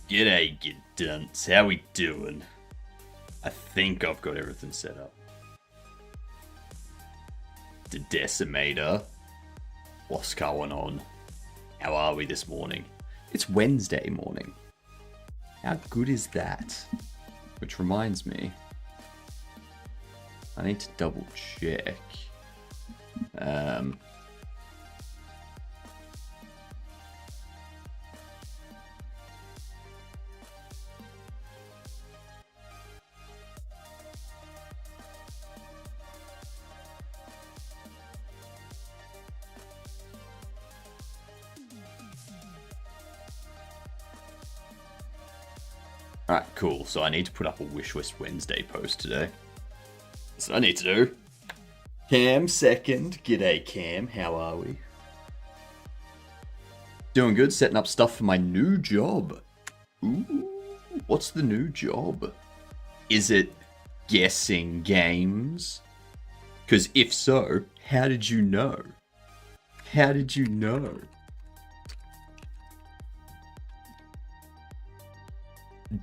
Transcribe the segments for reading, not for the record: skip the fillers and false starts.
G'day, you dunce. How we doing? I think I've got everything set up. The Decimator. What's going on? How are we this morning? It's Wednesday morning. How good is that? Which reminds me, I need to double check. Alright, cool. So I need to put up a Wish List Wednesday post today. That's what I need to do. Cam second. G'day, Cam. How are we? Doing good. Setting up stuff for my new job. Ooh, what's the new job? Is it guessing games? Because if so, how did you know? How did you know?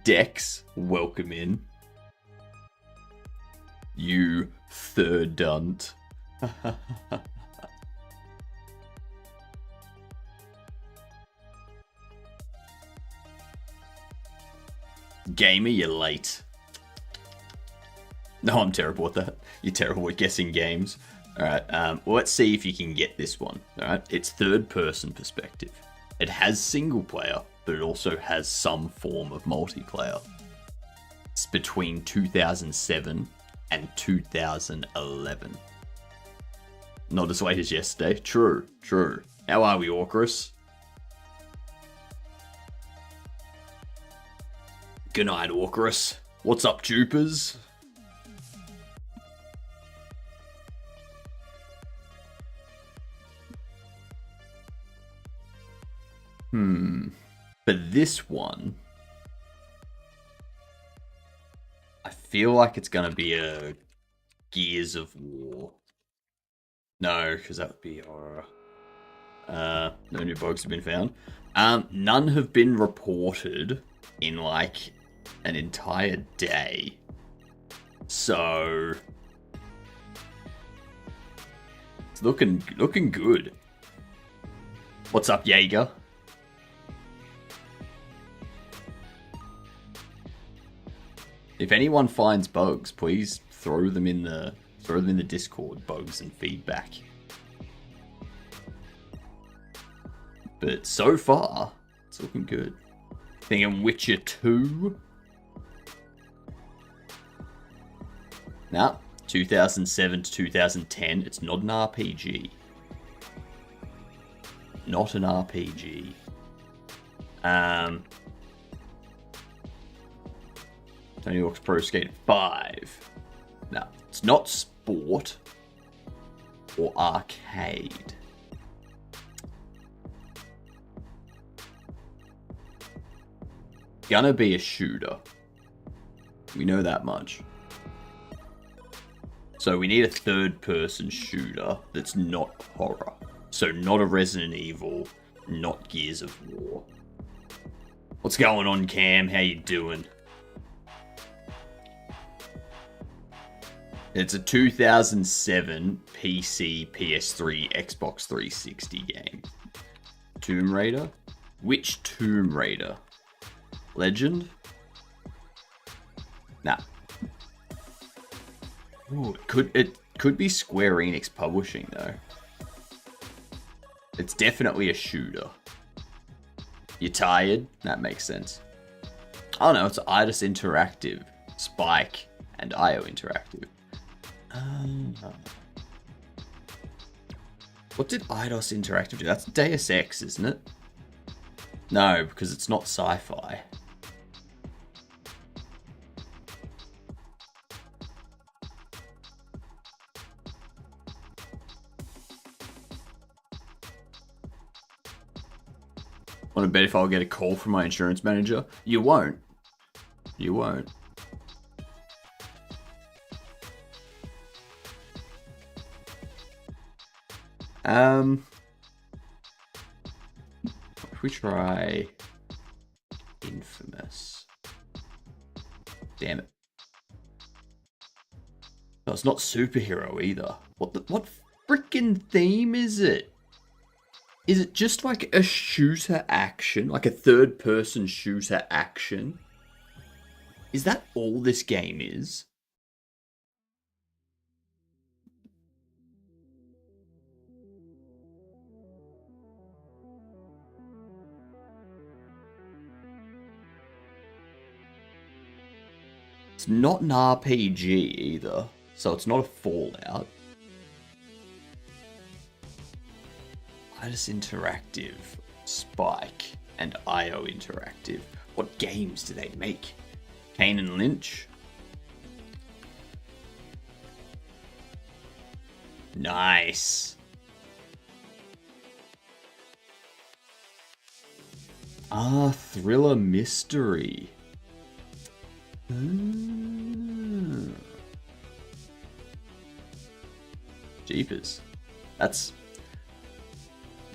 Dex, welcome in. You third dunt. Gamer, you're late. No, I'm terrible at that. You're terrible at guessing games. Alright, well, let's see if you can get this one. Alright, it's third person perspective. It has single player, but it also has some form of multiplayer. It's between 2007 and 2011. Not as late as yesterday. True, true. How are we, Orcrus? Good night, Orcrus. What's up, Jupers? But this one, I feel like it's going to be a Gears of War. No, because that would be horror. No new bugs have been found. None have been reported in like an entire day. So it's looking good. What's up, Jaeger? If anyone finds bugs, please throw them in the Discord, bugs and feedback. But so far, it's looking good. Thinking Witcher 2. Nah, 2007 to 2010. It's not an RPG. Not an RPG. Tony Hawk's Pro Skate 5. No, it's not sport or arcade. Gonna be a shooter. We know that much. So we need a third-person shooter that's not horror. So not a Resident Evil, not Gears of War. What's going on, Cam? How you doing? It's a 2007 PC, PS3, Xbox 360 game. Tomb Raider? Which Tomb Raider? Legend? Nah. Ooh, it could be Square Enix Publishing though. It's definitely a shooter. You tired? That makes sense. Oh no, it's Eidos Interactive, Spike, and IO Interactive. What did Eidos Interactive do? That's Deus Ex, isn't it? No, because it's not sci-fi. Want to bet if I'll get a call from my insurance manager? You won't. You won't. If we try Infamous. Damn it. No, it's not superhero either. What freaking theme is it? Is it just like a shooter action? Like a third person shooter action? Is that all this game is? It's not an RPG either, so it's not a Fallout. Itis Interactive, Spike, and IO Interactive. What games do they make? Kane and Lynch? Nice. Ah, thriller mystery. Jeepers. It's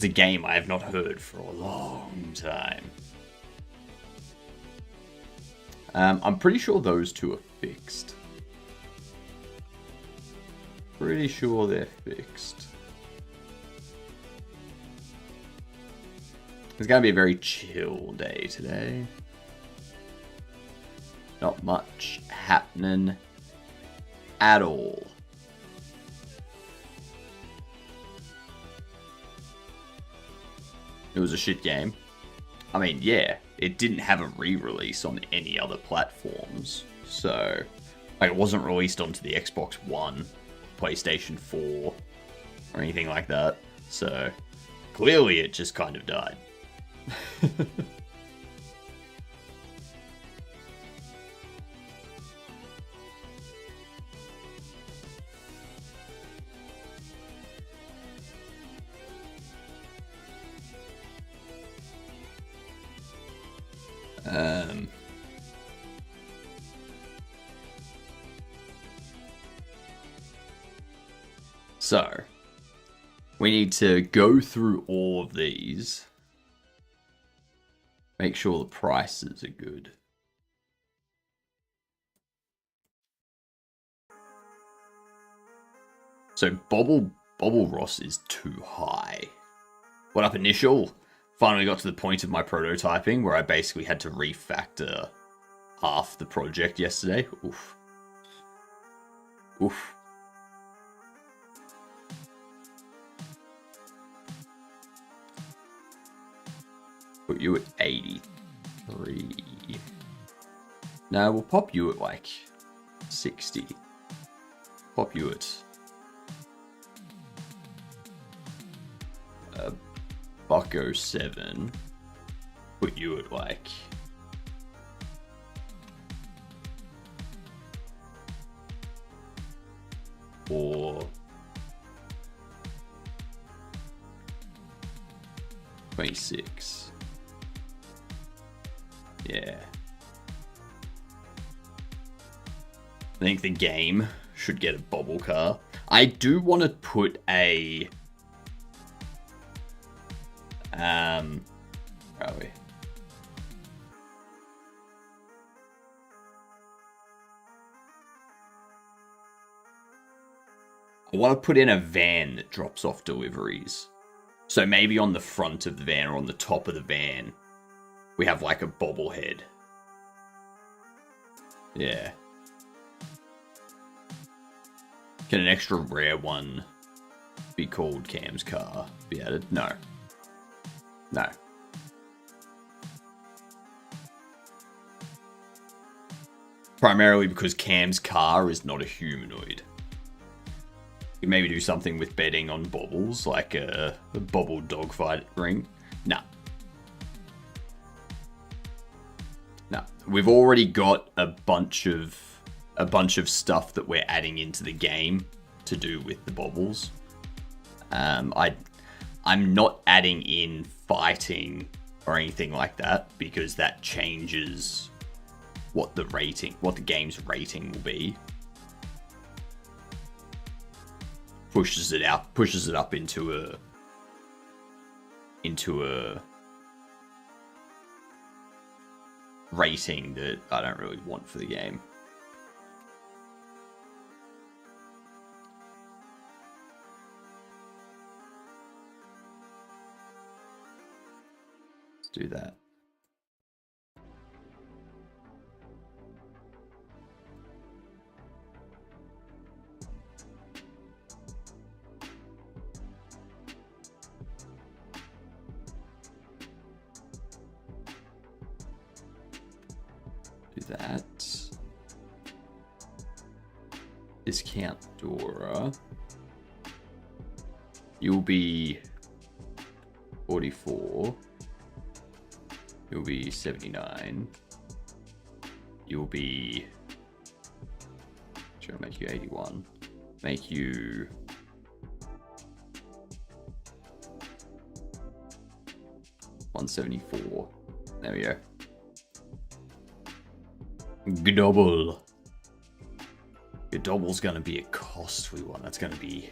a game I have not heard for a long time. I'm pretty sure those two are fixed. Pretty sure they're fixed. It's gonna be a very chill day today. Not much happening at all. It was a shit game. I mean, yeah, it didn't have a re-release on any other platforms. So, like, it wasn't released onto the Xbox One, PlayStation 4, or anything like that. So, clearly it just kind of died. So, we need to go through all of these. Make sure the prices are good. So, Bobble Ross is too high. What up, Initial? Finally got to the point of my prototyping where I basically had to refactor half the project yesterday. Oof. Oof. Put you at 83. No, we'll pop you at like 60. Pop you at $1.07. Put you at like or 26. Yeah. I think the game should get a bobble car. I do want to put a where are we? I want to put in a van that drops off deliveries. So maybe on the front of the van or on the top of the van, we have like a bobblehead. Yeah. Can an extra rare one be called Cam's car? Be added? No. No. Primarily because Cam's car is not a humanoid. You maybe do something with betting on bobbles, like a bobble dogfight ring. Nah. No, we've already got a bunch of stuff that we're adding into the game to do with the bobbles. I'm not adding in fighting or anything like that because that changes what the game's rating will be. Pushes it up into a rating that I don't really want for the game. Do that. Do that. Discount Dora. You'll be 44. You'll be 79. You'll be... Should I make you 81? Make you... 174. There we go. Gdobble. Gdobble's gonna be a costly one. That's gonna be...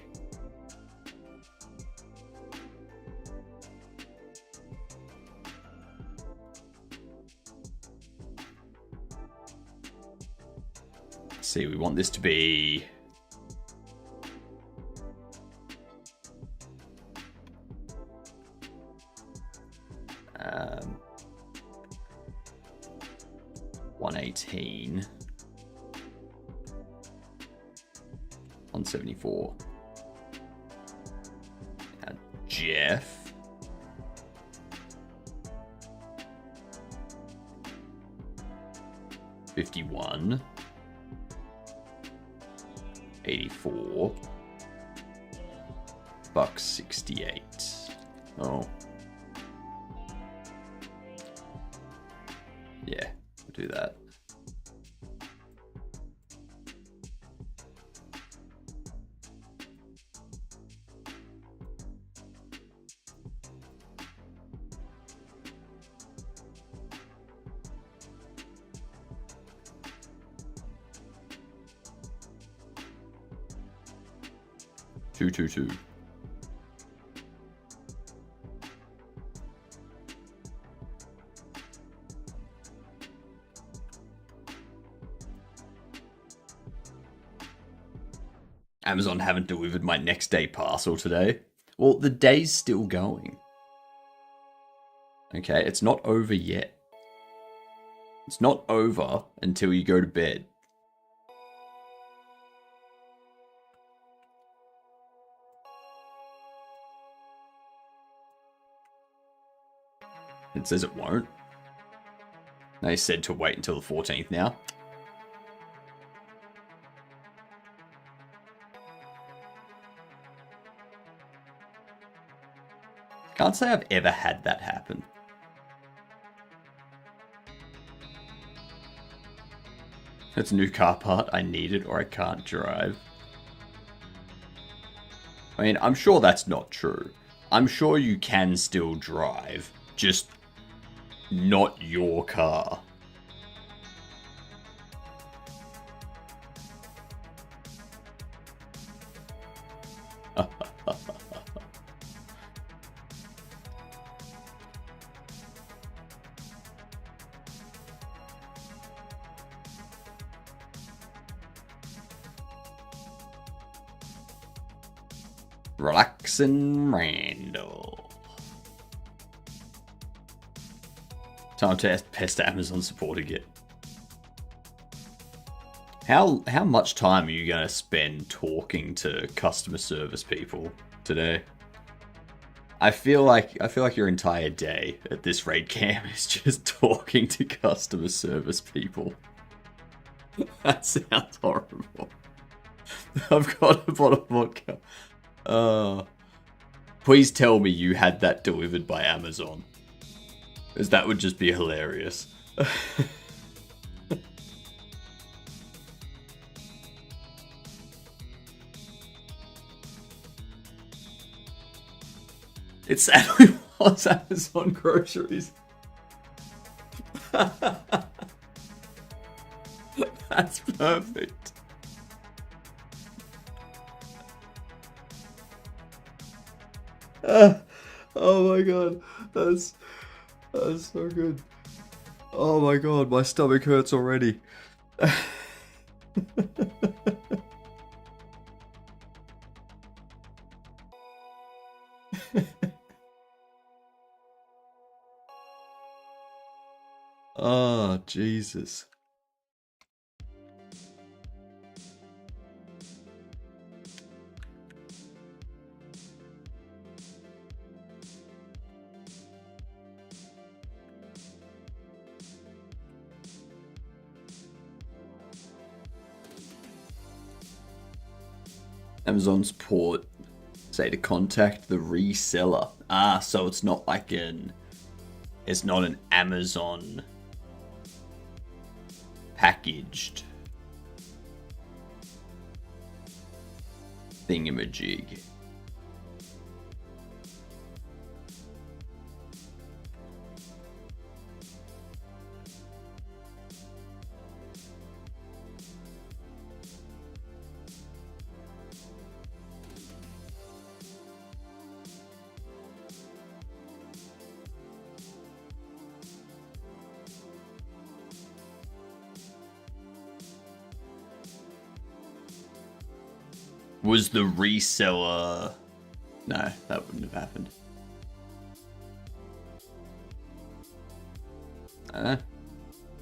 Let's see, we want this to be... Um, 118. 174. Jeff. $51. 84. $68. Oh. Yeah, we'll do that. Two. Amazon haven't delivered my next day parcel today. Well, the day's still going. Okay, it's not over yet. It's not over until you go to bed. It says it won't. They said to wait until the 14th now. Can't say I've ever had that happen. It's a new car part. I need it or I can't drive. I mean, I'm sure that's not true. I'm sure you can still drive, just not your car. Relaxin' Randall. Time to pest Amazon support again. How much time are you going to spend talking to customer service people today? I feel like your entire day at this raid cam is just talking to customer service people. That sounds horrible. I've got a bottle of vodka. Please tell me you had that delivered by Amazon, because that would just be hilarious. It sadly was Amazon groceries. That's perfect. Oh my god, that's so good. Oh my god, my stomach hurts already. Jesus. Amazon support, say to contact the reseller. Ah, so it's not like it's not an Amazon packaged thingamajig. Was the reseller... No, that wouldn't have happened. I don't know.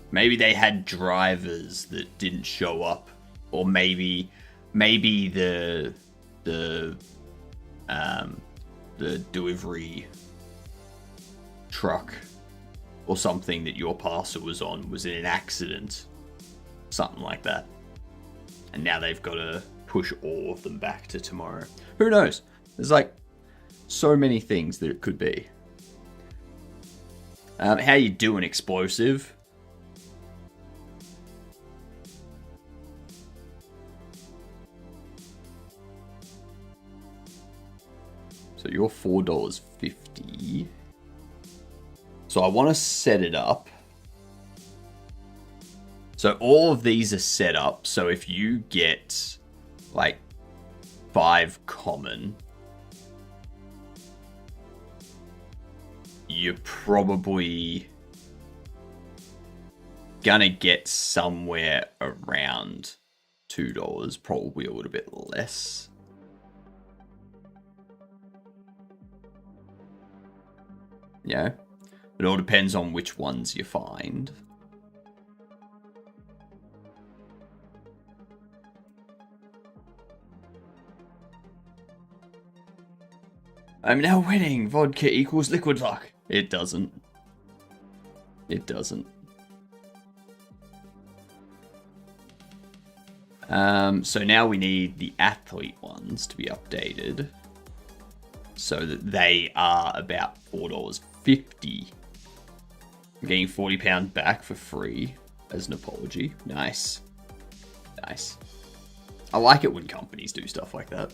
Maybe they had drivers that didn't show up. Or maybe the delivery truck or something that your parcel was on was in an accident. Something like that. And now they've got to push all of them back to tomorrow. Who knows? There's like so many things that it could be. How you doing, Explosive? So you're $4.50. So I want to set it up. So all of these are set up. So if you get like 5 common, you're probably gonna get somewhere around $2, probably a little bit less. Yeah, it all depends on which ones you find. I'm now winning. Vodka equals liquid luck. It doesn't. It doesn't. So now we need the athlete ones to be updated so that they are about $4.50. I'm getting £40 back for free as an apology. Nice. Nice. I like it when companies do stuff like that.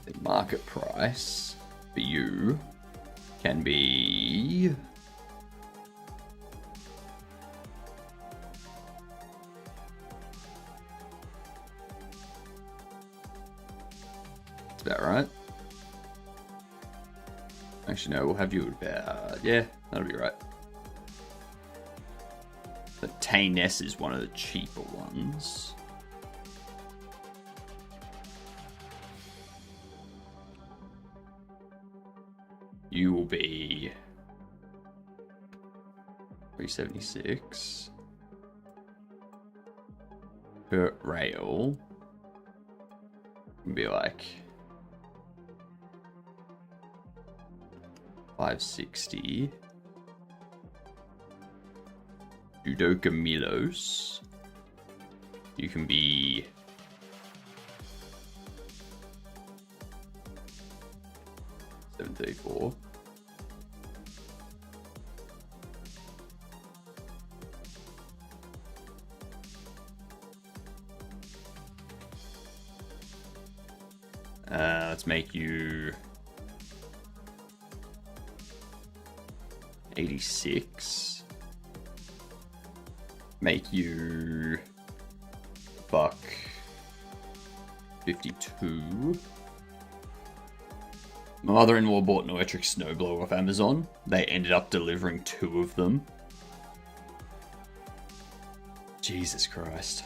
The market price for you can be... That's about right. Actually, no, we'll have you about... Yeah, that'll be right. The Tayness is one of the cheaper ones. You will be 376 per rail. Be like 560. Judoka Milos. You can be 734. Let's make you 86. Make you buck 52. My mother-in-law bought an electric snowblower off Amazon. They ended up delivering 2 of them. Jesus Christ.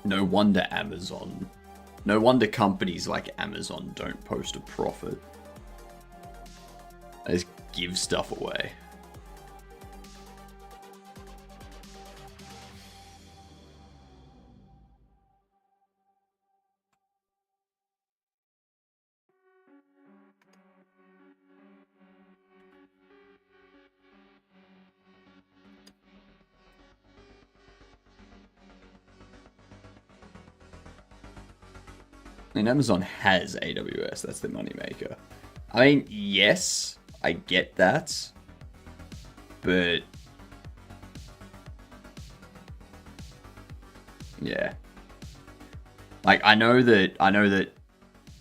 No wonder Amazon, no wonder companies like Amazon don't post a profit. They just give stuff away. And Amazon has AWS, that's the moneymaker. I mean, yes, I get that, but yeah. Like, I know that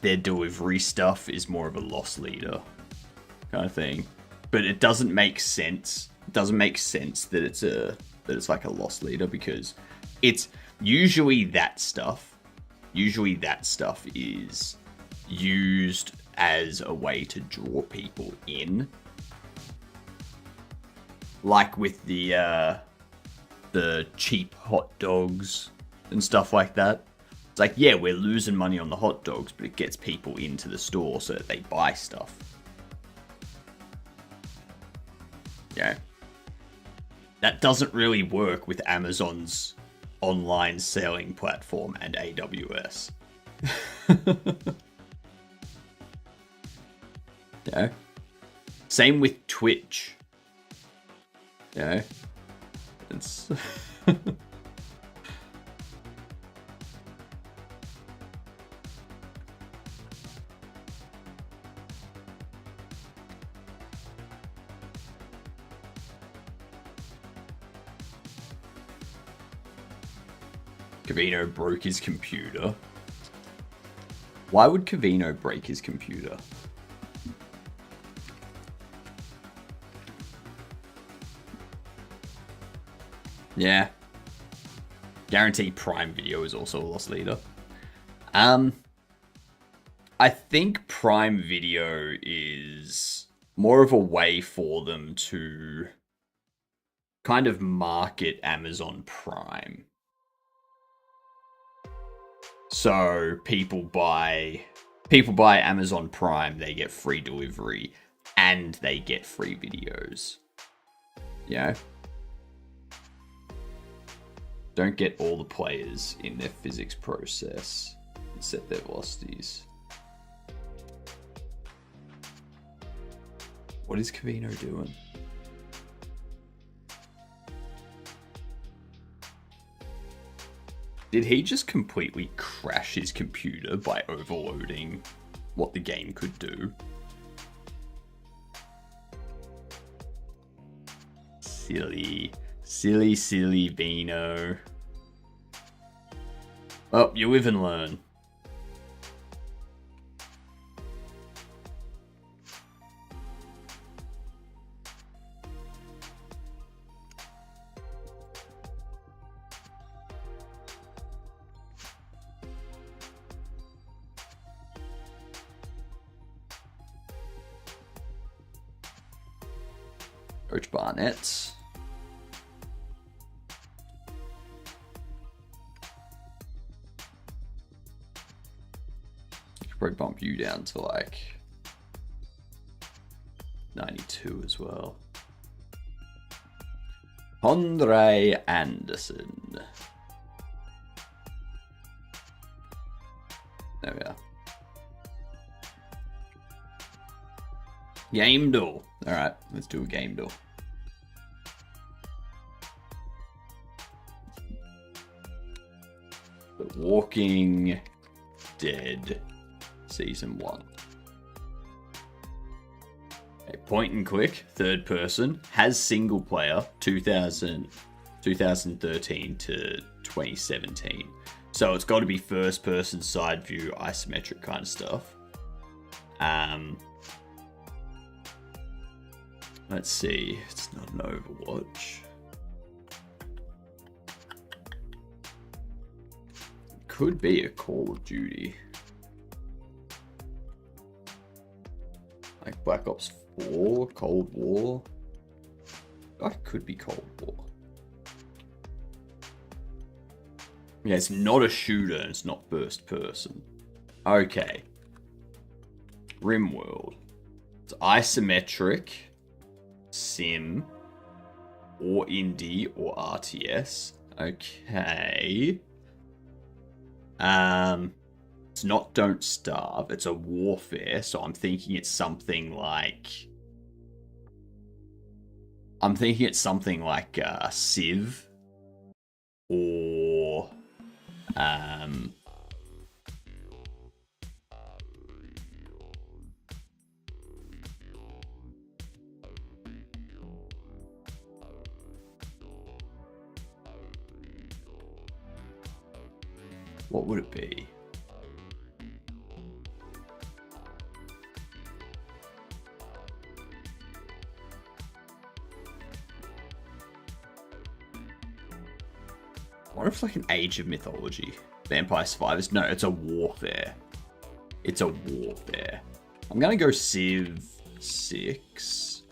their delivery stuff is more of a loss leader kind of thing, but it doesn't make sense. It doesn't make sense that it's like a loss leader, because it's usually that stuff. Usually that stuff is used as a way to draw people in. Like with the cheap hot dogs and stuff like that. It's like, yeah, we're losing money on the hot dogs, but it gets people into the store so that they buy stuff. Yeah. That doesn't really work with Amazon's online selling platform and AWS. Yeah. Same with Twitch. Yeah. It's Cavino broke his computer. Why would Cavino break his computer? Yeah. Guarantee Prime Video is also a loss leader. I think Prime Video is more of a way for them to kind of market Amazon Prime. So people buy Amazon Prime, they get free delivery and they get free videos. You know? Don't get all the players in their physics process and set their velocities. What is Cavino doing? Did he just completely crash his computer by overloading what the game could do? Silly Vino. Oh, you live and learn. Coach Barnett. Could probably bump you down to like 92 as well. Andre Anderson. There we are. Game duel. Alright, let's do a game duel. The Walking Dead Season 1. Okay, point and click, third person, has single player, 2013 to 2017. So it's got to be first person, side view, isometric kind of stuff. Let's see, it's not an Overwatch. Could be a Call of Duty. Like Black Ops 4, Cold War. That could be Cold War. Yeah, it's not a shooter, and it's not first person. Okay. RimWorld. It's isometric, sim, or indie, or RTS. Okay. It's not Don't Starve. It's a warfare, so I'm thinking it's something like... Civ, or what would it be? What if it's like an Age of Mythology? Vampire Survivors? No, it's a warfare. It's a warfare. I'm gonna go Civ 6.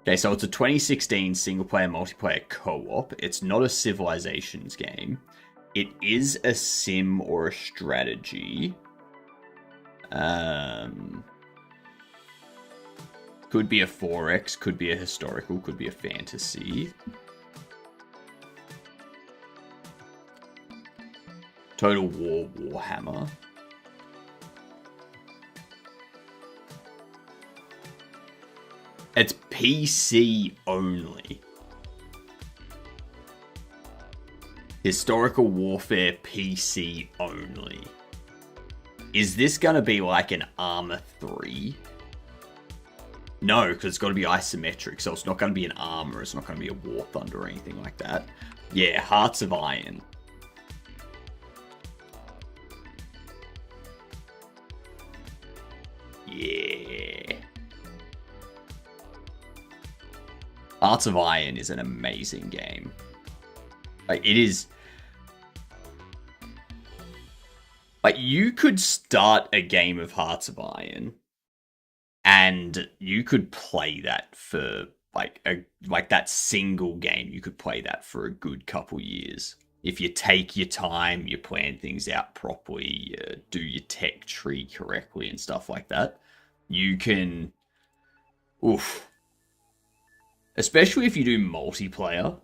Okay, so it's a 2016 single-player multiplayer co-op. It's not a Civilizations game. It is a sim or a strategy. Could be a 4X, could be a historical, could be a fantasy. Total War Warhammer. It's PC only. Historical Warfare PC only. Is this gonna be like an Arma 3? No, because it's got to be isometric, so it's not going to be an Armor, it's not going to be a War Thunder or anything like that. Yeah, Hearts of Iron. Yeah. Hearts of Iron is an amazing game. Like, it is... Like, you could start a game of Hearts of Iron, and you could play that for like that single game. You could play that for a good couple years if you take your time, you plan things out properly, you do your tech tree correctly and stuff like that. You can, oof. Especially if you do multiplayer.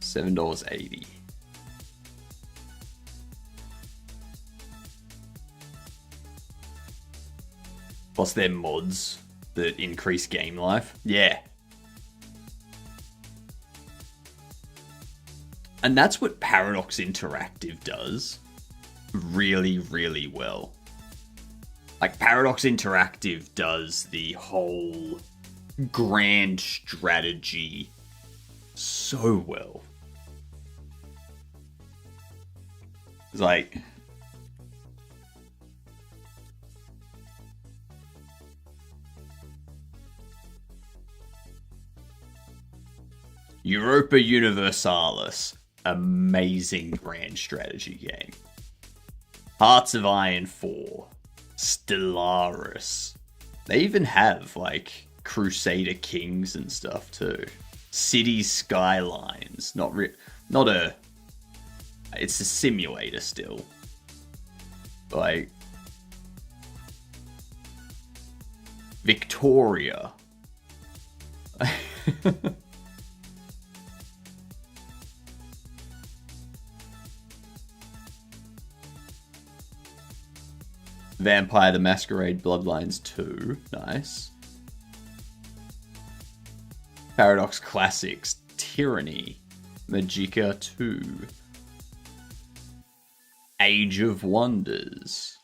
$7.80. Plus their mods that increase game life. Yeah. And that's what Paradox Interactive does really, really well. Like, Paradox Interactive does the whole grand strategy so well. It's like... Europa Universalis. Amazing grand strategy game. Hearts of Iron 4. Stellaris. They even have, like, Crusader Kings and stuff, too. City Skylines. Not a... It's a simulator still. Like... Victoria. Vampire the Masquerade Bloodlines 2. Nice. Paradox Classics. Tyranny. Magica 2. Age of Wonders.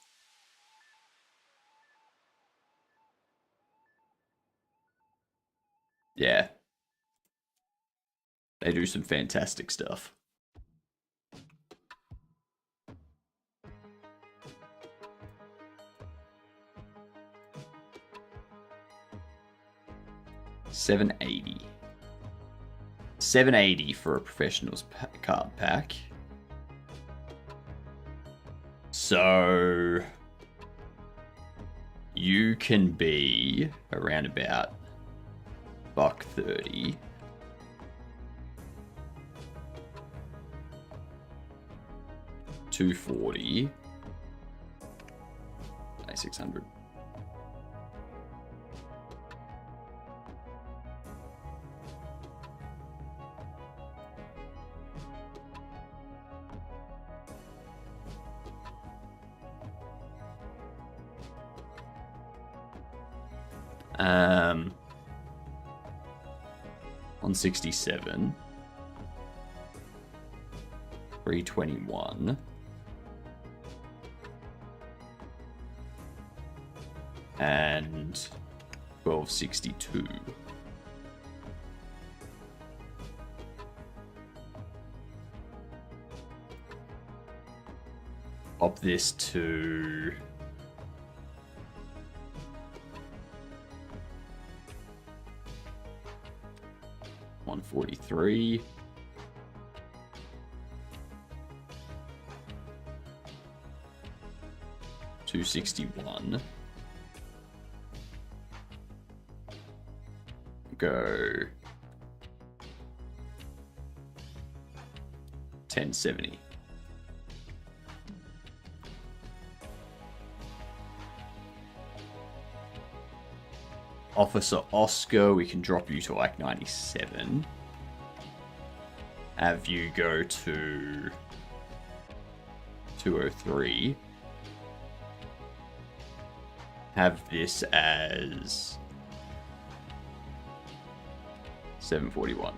Yeah. They do some fantastic stuff. $7.80. $7.80 for a professionals card pack. So you can be around about $1.30. $2.40. 600. On 67, 321, and 1262. Up this to 143. $261. Go 1070. Officer Oscar, we can drop you to like 97. Have you go to 203. Have this as 741.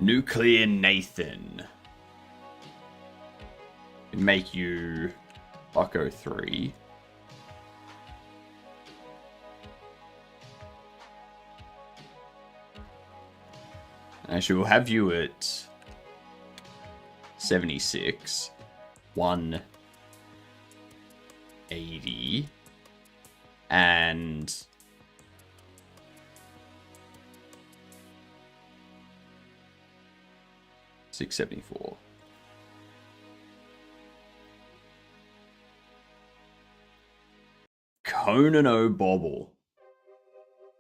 Nuclear Nathan. Make you $1.03. Actually, we'll have you at 76. 180. And $674. Conan O'Bobble.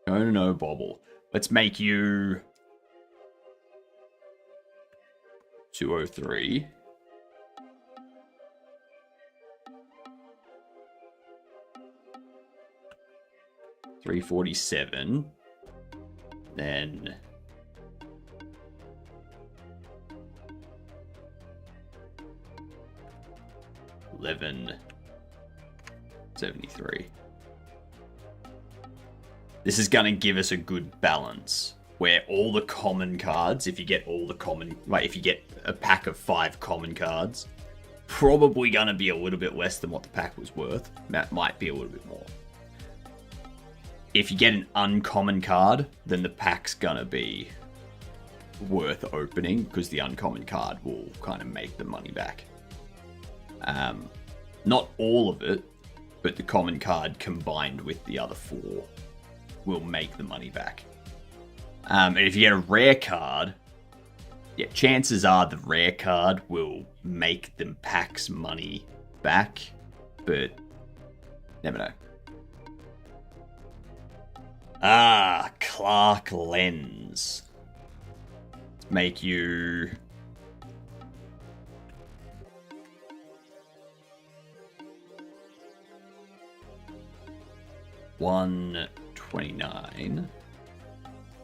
Conan O'Bobble. Let's make you 203. $347. Then $11.73. This is going to give us a good balance where all the common cards, if you get all the common, like if you get a pack of 5 common cards, probably going to be a little bit less than what the pack was worth. That might be a little bit more. If you get an uncommon card, then the pack's going to be worth opening because the uncommon card will kind of make the money back. Not all of it, but the common card combined with the other 4 will make the money back. And if you get a rare card, yeah, chances are the rare card will make the pack's money back, but never know. Clark Lens. Make you $129.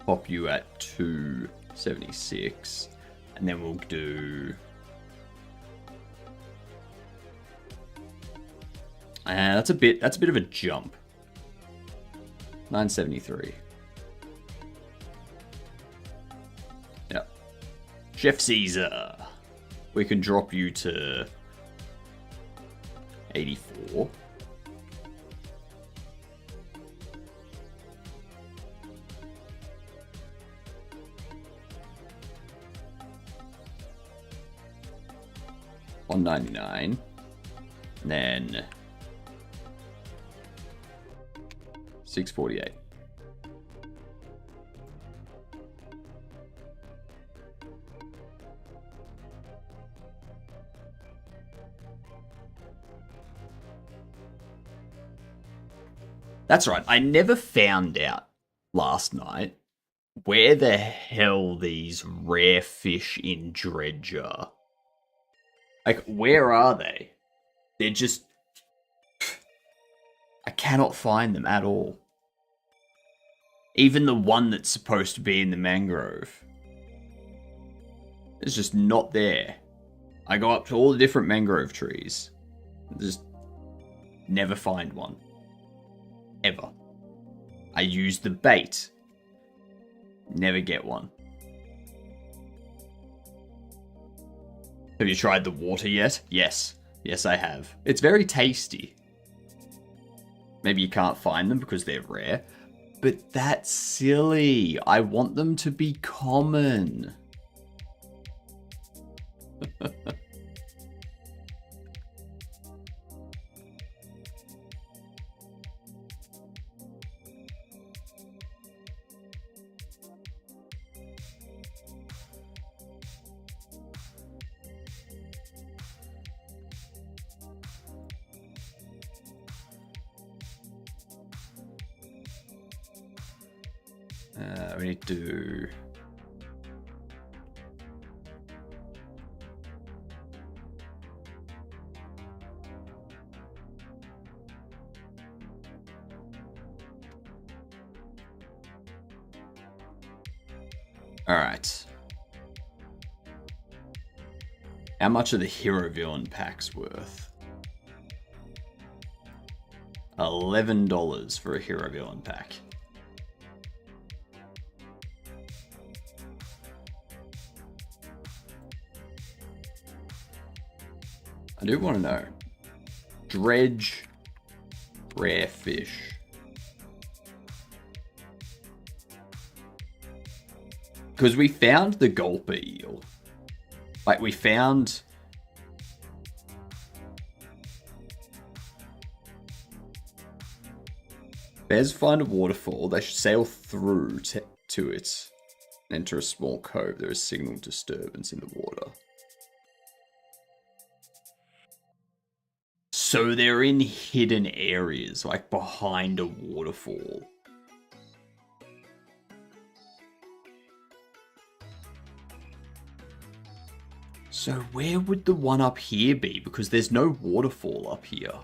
Pop you at 276, and then we'll do that's a bit of a jump. 973. Yep. Chef Caesar. We can drop you to 84. $199. Then 648. That's right. I never found out last night where the hell these rare fish in Dredge are. Like, where are they? They're just... I cannot find them at all. Even the one that's supposed to be in the mangrove. It's just not there. I go up to all the different mangrove trees. Just never find one. Ever. I use the bait. Never get one. Have you tried the water yet? Yes. Yes, I have. It's very tasty. Maybe you can't find them because they're rare. But that's silly. I want them to be common. We need to... Alright. How much are the hero villain packs worth? $11 for a hero villain pack. I do want to know. Dredge, rare fish. Because we found the gulper eel. Like, we found... Bears find a waterfall. They should sail through to it. Enter a small cove. There is signal disturbance in the water. So they're in hidden areas, like behind a waterfall. So where would the one up here be? Because there's no waterfall up here.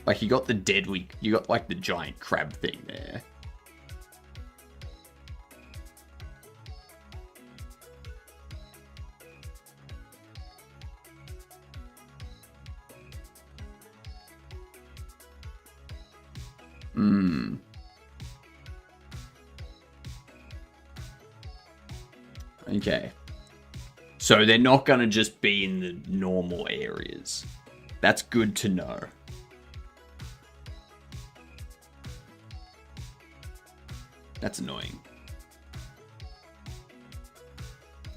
Like, you got the deadly... You got, like, the giant crab thing there. Okay. So they're not going to just be in the normal areas. That's good to know. That's annoying.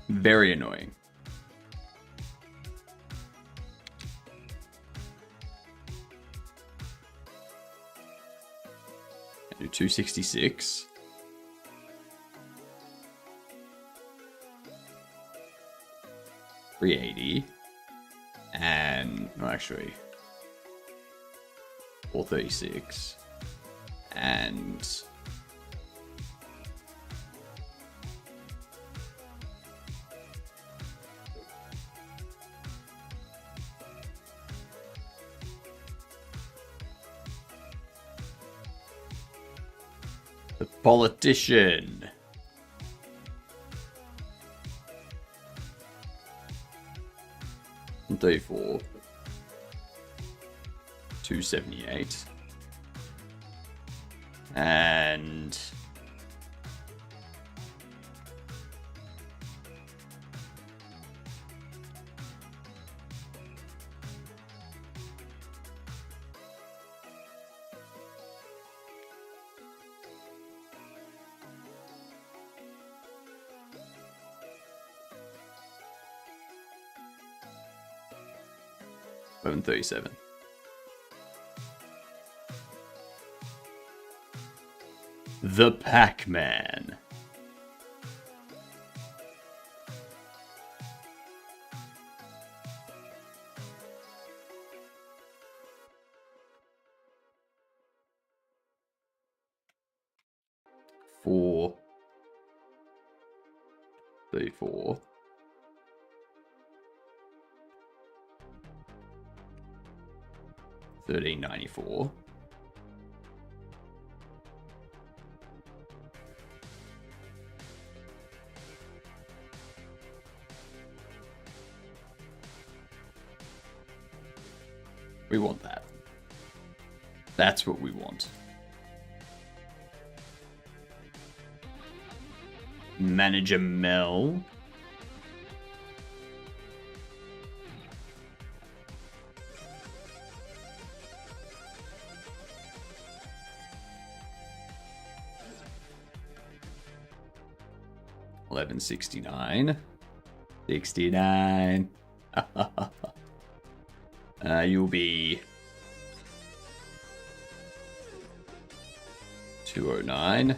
Very annoying. I do 266. $380. And, well, actually, 436. And... the politician. $34. 278. And... 1137. The Pac-Man. $4.34. $13.94. We want that. That's what we want. Manager Mel. $11.69. $69. You'll be $209.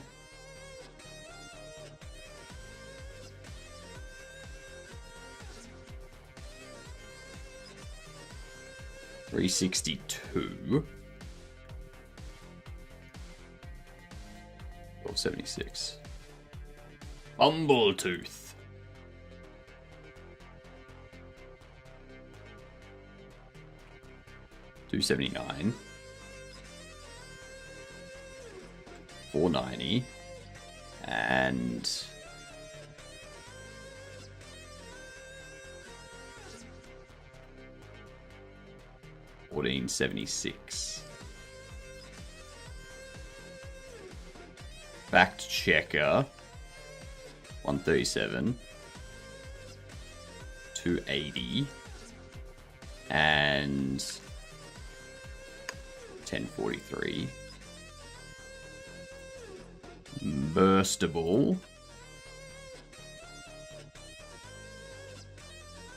$362. $12.76. Bumbletooth. $279. $490. And $14.76. Fact checker. $137. $280. And $10.43. Burstable.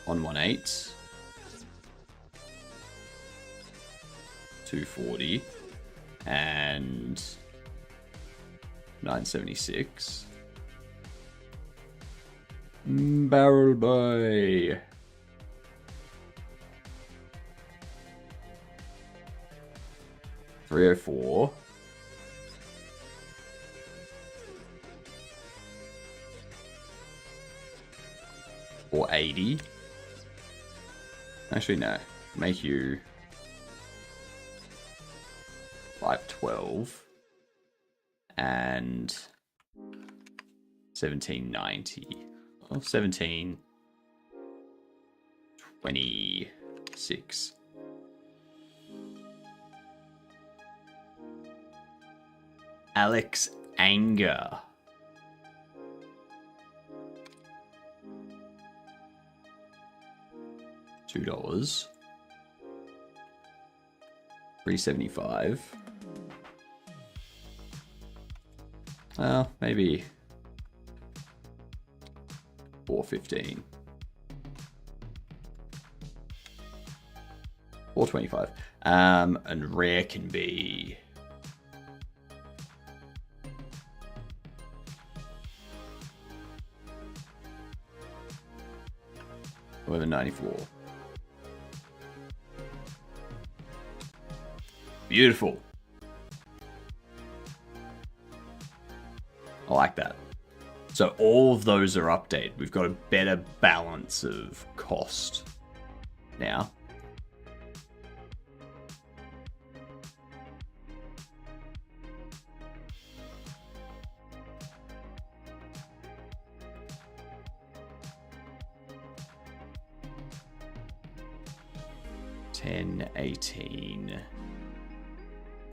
$118. $240. And $9.76. Barrel Boy. $304. $480. Actually, no. Make you $512 and $17.90. Oh, $17.26. Alex Anger. $2. $3.75. Well, maybe $4.15. $4.25. And rare can be $11.94. Beautiful. I like that. So all of those are updated. We've got a better balance of cost now. $10, $18,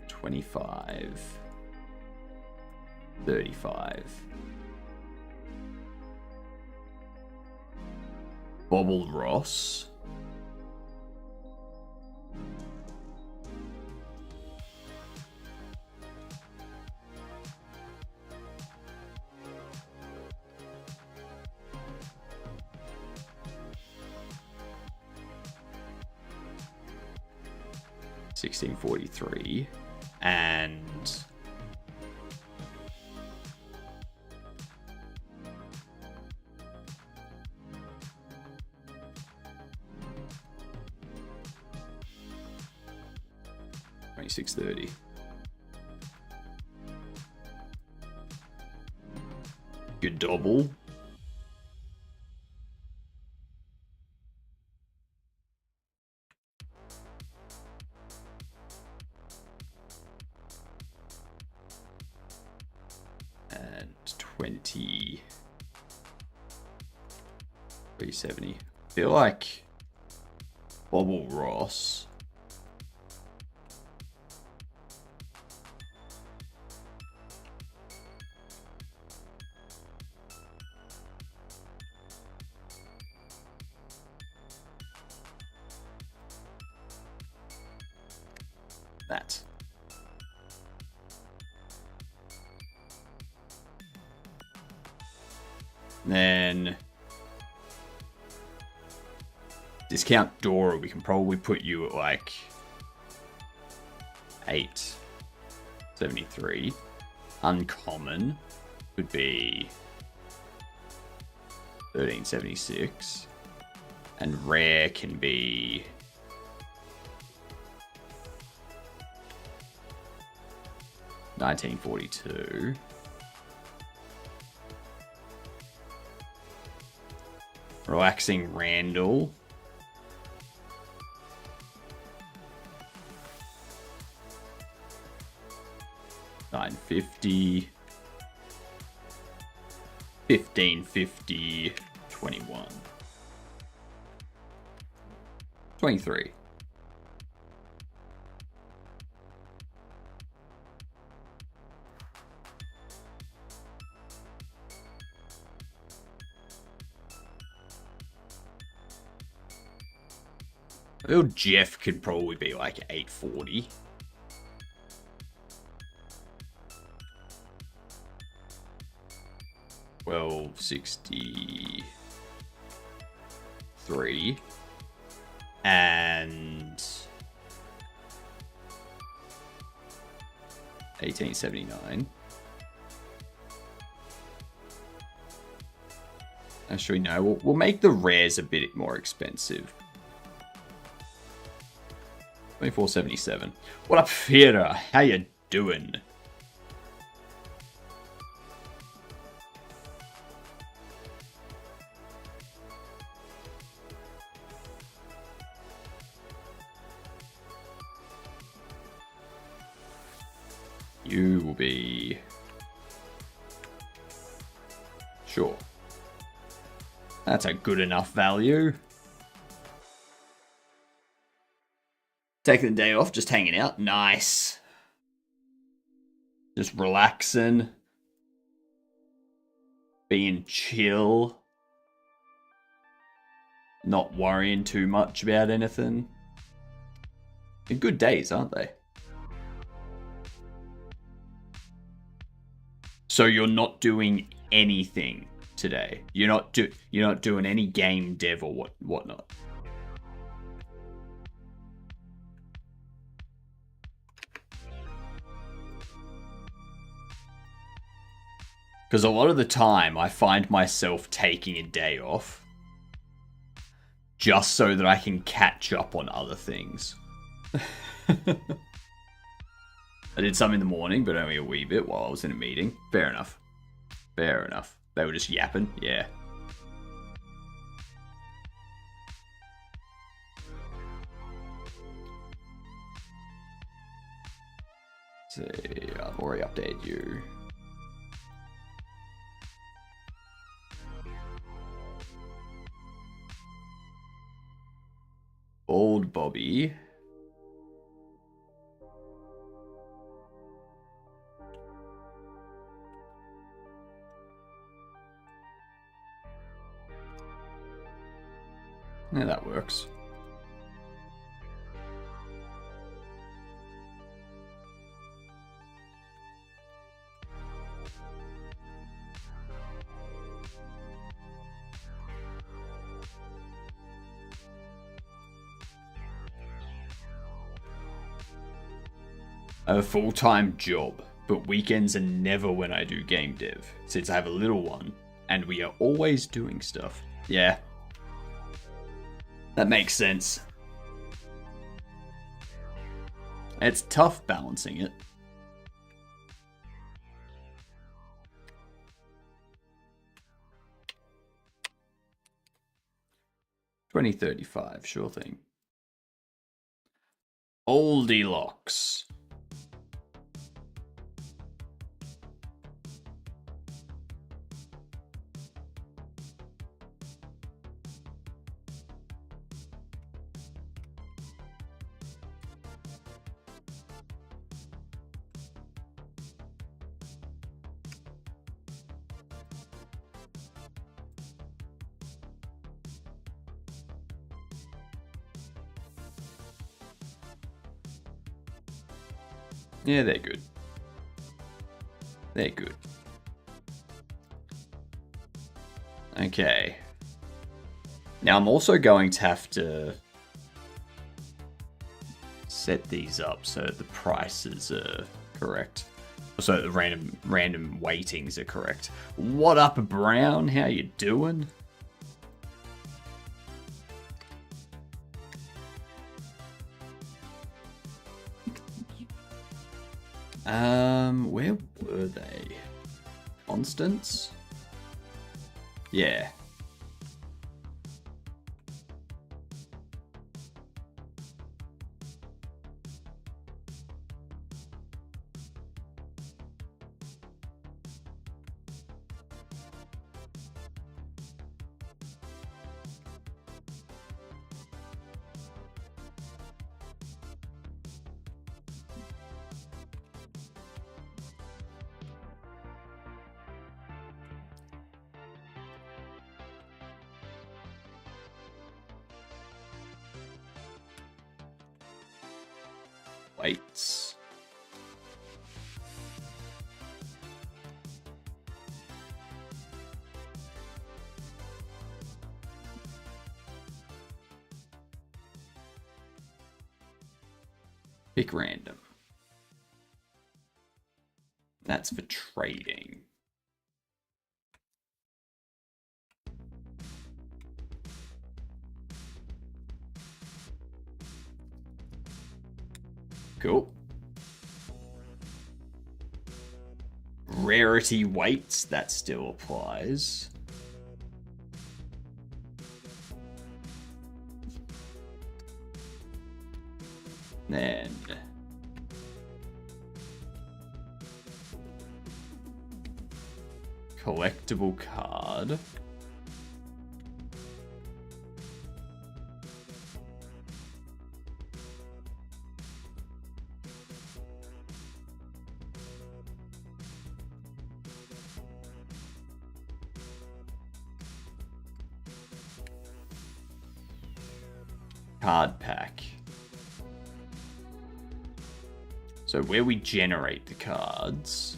$25, $35. Bobble Ross. 1643. And... $26.30. Good double. And 20. 370. I feel like Bobble Ross. That. Then discount Dora, we can probably put you at like 8.73. Uncommon would be 13.76. And rare can be 1942. Relaxing Randall. $9.50. $15.50. 21. 23. I feel Jeff could probably be like 840. $12.63 and 18.79. Actually, no, we'll make the rares a bit more expensive. 24.77. What up, Theatre? How you doing? You will be... Sure. That's a good enough value. Taking the day off, just hanging out. Nice. Just relaxing. Being chill. Not worrying too much about anything. They're good days, aren't they? So you're not doing anything today. You're not doing any game dev or whatnot. Because a lot of the time I find myself taking a day off just so that I can catch up on other things. I did some in the morning, but only a wee bit while I was in a meeting. Fair enough. Fair enough. They were just yapping. Yeah. See, I've already updated you. Old Bobby. Yeah, that works. I have a full-time job, but weekends are never when I do game dev, since I have a little one, and we are always doing stuff. Yeah. That makes sense. It's tough balancing it. $20.35, sure thing. Oldie locks. Yeah, they're good. They're good. Okay. Now I'm also going to have to set these up so the prices are correct. So the random weightings are correct. What up, Brown? How you doing? Where were they? Constants? Yeah. Weights. Pick random. That's for trading. Cool. Rarity weights, that still applies. Then collectible card. Card pack. So where we generate the cards,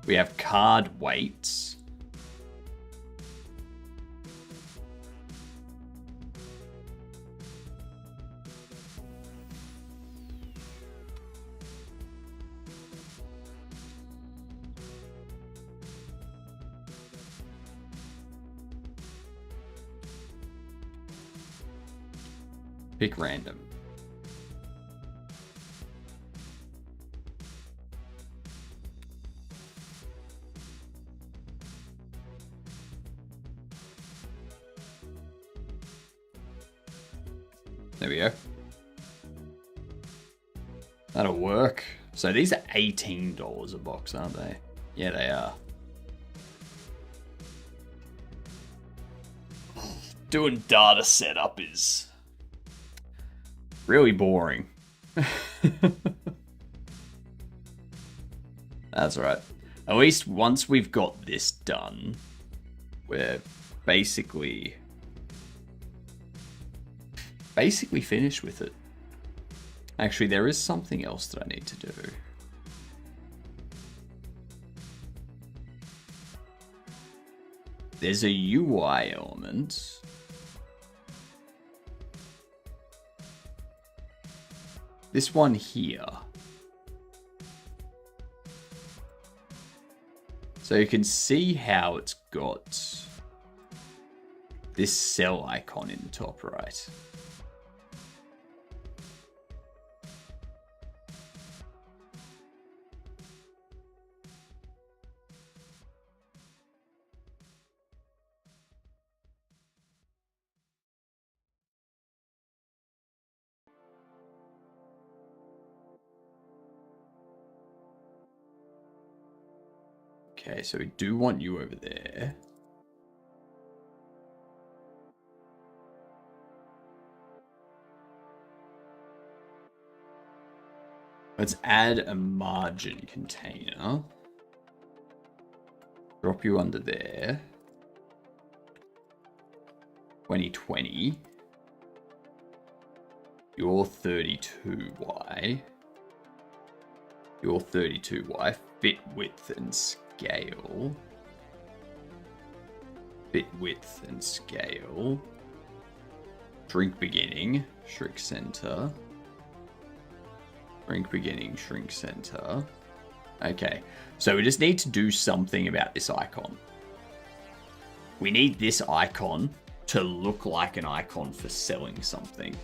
we have card weights. Pick random. There we go. That'll work. So these are $18 a box, aren't they? Yeah, they are. Doing data setup is really boring. That's right. At least once we've got this done, we're basically finished with it. Actually, there is something else that I need to do. There's a UI element. this one here. So you can see how it's got this cell icon in the top right. Okay, so we do want you over there. Let's add a margin container. Drop you under there. 2020. You're 32Y. You're 32Y. Fit width and scale. Fit width and scale. Shrink beginning. Shrink center. Shrink beginning. Shrink center. Okay. So we just need to do something about this icon. We need this icon to look like an icon for selling something.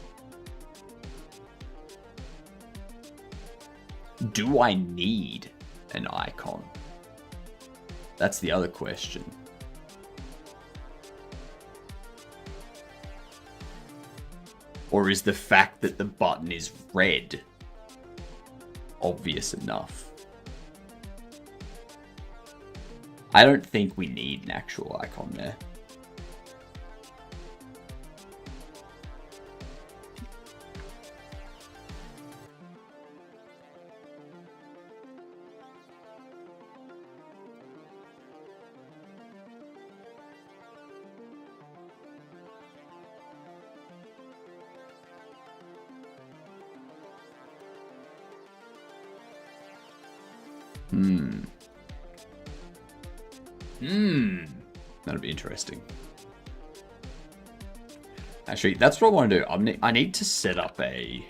Do I need an icon? That's the other question. Or is the fact that the button is red obvious enough? I don't think we need an actual icon there. That'll be interesting. Actually, that's what I want to do. I need to set up a...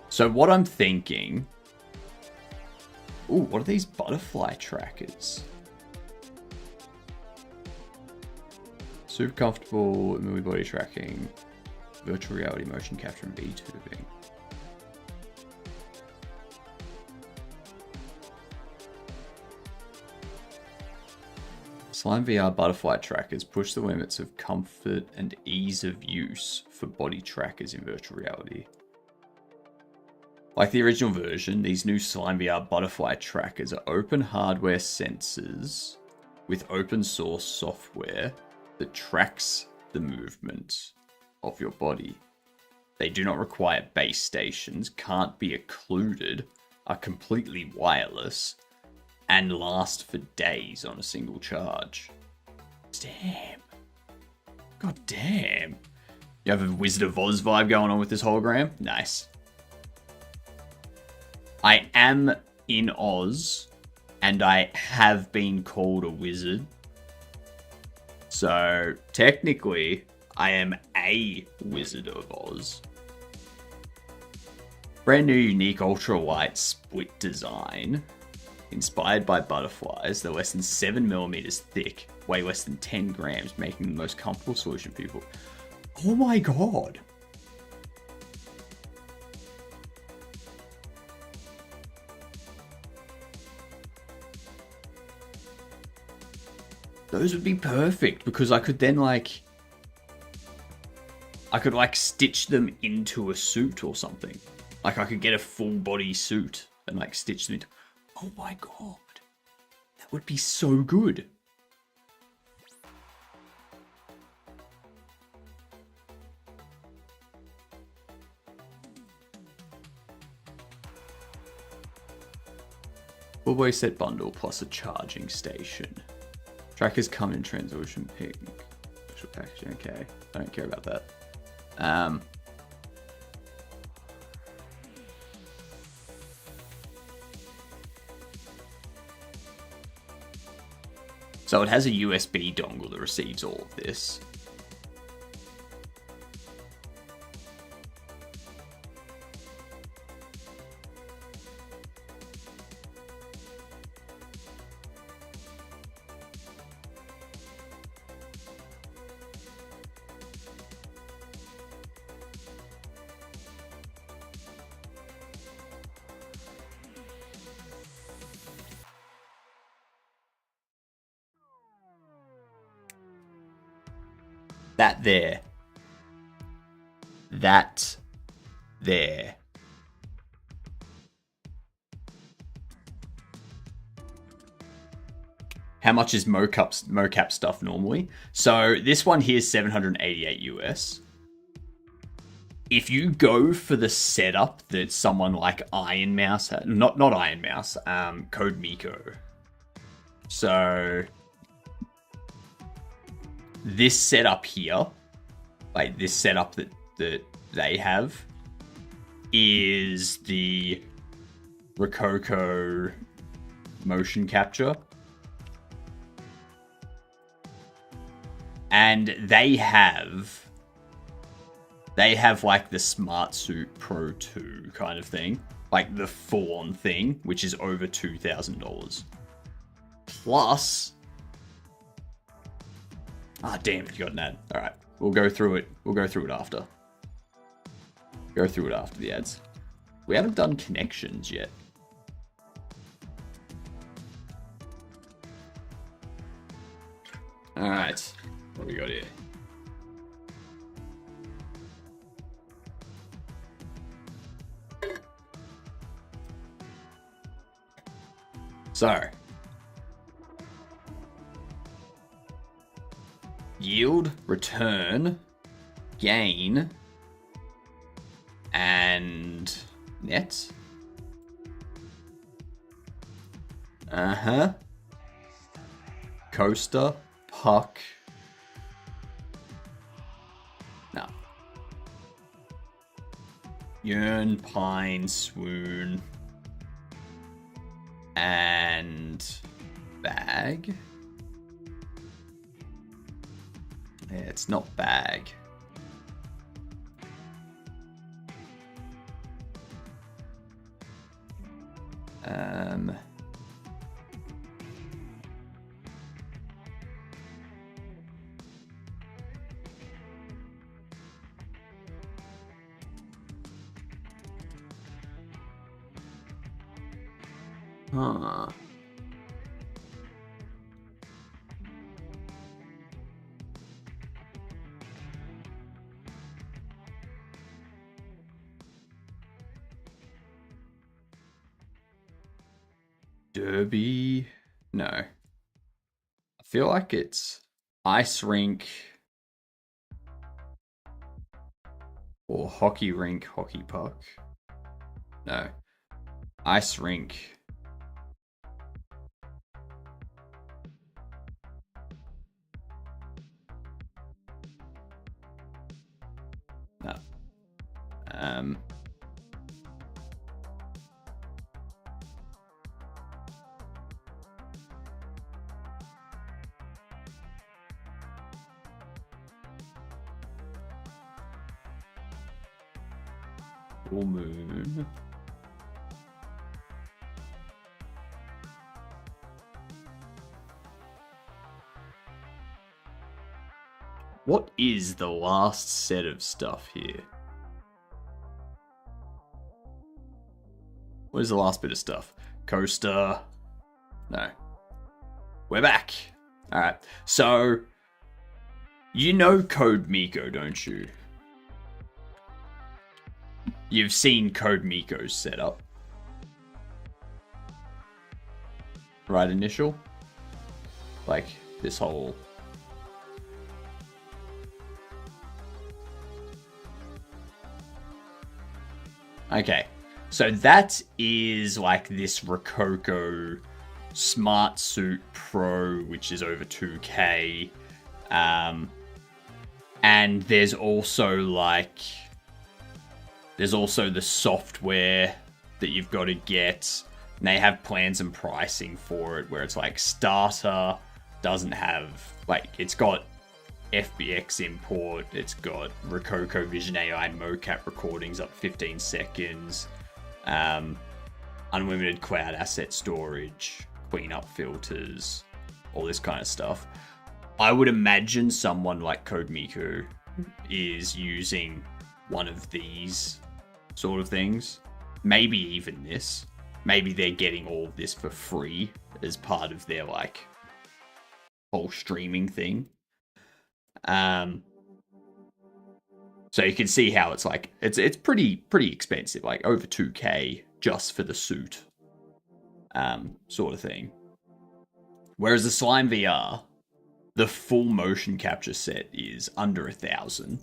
So what I'm thinking... Ooh, what are these butterfly trackers? Super comfortable, movie body tracking, virtual reality motion capture and V-tubing. Slime VR butterfly trackers push the limits of comfort and ease of use for body trackers in virtual reality. Like the original version, these new Slime VR butterfly trackers are open hardware sensors with open source software that tracks the movement of your body. They do not require base stations, can't be occluded, are completely wireless, and last for days on a single charge. Damn. God damn. You have a Wizard of Oz vibe going on with this hologram? Nice. I am in Oz, and I have been called a wizard. So, technically, I am a Wizard of Oz. Brand new, unique, ultra-light split design. Inspired by butterflies, they're less than 7mm thick, weigh less than 10 grams, making them the most comfortable solution for people. Oh my god! Those would be perfect, because I could then, like... I could, like, stitch them into a suit or something. Like, I could get a full body suit and, like, stitch them into... Oh my god. That would be so good. Full body set bundle plus a charging station. Trackers come in translucent pink. Special packaging, okay. I don't care about that. So it has a USB dongle that receives all of this. That there. That there. How much is mocap stuff normally? So this one here is 788 US. If you go for the setup that someone like Iron Mouse had, not Iron Mouse, Code Miko. So this setup here, like this setup that they have, is the Rococo motion capture. And they have like the Smart Suit Pro 2 kind of thing. Like the full-on thing, which is over $2,000. Plus... Ah, damn, you got an ad. Alright, we'll go through it. We'll go through it after. Go through it after the ads. We haven't done connections yet. Alright, what do we got here? So, yield, return, gain, and net. Coaster, puck. No. Yearn, pine, swoon. And bag. Yeah, it's not bag. Huh. Derby? No. I feel like it's ice rink or hockey rink, hockey puck. No. Ice rink. No. Full moon. What is the last set of stuff here? What is the last bit of stuff? Coaster. No. We're back. Alright. So, you know Code Miko, don't you? You've seen Code Miko's setup. Right initial? Like, this whole... Okay, so that is like this Rococo Smart Suit Pro, which is over 2K. And there's also like... There's also the software that you've got to get. And they have plans and pricing for it where it's like starter doesn't have... Like, it's got FBX import, it's got Rococo Vision AI mocap recordings up 15 seconds, unlimited cloud asset storage, cleanup filters, all this kind of stuff. I would imagine someone like Code Miko is using one of these sort of things. Maybe even this. Maybe they're getting all of this for free as part of their like whole streaming thing. So you can see how it's like it's pretty expensive, like over 2K just for the suit, sort of thing. Whereas the Slime VR, the full motion capture set is under 1,000,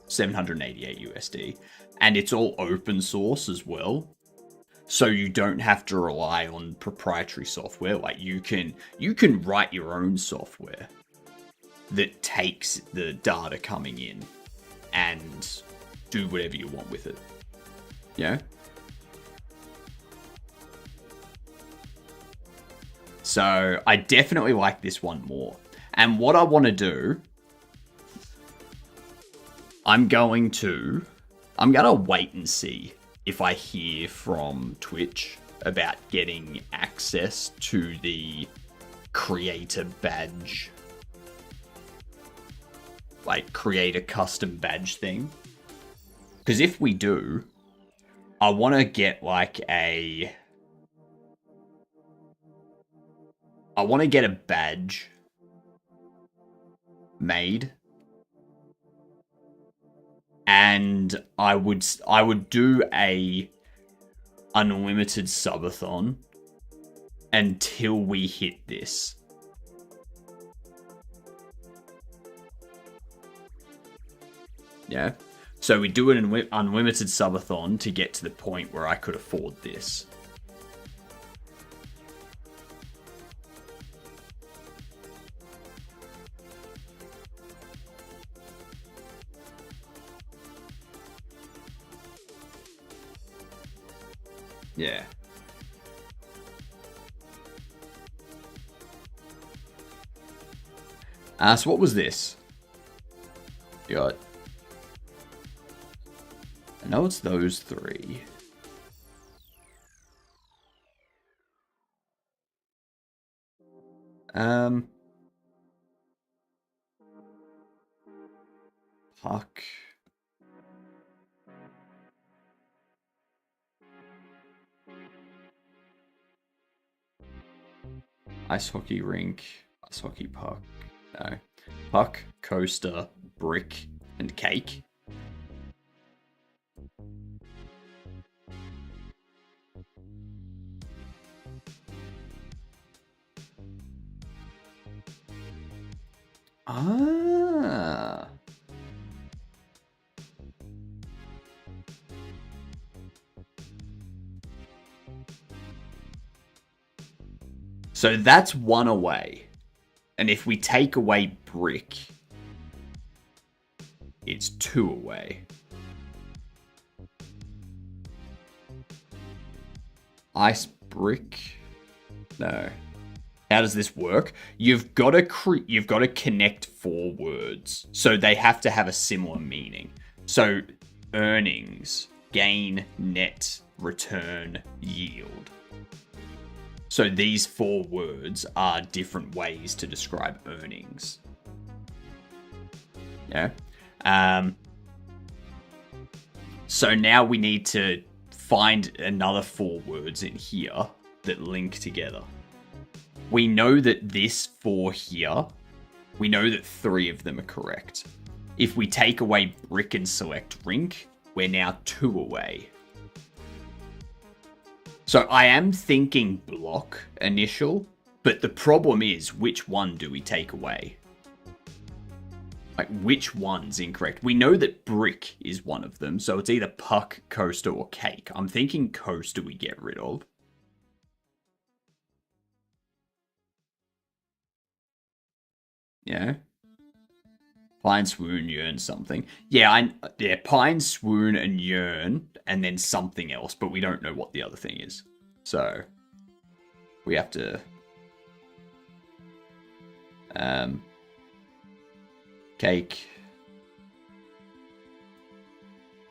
788 USD, and it's all open source as well. So you don't have to rely on proprietary software. Like you can write your own software that takes the data coming in and do whatever you want with it. Yeah. So I definitely like this one more. And what I want to do, I'm gonna wait and see if I hear from Twitch about getting access to the creator badge, like create a custom badge thing. Because if we do, I want to get like I want to get a badge made, and I would do a unlimited subathon until we hit this. Yeah. So we do an unlimited subathon to get to the point where I could afford this. Yeah. So what was this? You got... I know it's those three. Puck. Ice hockey rink. Ice hockey puck. No. Puck, coaster, brick, and cake. Ah. So that's one away. And if we take away brick, it's two away. Ice brick? No. How does this work? You've got to connect 4 words. So they have to have a similar meaning. So earnings, gain, net, return, yield. So these 4 words are different ways to describe earnings. Yeah. So now we need to find another 4 words in here that link together. We know that this 4 here, we know that 3 of them are correct. If we take away brick and select rink, we're now 2 away. So I am thinking block initial, but the problem is, which one do we take away? Like, which one's incorrect? We know that brick is one of them, so it's either puck, coaster, or cake. I'm thinking coaster we get rid of. Yeah. Pine, swoon, yearn, something. Yeah, pine, swoon, and yearn, and then something else, but we don't know what the other thing is. So, we have to... cake.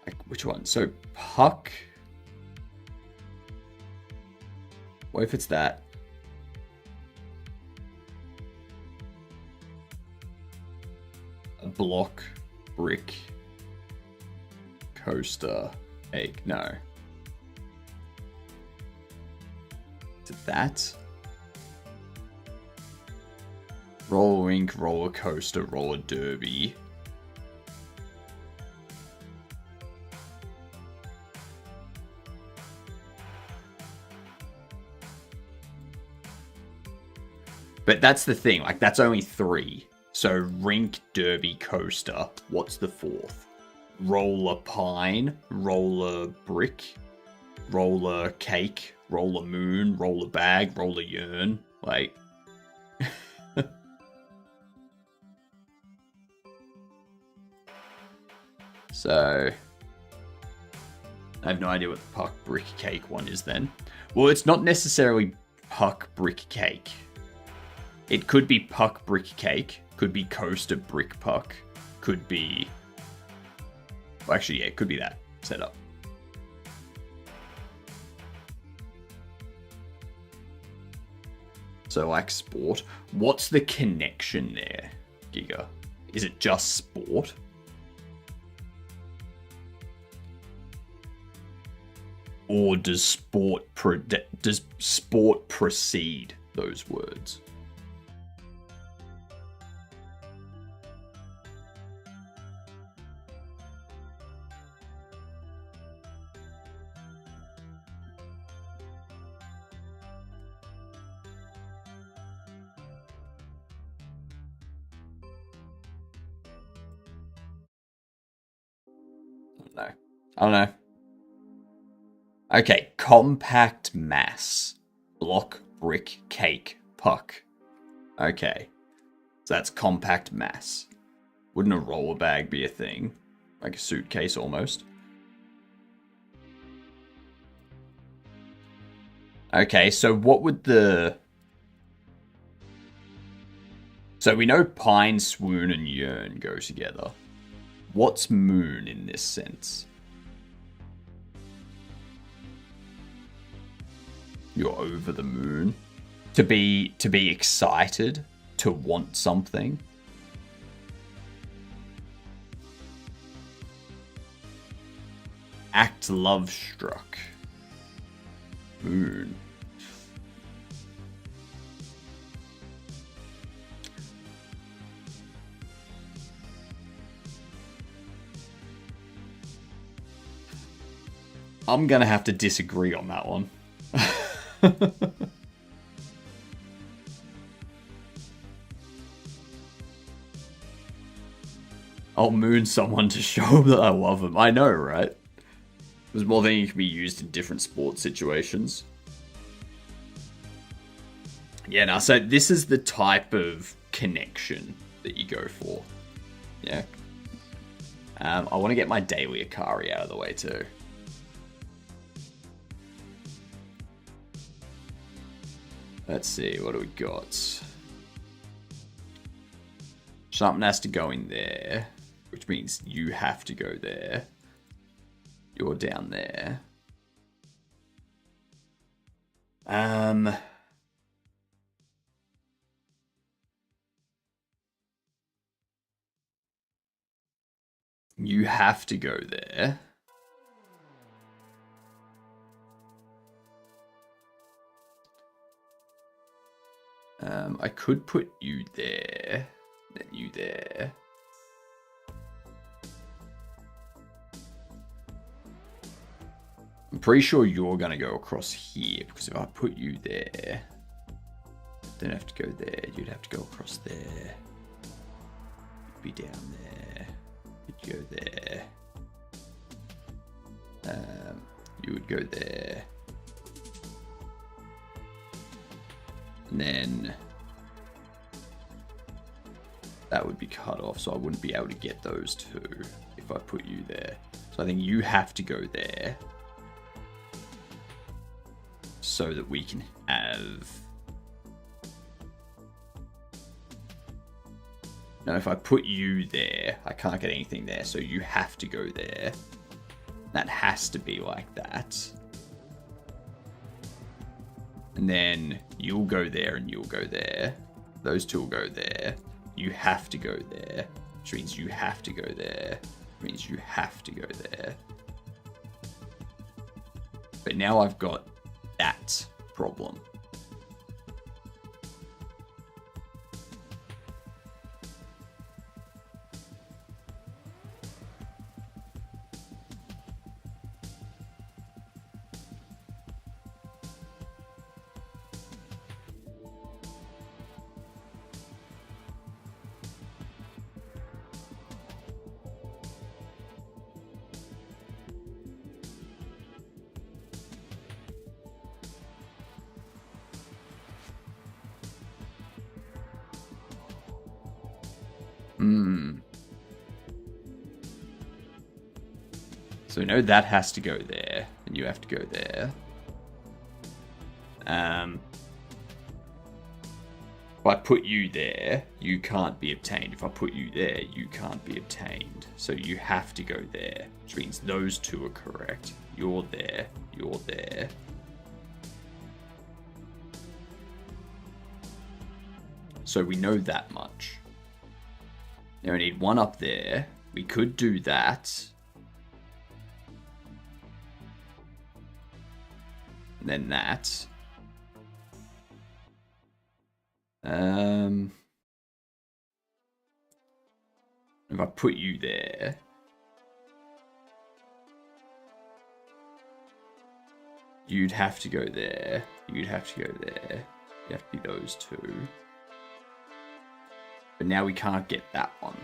Like, which one? So, puck. What if it's that? A block, brick, coaster, egg. No. Is it that? Roller rink, roller coaster, roller derby. But that's the thing. Like, that's only 3. So rink, derby, coaster. What's the 4th? Roller pine, roller brick, roller cake, roller moon, roller bag, roller yearn. Like... So... I have no idea what the puck, brick, cake one is then. Well, it's not necessarily puck, brick, cake. It could be puck, brick, cake. Could be coaster, brick, puck. Could be... Well, actually, yeah, it could be that setup. So, like, sport. What's the connection there, Giga? Is it just sport? Or does sport precede those words? I don't know. Okay, compact mass. Block, brick, cake, puck. Okay. So that's compact mass. Wouldn't a roller bag be a thing? Like a suitcase almost? Okay, so what would the... So we know pine, swoon, and yearn go together. What's moon in this sense? You're over the moon. To be excited, to want something. Act love struck. Moon. I'm gonna have to disagree on that one. I'll moon someone to show them that I love them. I know, right? There's more than you can be used in different sports situations. Yeah, now, so this is the type of connection that you go for. Yeah. I want to get my daily Akari out of the way too. Let's see, what do we got? Something has to go in there, which means you have to go there. You're down there. You have to go there. I could put you there, then you there. I'm pretty sure you're gonna go across here, because if I put you there, don't have to go there, you'd have to go across there. You'd be down there. You'd go there. You would go there. And then that would be cut off, so I wouldn't be able to get those two if I put you there. So I think you have to go there so that we can have... No, if I put you there, I can't get anything there, so you have to go there. That has to be like that. And then you'll go there and you'll go there. Those two will go there. You have to go there, which means you have to go there, which means you have to go there. But now I've got that problem. So we know that has to go there, and you have to go there. If I put you there, you can't be obtained. If I put you there, you can't be obtained. So you have to go there, which means those two are correct. You're there, you're there. So we know that much. Now we need one up there. We could do that. And then that. If I put you there. You'd have to go there. You'd have to go there. You have to be those two. But now we can't get that one.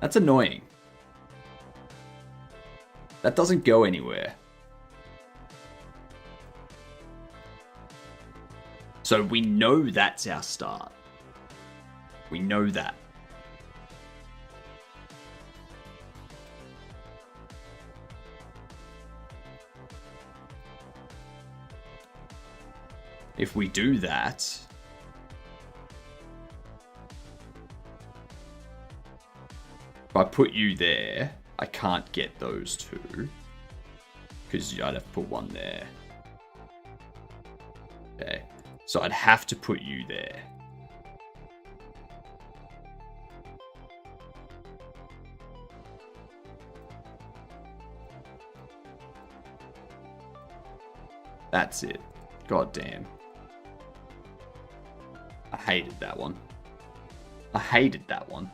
That's annoying. That doesn't go anywhere. So we know that's our start. We know that. If we do that... If I put you there, I can't get those two. Because I'd have to put one there. Okay. So I'd have to put you there. That's it. God damn. I hated that one. I hated that one.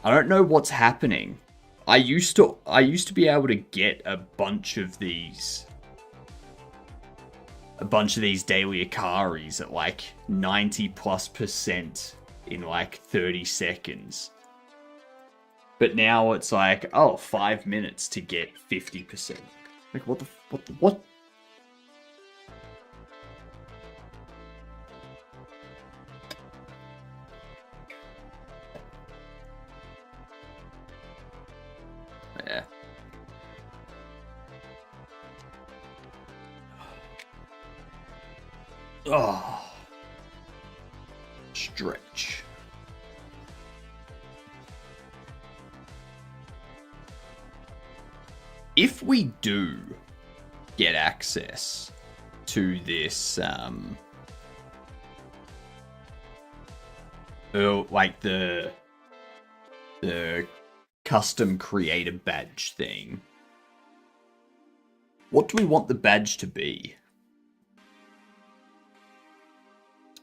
I don't know what's happening. I used to be able to get a bunch of these daily Akaris at like 90+% in like 30 seconds. But now it's like, oh, 5 minutes to get 50%. Like what? Yeah. Oh. Stretch. If we do get access to this, like the custom creator badge thing, what do we want the badge to be?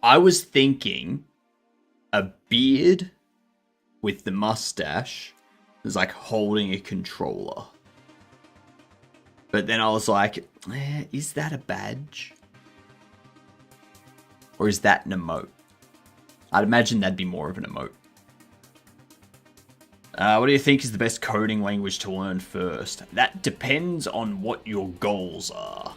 I was thinking a beard with the mustache is like holding a controller. But then I was like, is that a badge? Or is that an emote? I'd imagine that'd be more of an emote. What do you think is the best coding language to learn first? That depends on what your goals are.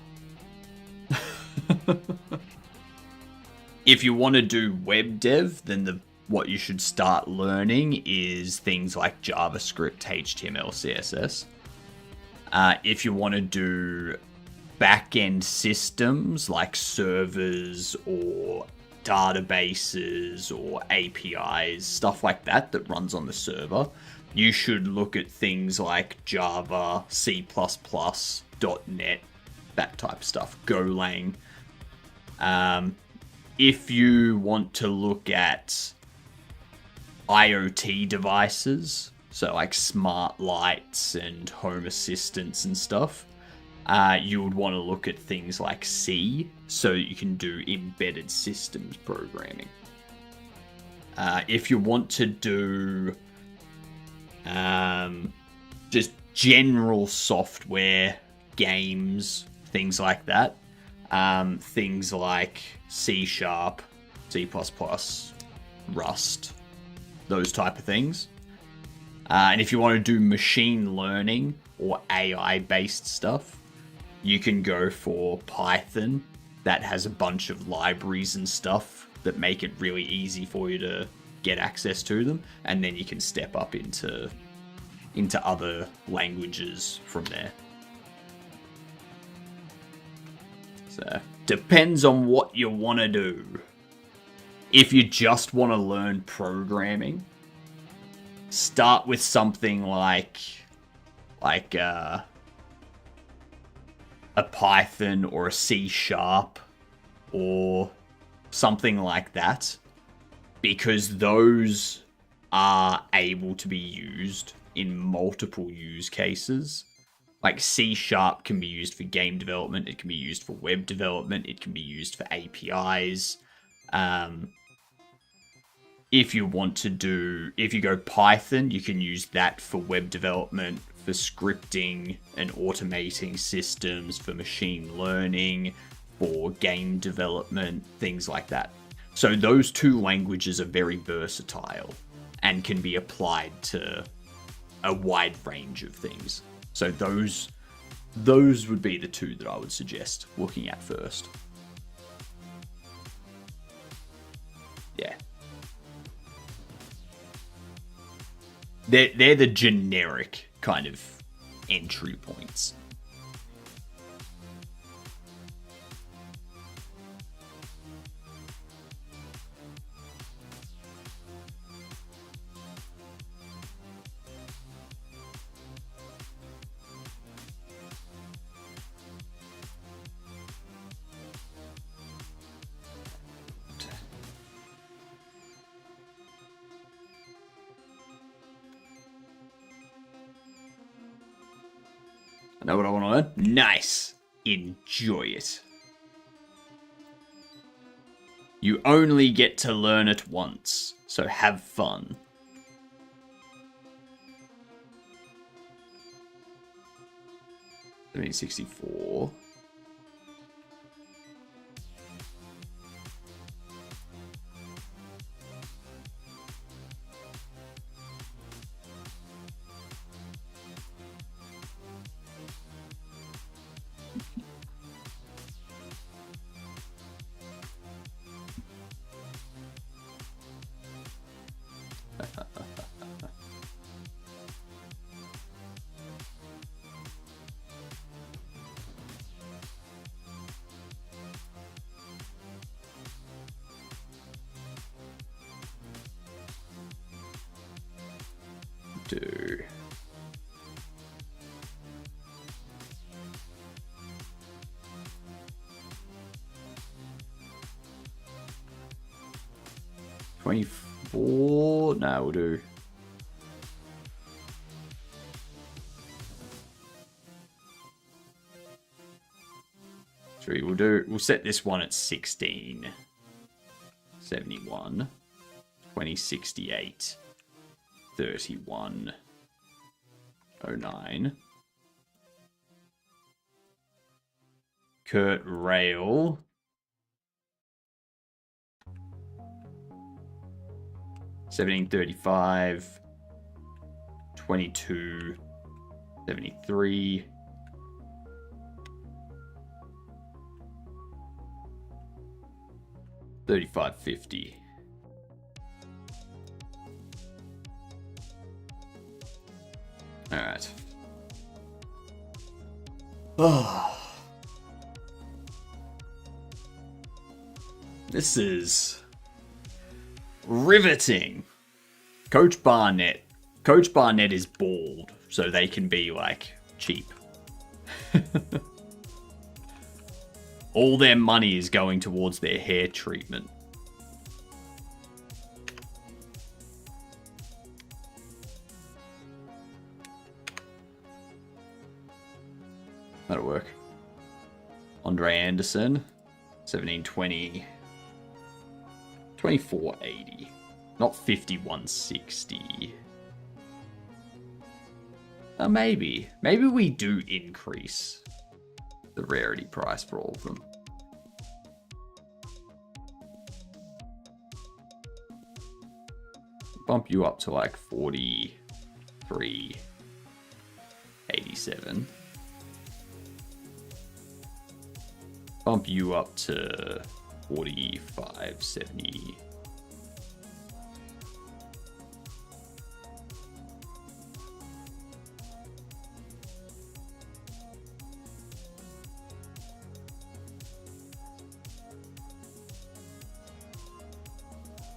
If you want to do web dev, then what you should start learning is things like JavaScript, HTML, CSS. If you want to do back-end systems like servers or databases or APIs, stuff like that runs on the server, you should look at things like Java, C++, .NET, that type of stuff, Golang. If you want to look at IoT devices, so like smart lights and home assistants and stuff, you would want to look at things like C, so you can do embedded systems programming. If you want to do just general software, games, things like that. Things like C#, C++, Rust, those type of things. And if you want to do machine learning or AI-based stuff, you can go for Python. That has a bunch of libraries and stuff that make it really easy for you to get access to them. And then you can step up into other languages from there. So, depends on what you want to do. If you just want to learn programming, start with something like a Python or a C# or something like that, because those are able to be used in multiple use cases. Like C# can be used for game development, it can be used for web development, it can be used for APIs. If you go Python, you can use that for web development, for scripting and automating systems, for machine learning, for game development, things like that. So those two languages are very versatile and can be applied to a wide range of things. So those would be the two that I would suggest looking at first. Yeah. They're the generic kind of entry points. I know what I want to learn. Nice. Enjoy it. You only get to learn it once, so have fun. $1764. Do. $24. No, we'll do. We'll set this one at 16. 71. 2068. 31. 09. Kurt Rail. 1735. 22. 73. 3550. All right. Oh. This is riveting. Coach Barnett. Coach Barnett is bald, so they can be, like, cheap. All their money is going towards their hair treatment. That'll work. Andre Anderson, 1720. 2480. Not 5160. Maybe. Maybe we do increase the rarity price for all of them. Bump you up to like 43.87. Bump you up to 45.70.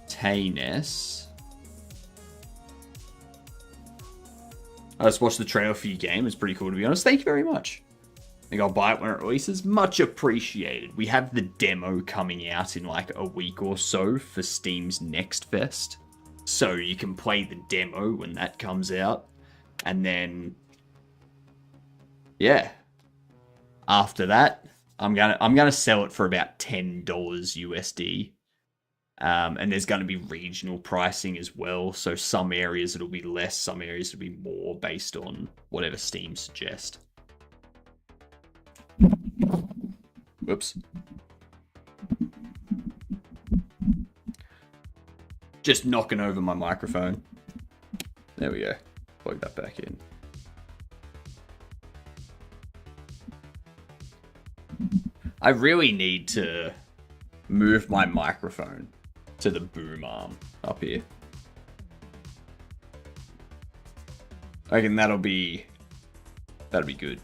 Tayness. I just watched the trailer for your game. It's pretty cool, to be honest. Thank you very much. I think I'll buy it when it releases. Much appreciated. We have the demo coming out in like a week or so for Steam's Next Fest. So you can play the demo when that comes out. And then, yeah. After that, I'm gonna sell it for about $10 USD. And there's going to be regional pricing as well. So some areas it'll be less, some areas it'll be more based on whatever Steam suggest. Whoops. Just knocking over my microphone. There we go. Plug that back in. I really need to move my microphone to the boom arm up here. I reckon that'll be good.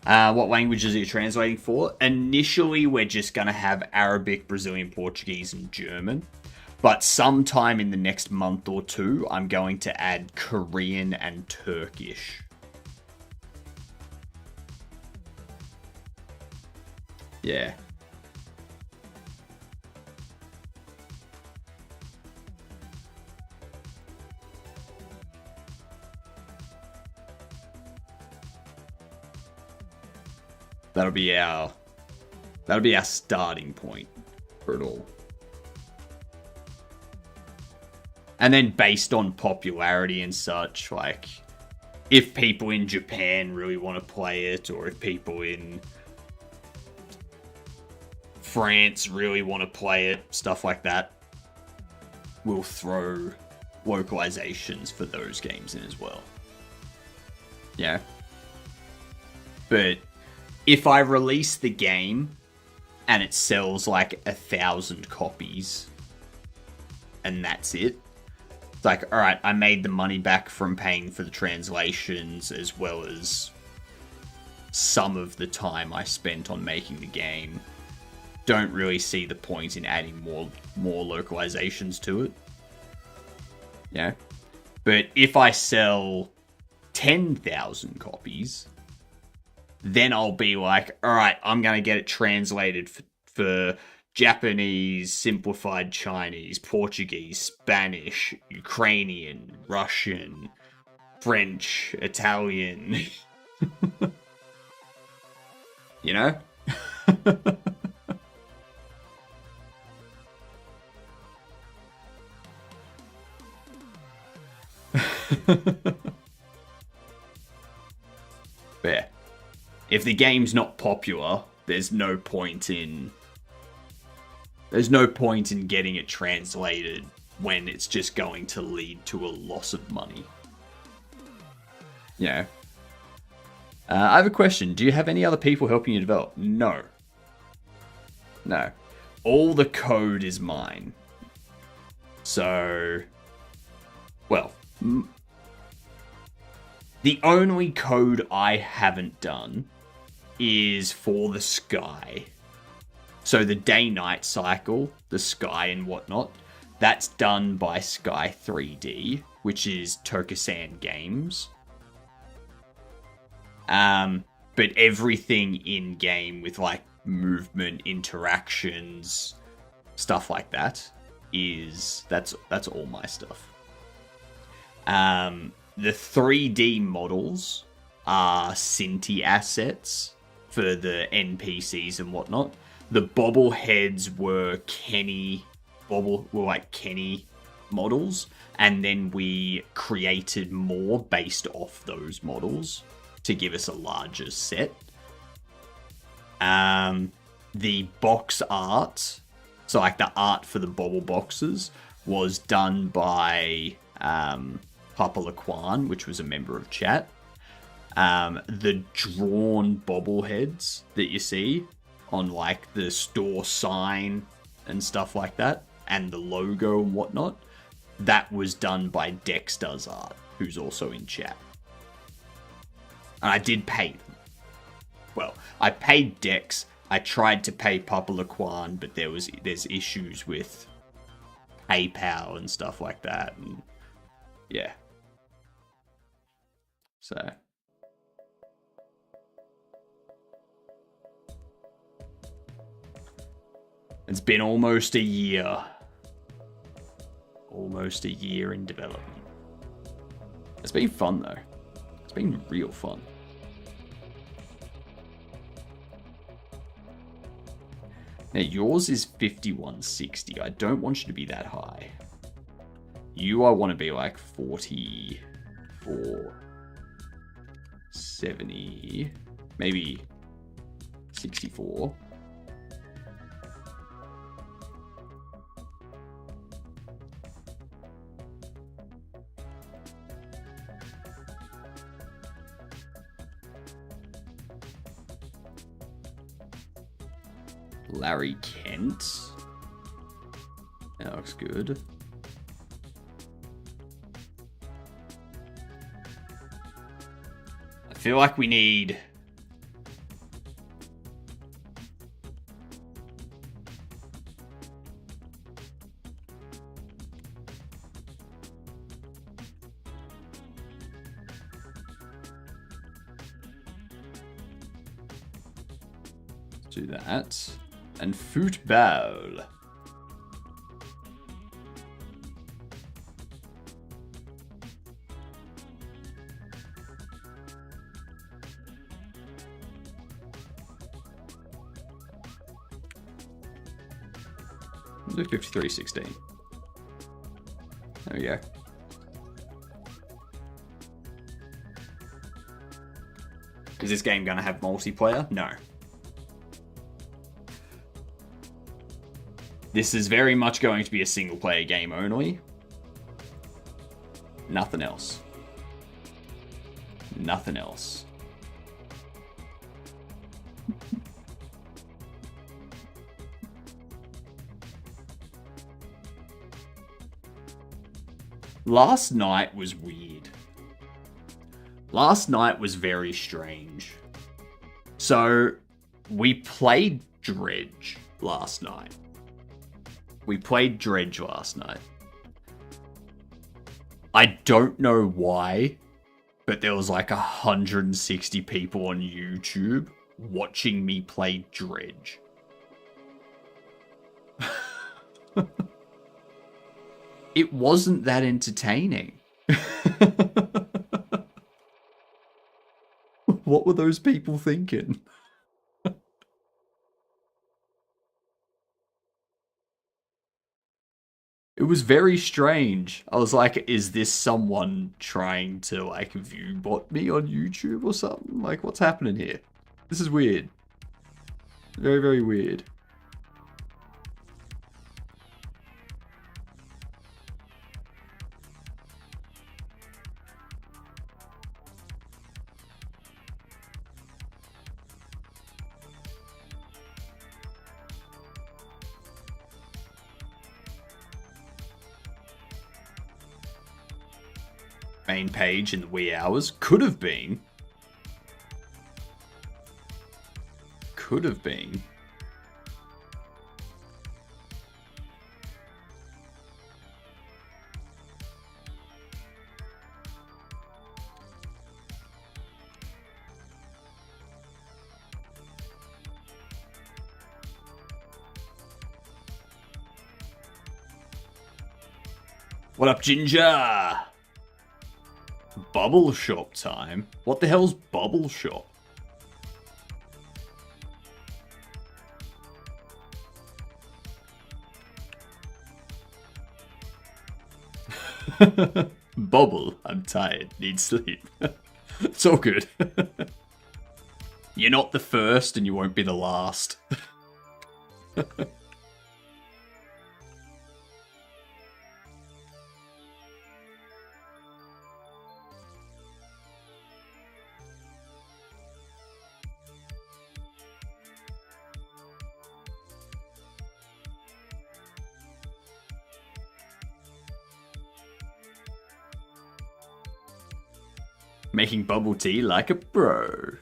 What languages are you translating for? Initially, we're just going to have Arabic, Brazilian, Portuguese, and German. But sometime in the next month or two, I'm going to add Korean and Turkish. Yeah. That'll be our starting point for it all. And then based on popularity and such, like if people in Japan really want to play it, or if people in France really want to play it, stuff like that, we'll throw localizations for those games in as well. Yeah. But if I release the game and it sells like 1,000 copies and that's it, it's like, all right, I made the money back from paying for the translations as well as some of the time I spent on making the game. Don't really see the point in adding more localizations to it. Yeah. But if I sell 10,000 copies, then I'll be like, all right, I'm going to get it translated for Japanese, simplified Chinese, Portuguese, Spanish, Ukrainian, Russian, French, Italian. You know? Yeah. If the game's not popular, there's no point in getting it translated when it's just going to lead to a loss of money. Yeah. I have a question. Do you have any other people helping you develop? No. No. All the code is mine. So, well, the only code I haven't done is for the sky. So the day-night cycle, the sky and whatnot, that's done by Sky 3D, which is Tokusan Games. But everything in-game with like movement, interactions, stuff like that that's all my stuff. The 3D models are Cinti assets for the NPCs and whatnot. The bobbleheads were Kenny models, and then we created more based off those models to give us a larger set. The box art, so like the art for the bobble boxes, was done by Papa Laquan, which was a member of chat. The drawn bobbleheads that you see on like the store sign and stuff like that, and the logo and whatnot, that was done by Dexter's Art, who's also in chat. And I did pay them. Well, I paid Dex. I tried to pay Papa Laquan, but there's issues with PayPal and stuff like that, and yeah. So it's been almost a year. Almost a year in development. It's been fun though. It's been real fun. Now yours is 5160. I don't want you to be that high. You, I want to be like 44, 70, maybe 64. Larry Kent. That looks good. I feel like we need... Let's do that. And football. Do 53-16. There we go. Is this game gonna have multiplayer? No. This is very much going to be a single player game only. Nothing else. Nothing else. Last night was weird. Last night was very strange. So, we played Dredge last night. We played Dredge last night. I don't know why, but there was like 160 people on YouTube watching me play Dredge. It wasn't that entertaining. What were those people thinking? It was very strange. I was like, is this someone trying to like view bot me on YouTube or something? Like, what's happening here? This is weird. Very, very weird. Main page in the wee hours. Could have been. Could have been. What up, Ginger? Bubble Shop time? What the hell's Bubble Shop? Bobble, I'm tired, need sleep. It's all good. You're not the first and you won't be the last. Making bubble tea like a bro.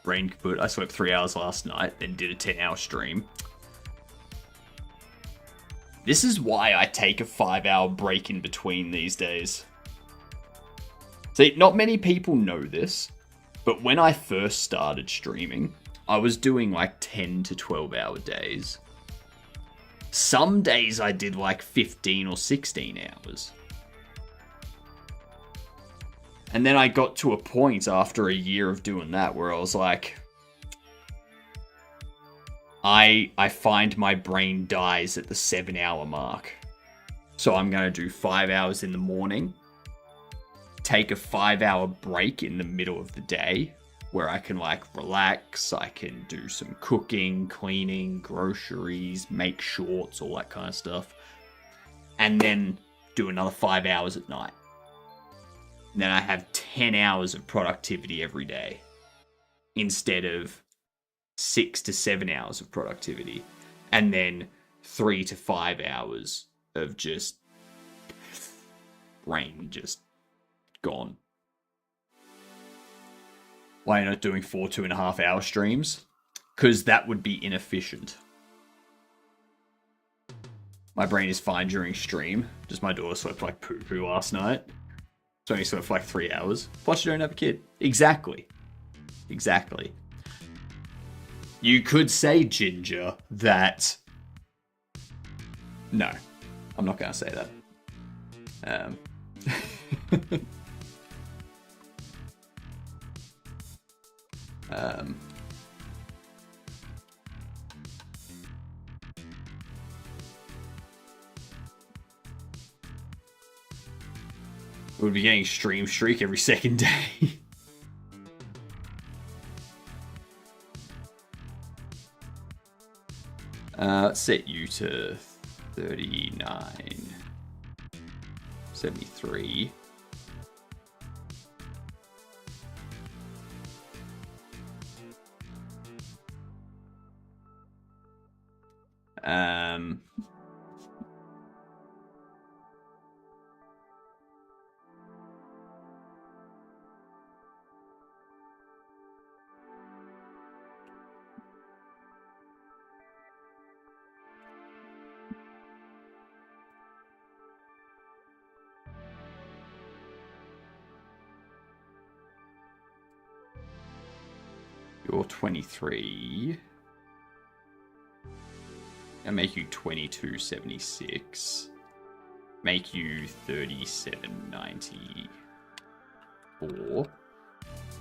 Brain kaput. I slept 3 hours last night, then did a 10-hour stream. This is why I take a 5-hour break in between these days. See, not many people know this, but when I first started streaming, I was doing like 10 to 12 hour days. Some days I did like 15 or 16 hours. And then I got to a point after a year of doing that where I was like, I find my brain dies at the 7-hour mark. So I'm going to do 5 hours in the morning, take a 5-hour break in the middle of the day where I can like relax, I can do some cooking, cleaning, groceries, make shorts, all that kind of stuff. And then do another 5 hours at night. And then I have 10 hours of productivity every day instead of 6 to 7 hours of productivity. And then 3 to 5 hours of just brain just gone. Why are you not doing 4 2.5 hour streams? Because that would be inefficient. My brain is fine during stream. Just my daughter slept like poo-poo last night. So only slept for like 3 hours. Plus you don't have a kid. Exactly. Exactly. You could say, Ginger, that... No. I'm not going to say that. We'll be getting stream streak every second day. Let's set you to 39. 73. You're 23. I'll make you 2276. Make you 3794.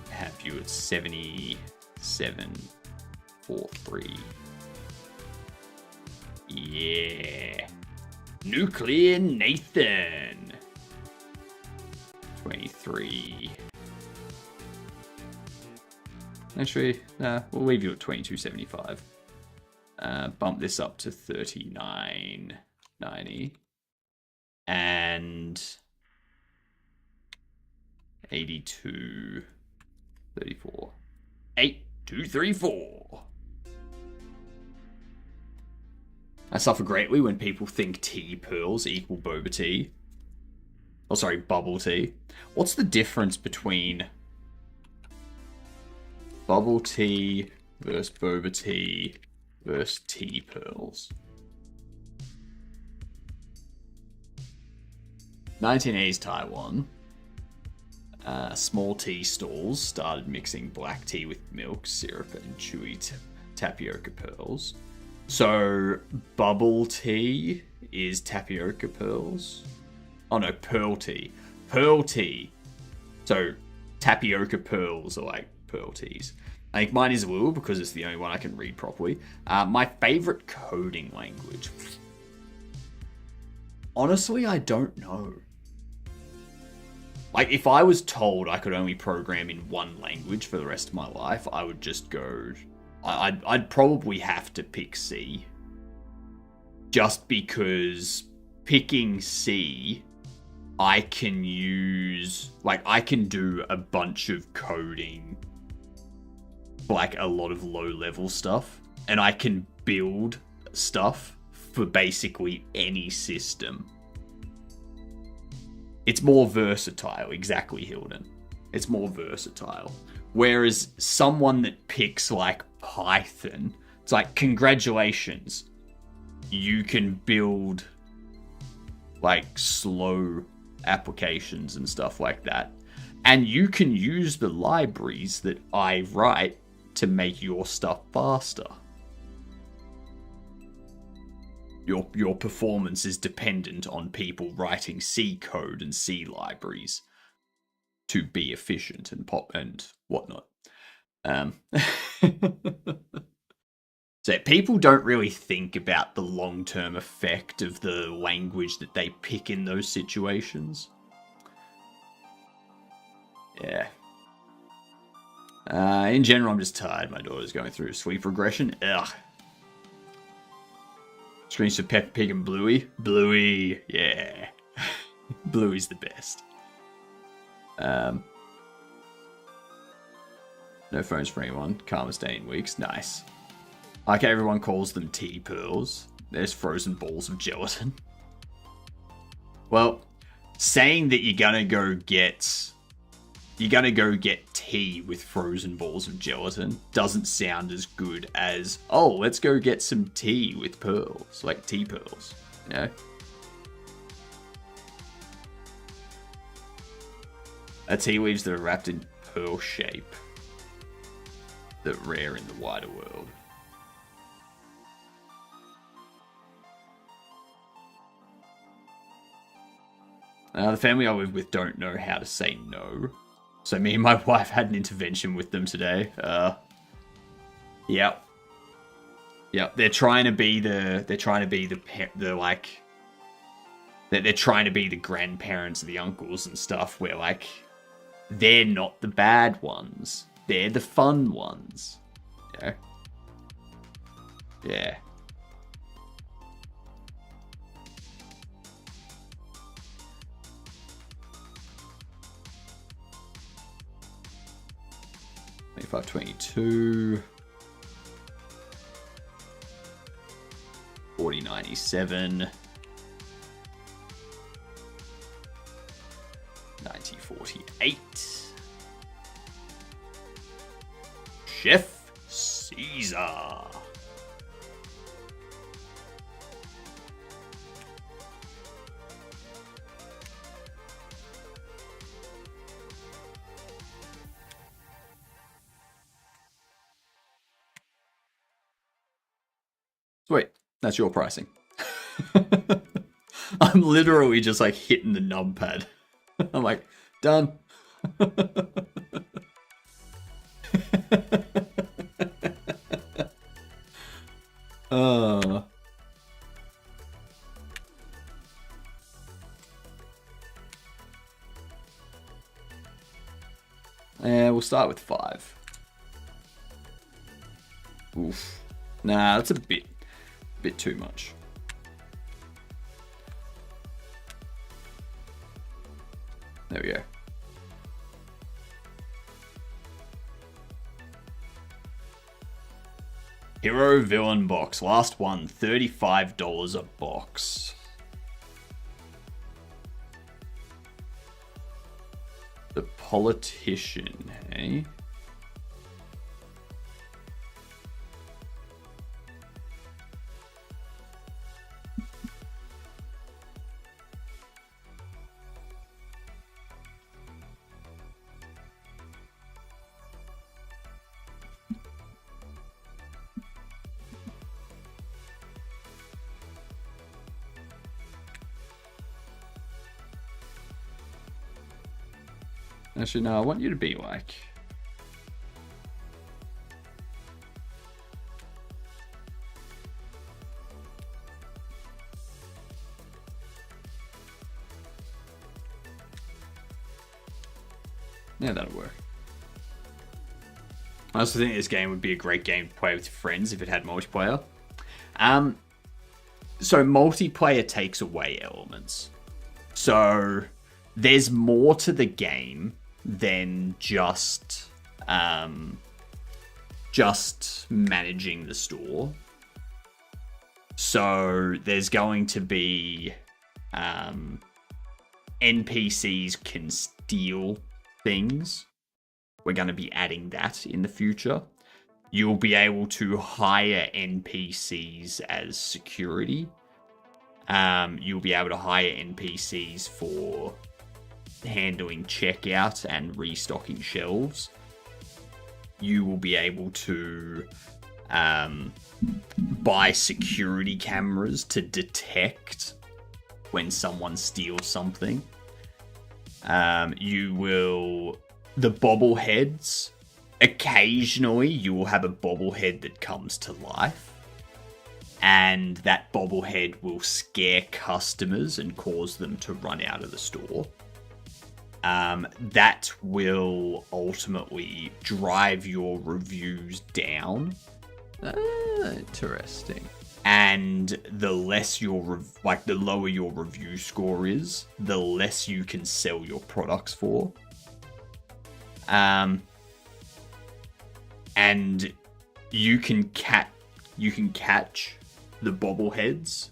Have you at 7743. Yeah. Nuclear Nathan. 23. Actually, nah, we'll leave you at 2275. Bump this up to 3990. And 8234. 8234. I suffer greatly when people think tea pearls equal boba tea. Oh, sorry, bubble tea. What's the difference between bubble tea versus boba tea versus tea pearls? 1980s Taiwan. Small tea stalls started mixing black tea with milk, syrup, and chewy tapioca pearls. So, bubble tea is tapioca pearls. Oh no, pearl tea. Pearl tea. So, tapioca pearls are like pearl teas. I think mine is a little because it's the only one I can read properly. My favorite coding language. Honestly, I don't know. Like, if I was told I could only program in one language for the rest of my life, I would just go... I'd probably have to pick C. Just because picking C, I can use... Like, I can do a bunch of coding, like, a lot of low-level stuff. And I can build stuff for basically any system. It's more versatile, exactly, Hilden. It's more versatile. Whereas someone that picks, like, Python, it's like, congratulations. You can build, like, slow applications and stuff like that. And you can use the libraries that I write to make your stuff faster. Your performance is dependent on people writing C code and C libraries to be efficient and whatnot. So people don't really think about the long-term effect of the language that they pick in those situations. Yeah. In general, I'm just tired. My daughter's going through sleep regression. Ugh. Screens for Peppa Pig and Bluey. Bluey, yeah. Bluey's the best. No phones for anyone. Calmest day in weeks. Nice. I like how everyone calls them tea pearls. There's frozen balls of gelatin. Well, saying that you're gonna go get tea with frozen balls of gelatin doesn't sound as good as, oh, let's go get some tea with pearls, like tea pearls, you know? Tea leaves that are wrapped in pearl shape that rare in the wider world. The family I live with don't know how to say no. So me and my wife had an intervention with them today. Yep. They're trying to be the grandparents, the uncles and stuff, where, like, they're not the bad ones. They're the fun ones. Yeah. Yeah. $25.22. $40.97. $90.48. Chef Caesar. Sweet. That's your pricing. I'm literally just, like, hitting the numpad. I'm like, done. We'll start with 5. Oof. Nah, that's a bit too much. There we go. Hero Villain Box. Last one, $35 a box. The Politician, eh? Actually, no, I want you to be like... Yeah, that'll work. I also think this game would be a great game to play with friends if it had multiplayer. So multiplayer takes away elements. So there's more to the game than just managing the store. So there's going to be NPCs can steal things. We're going to be adding that in the future. You'll be able to hire NPCs as security. You'll be able to hire NPCs for handling checkout and restocking shelves. You will be able to buy security cameras to detect when someone steals something. The bobbleheads, occasionally you will have a bobblehead that comes to life, and that bobblehead will scare customers and cause them to run out of the store. That will ultimately drive your reviews down. Interesting. And the less the lower your review score is, the less you can sell your products for. And you can catch the bobbleheads,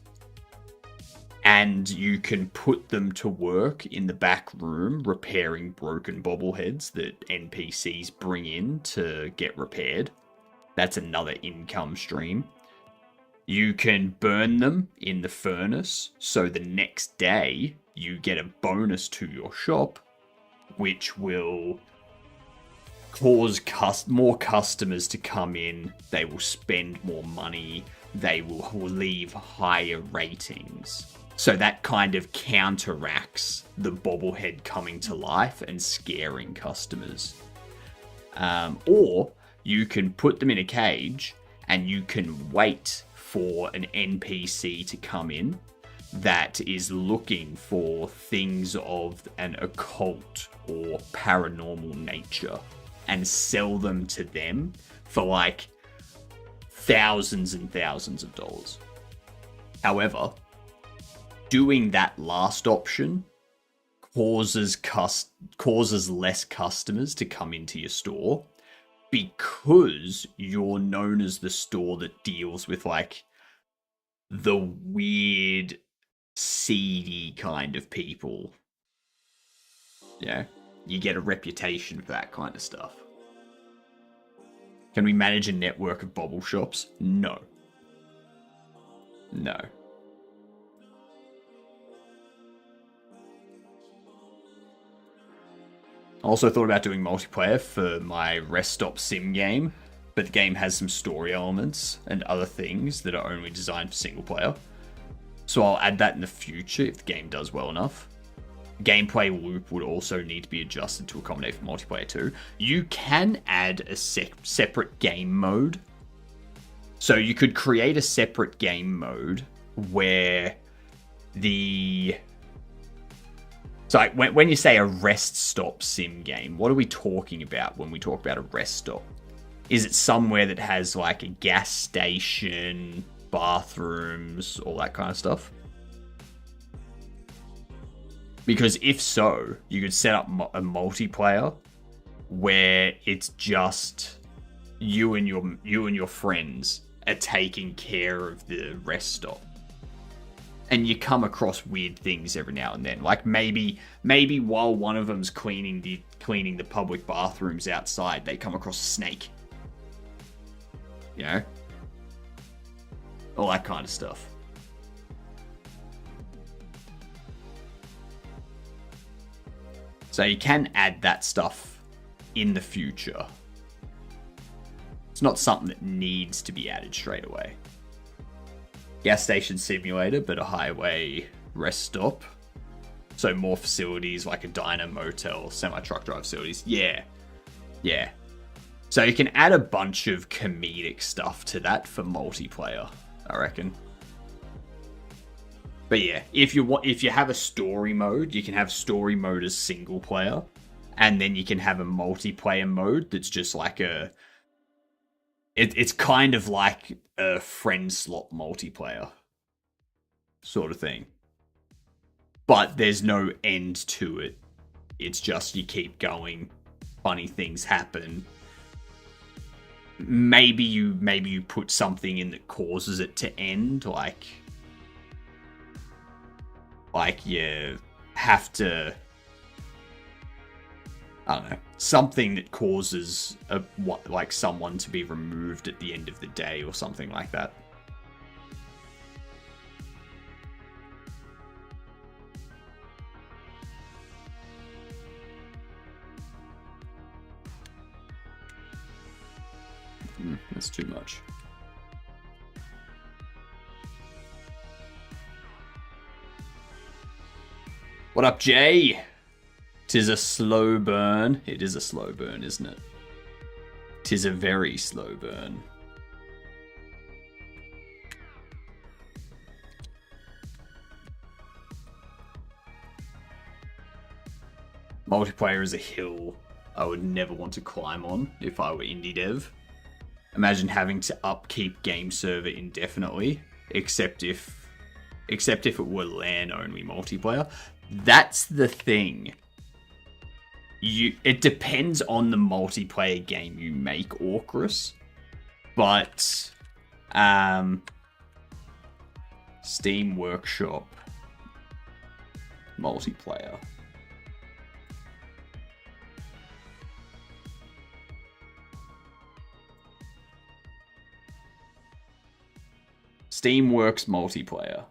and you can put them to work in the back room repairing broken bobbleheads that NPCs bring in to get repaired. That's another income stream. You can burn them in the furnace, so the next day you get a bonus to your shop, which will cause more customers to come in. They will spend more money. They will leave higher ratings. So that kind of counteracts the bobblehead coming to life and scaring customers. Or you can put them in a cage and you can wait for an NPC to come in that is looking for things of an occult or paranormal nature, and sell them to them for like thousands and thousands of dollars. However, doing that last option causes less customers to come into your store, because you're known as the store that deals with like the weird, seedy kind of people. Yeah. You get a reputation for that kind of stuff. Can we manage a network of bobble shops? No. No. I also thought about doing multiplayer for my Rest Stop Sim game, but the game has some story elements and other things that are only designed for single player. So I'll add that in the future if the game does well enough. Gameplay loop would also need to be adjusted to accommodate for multiplayer too. You can add a separate game mode. So you could create a separate game mode where So when you say a rest stop sim game, what are we talking about when we talk about a rest stop? Is it somewhere that has like a gas station, bathrooms, all that kind of stuff? Because if so, you could set up a multiplayer where it's just you and your friends are taking care of the rest stop, and you come across weird things every now and then. Like maybe while one of them's cleaning the public bathrooms outside, they come across a snake. You know, all that kind of stuff. So you can add that stuff in the future. It's not something that needs to be added straight away. Gas station simulator, but a highway rest stop. So more facilities like a diner, motel, semi-truck drive facilities. Yeah. So you can add a bunch of comedic stuff to that for multiplayer, I reckon. But yeah, if you have a story mode, you can have story mode as single player, And then you can have a multiplayer mode that's just like it's kind of like a friend slot multiplayer sort of thing. But there's no end to it. It's just you keep going, funny things happen. Maybe you put something in that causes it to end, like you have to, I don't know, something that causes someone to be removed at the end of the day or something like that. That's too much. What up, Jay? 'Tis a slow burn. It is a slow burn, isn't it? 'Tis a very slow burn. Multiplayer is a hill I would never want to climb on if I were indie dev. Imagine having to upkeep game server indefinitely, except if it were LAN only multiplayer. That's the thing. It depends on the multiplayer game you make, Orcrus, but Steam Workshop multiplayer. Steamworks multiplayer.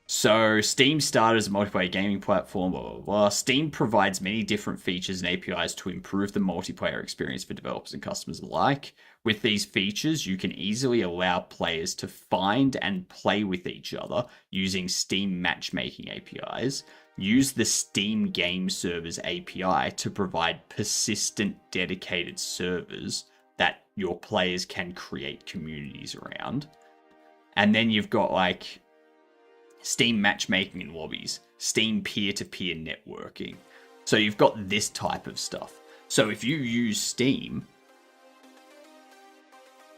So, Steam started as a multiplayer gaming platform, blah, blah, blah. Steam provides many different features and APIs to improve the multiplayer experience for developers and customers alike. With these features, you can easily allow players to find and play with each other using Steam matchmaking APIs. Use the Steam Game Servers API to provide persistent, dedicated servers that your players can create communities around. And then you've got like Steam matchmaking in lobbies, Steam peer-to-peer networking. So you've got this type of stuff. So if you use Steam,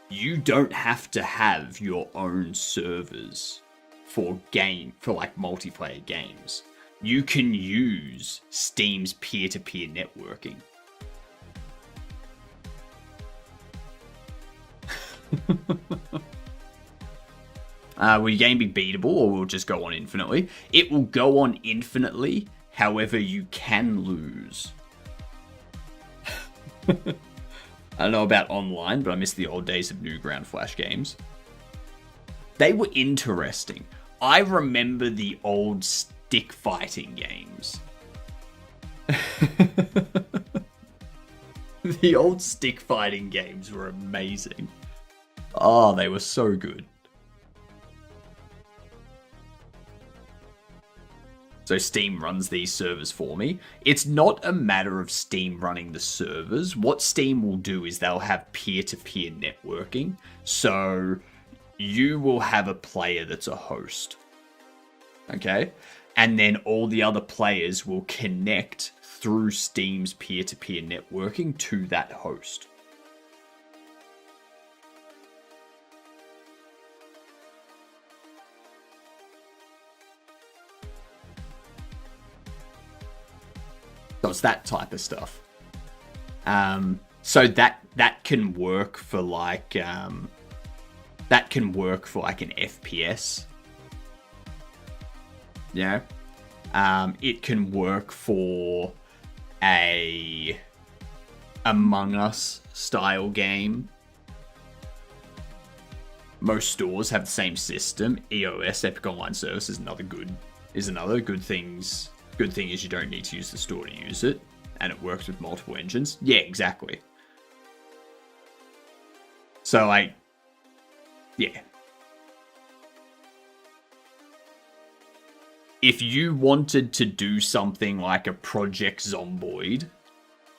you don't have to have your own servers for like multiplayer games. You can use Steam's peer-to-peer networking. Will your game be beatable, or will it just go on infinitely? It will go on infinitely, however you can lose. I don't know about online, but I miss the old days of Newground Flash games. They were interesting. I remember the old stick fighting games. The old stick fighting games were amazing. Oh, they were so good. So Steam runs these servers for me. It's not a matter of Steam running the servers. What Steam will do is they'll have peer-to-peer networking. So you will have a player that's a host. Okay? And then all the other players will connect through Steam's peer-to-peer networking to that host. So it's that type of stuff. So that can work for like an FPS. Yeah. It can work for a Among Us style game. Most stores have the same system. EOS, Epic Online Service, is another good thing is you don't need to use the store to use it, and it works with multiple engines. Yeah, exactly. So, yeah. If you wanted to do something like a Project Zomboid,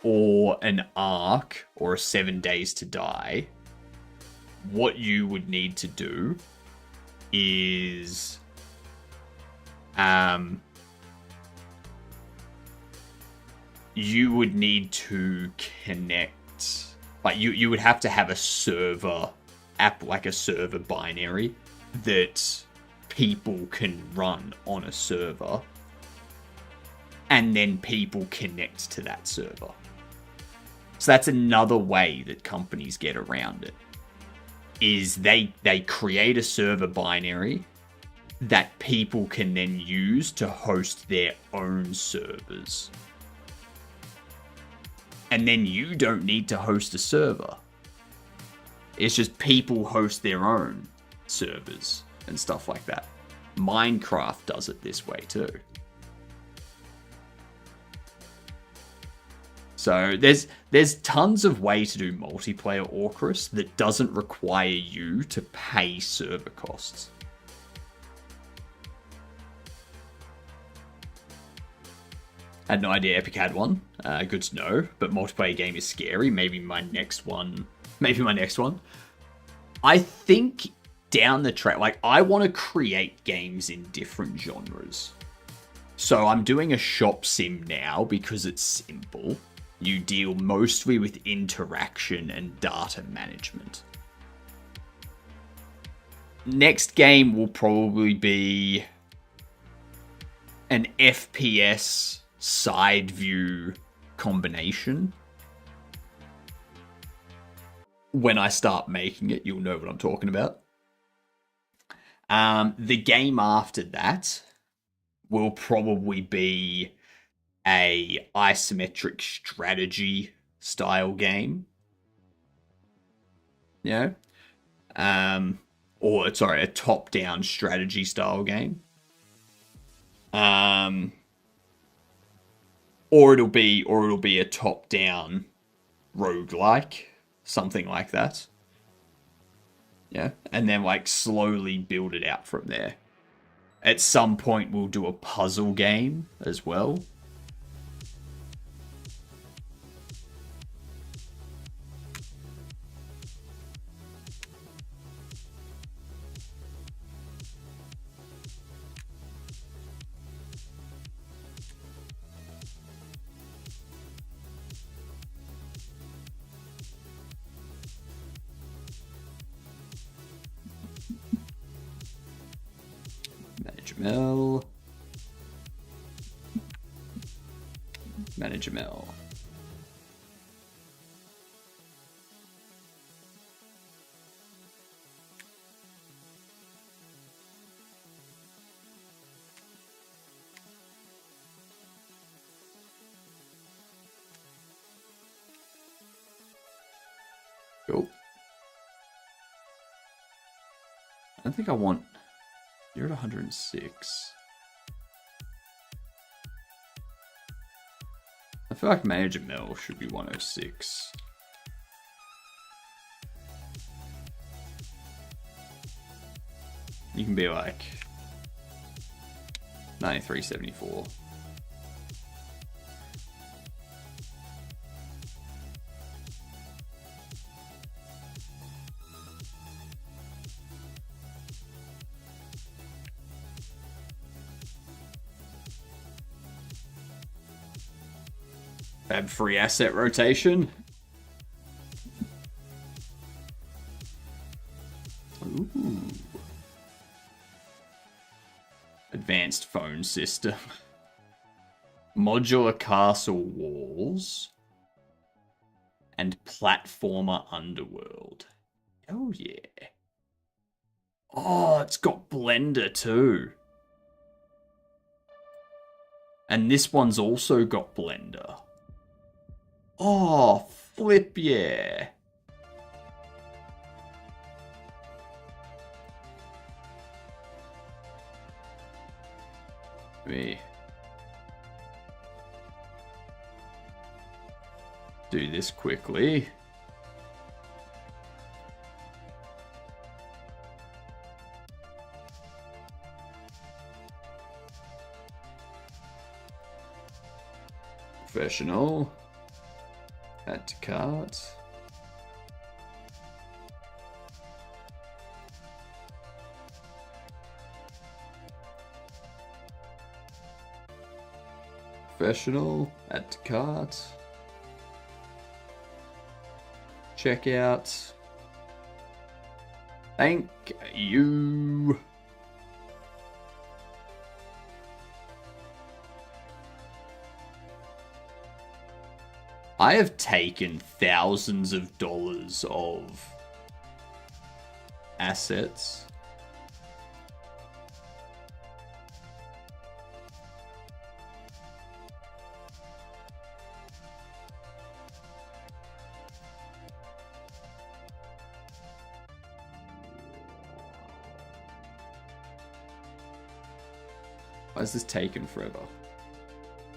or an Ark, or a 7 Days to Die, what you would need to do is you would need to connect, like you would have to have a server app, like a server binary that people can run on a server, and then people connect to that server. So that's another way that companies get around it, is they create a server binary that people can then use to host their own servers. And then you don't need to host a server. It's just people host their own servers and stuff like that. Minecraft does it this way too. So there's tons of ways to do multiplayer Orchrus that doesn't require you to pay server costs. Had no idea Epic had one. Good to know. But multiplayer game is scary. Maybe my next one. I think down the track, like, I want to create games in different genres. So I'm doing a shop sim now because it's simple. You deal mostly with interaction and data management. Next game will probably be an FPS side view combination. When I start making it, you'll know what I'm talking about. The game after that will probably be a isometric strategy style game. Yeah. Or sorry, a top-down strategy style game. Or it'll be a top-down roguelike, something like that. Yeah, and then like slowly build it out from there. At some point, we'll do a puzzle game as well. Manage ML. Cool. I don't think I want... You're at 106. I feel like Manager Mel should be 106. You can be like 9374. Fab free asset rotation. Ooh. Advanced phone system. Modular castle walls. And platformer underworld. Oh yeah. Oh, it's got Blender too. And this one's also got Blender. Oh, flip yeah. Let me do this quickly. Professional. Add to cart. Professional. Add to cart. Checkout. Thank you. I have taken thousands of dollars of assets. Why is this taking forever?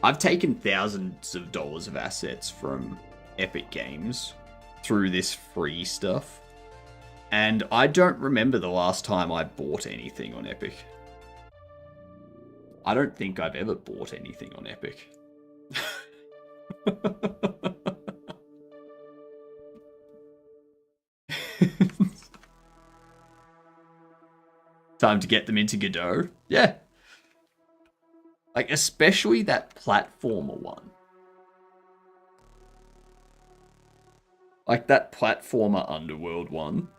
I've taken thousands of dollars of assets from Epic Games through this free stuff. And I don't remember the last time I bought anything on Epic. I don't think I've ever bought anything on Epic. Time to get them into Godot. Yeah. Like, especially that platformer one. Like that platformer Underworld one.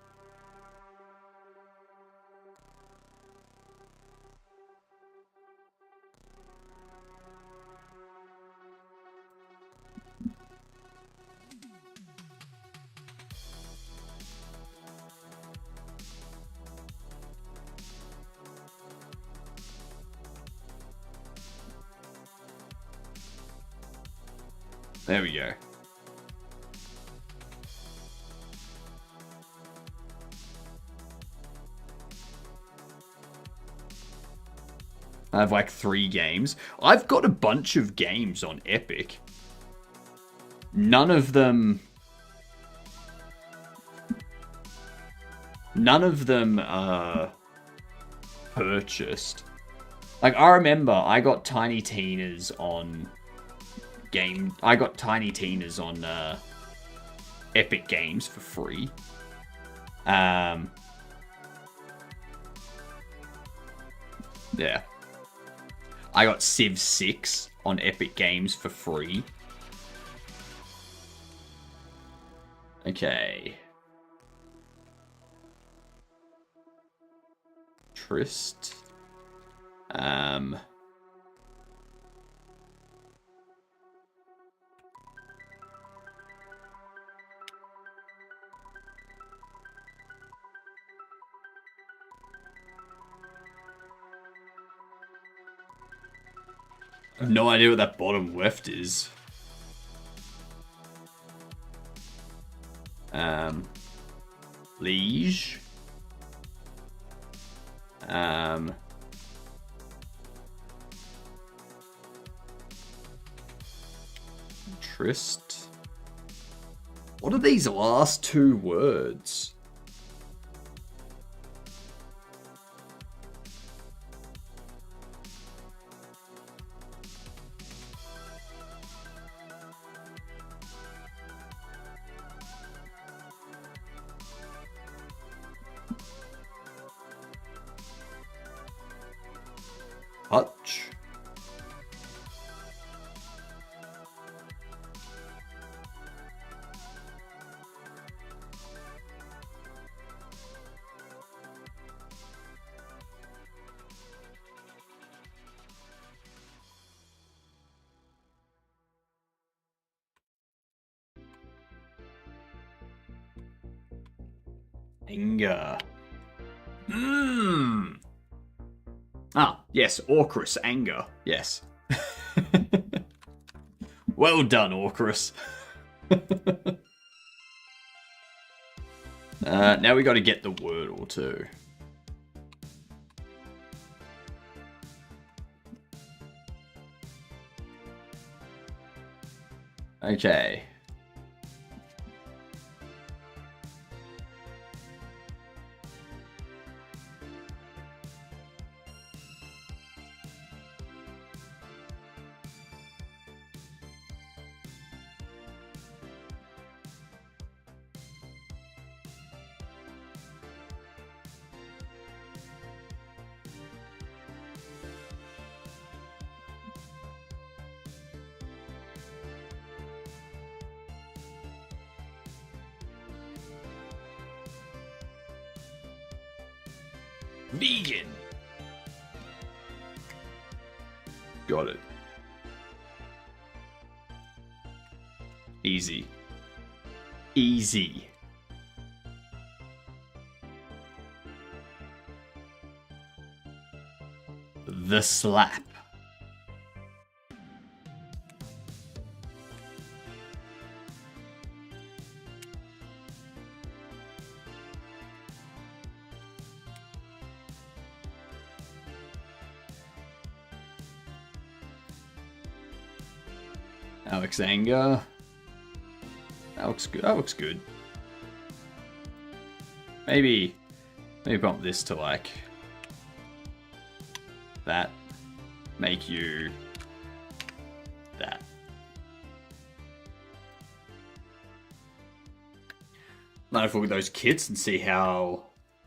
There we go. I have like 3 games. I've got a bunch of games on Epic. None of them purchased. Like, I remember I got Tiny Tina's on Epic Games for free. Yeah. I got Civ 6 on Epic Games for free. Okay. Trist. I have no idea what that bottom left is. Liege. Trist. What are these last 2 words? Hutch. Anger. Ah, yes, Orchrus, anger. Yes. Well done, Orchrus. Now we got to get the word or two. Okay. Vegan. Got it. Easy. Easy. The slap. Alex Anger. That looks good. That looks good. Maybe bump this to like that. Make you that. Might have a look at those kits and see how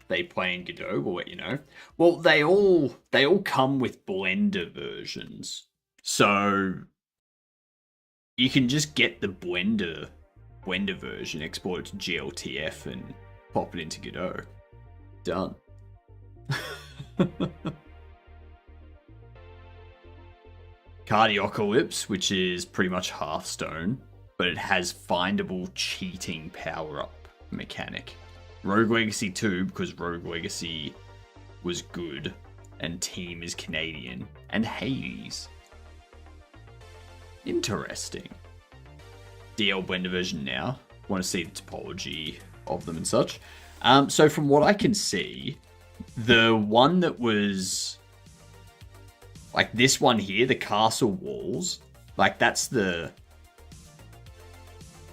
they play in Godot. We'll let you know. Well, they all come with Blender versions, so you can just get the Blender version, export it to GLTF, and pop it into Godot. Done. Cardiocalypse, which is pretty much Hearthstone, but it has findable cheating power-up mechanic. Rogue Legacy 2, because Rogue Legacy was good, and Team is Canadian, and Hades. Interesting. DL Blender version now. Want to see the topology of them and such. So from what I can see, the one that was like this one here, the castle walls, like that's the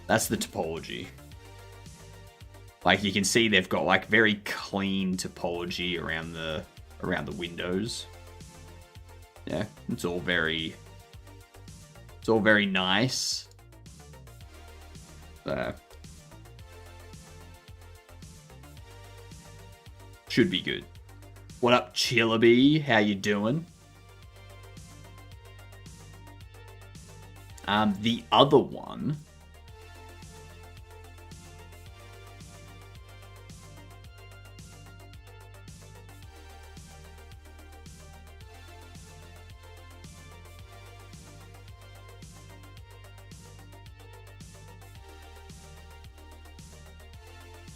topology. Like you can see they've got like very clean topology around the windows. Yeah, it's all very nice. Should be good. What up, Chillaby? How you doing? The other one.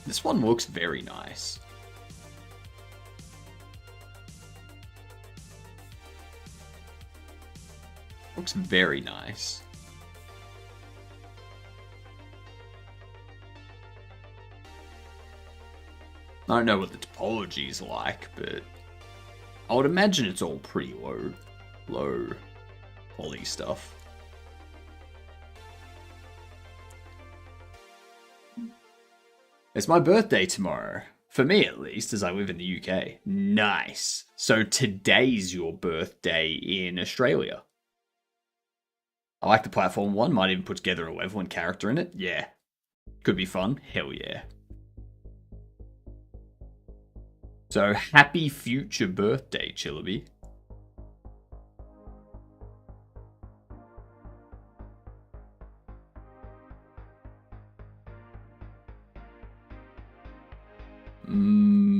This one looks very nice. Looks very nice. I don't know what the topology is like, but I would imagine it's all pretty low poly stuff. It's my birthday tomorrow. For me, at least, as I live in the UK. Nice. So today's your birthday in Australia. I like the platform one. Might even put together a level and character in it. Yeah. Could be fun. Hell yeah. So happy future birthday, Chillaby.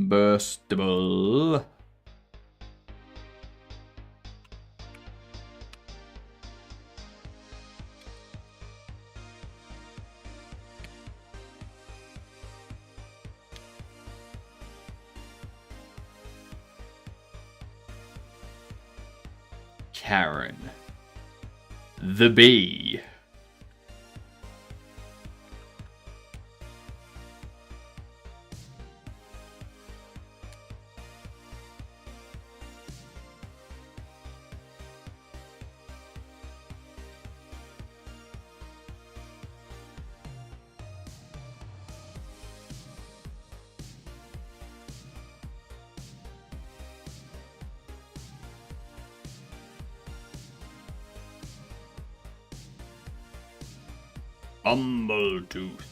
Burstable. Karen. The Bee. Bumbletooth.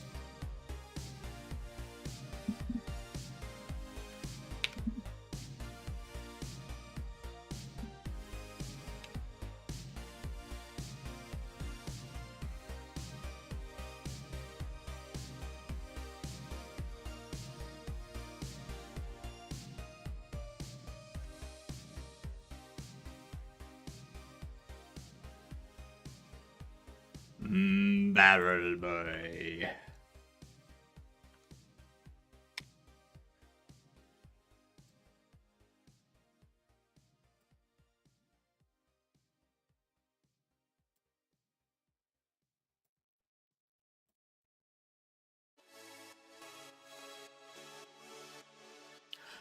Barrel boy.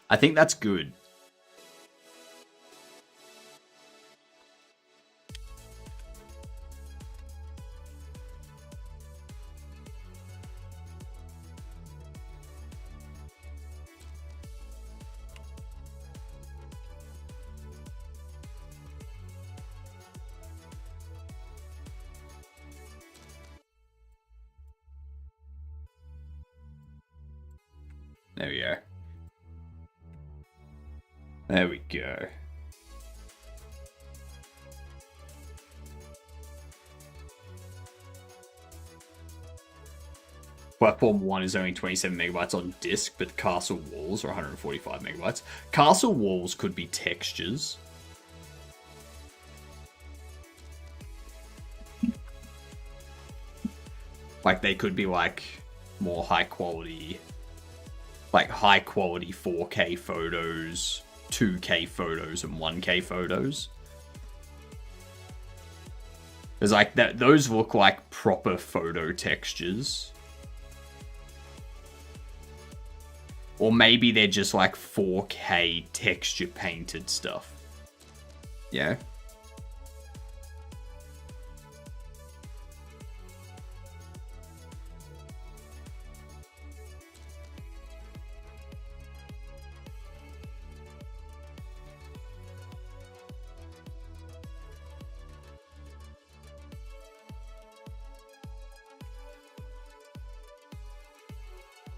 I think that's good. There we go. There we go. Platform 1 is only 27 megabytes on disk, but Castle Walls are 145 megabytes. Castle Walls could be textures. Like, they could be, like, more high quality... Like, high quality 4K photos, 2K photos, and 1K photos. There's, like, those look like proper photo textures. Or maybe they're just, like, 4K texture painted stuff. Yeah?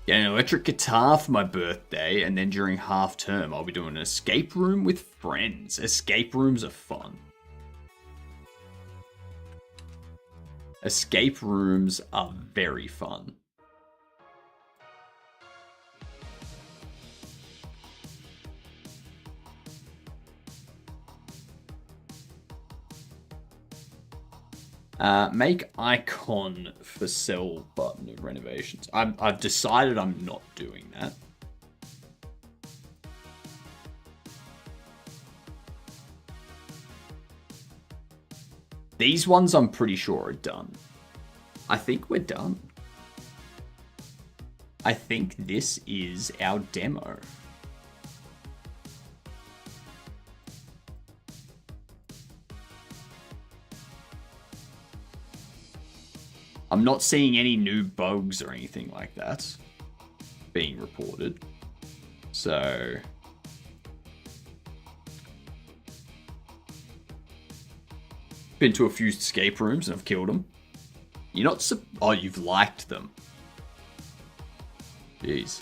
Get an electric guitar for my birthday, and then during half term, I'll be doing an escape room with friends. Escape rooms are fun. Escape rooms are very fun. Make icon for sell button of renovations. I've decided I'm not doing that. These ones I'm pretty sure are done. I think we're done. I think this is our demo. I'm not seeing any new bugs or anything like that being reported. So... been to a few escape rooms and I've killed them. You're not... oh, you've liked them. Jeez.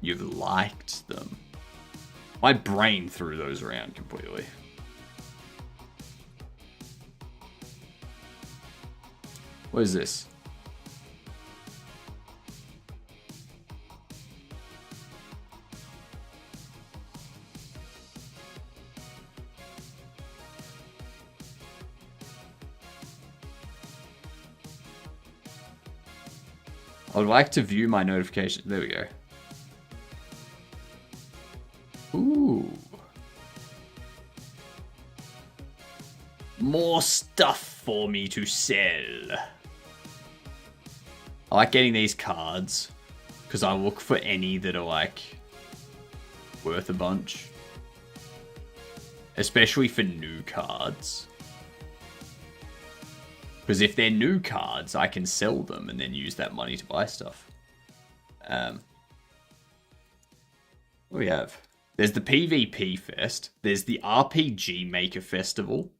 You've liked them. My brain threw those around completely. What is this? I would like to view my notifications. There we go. Ooh. More stuff for me to sell. I like getting these cards because I look for any that are like worth a bunch. Especially for new cards. Because if they're new cards, I can sell them and then use that money to buy stuff. What do we have? There's the PvP Fest. There's the RPG Maker Festival.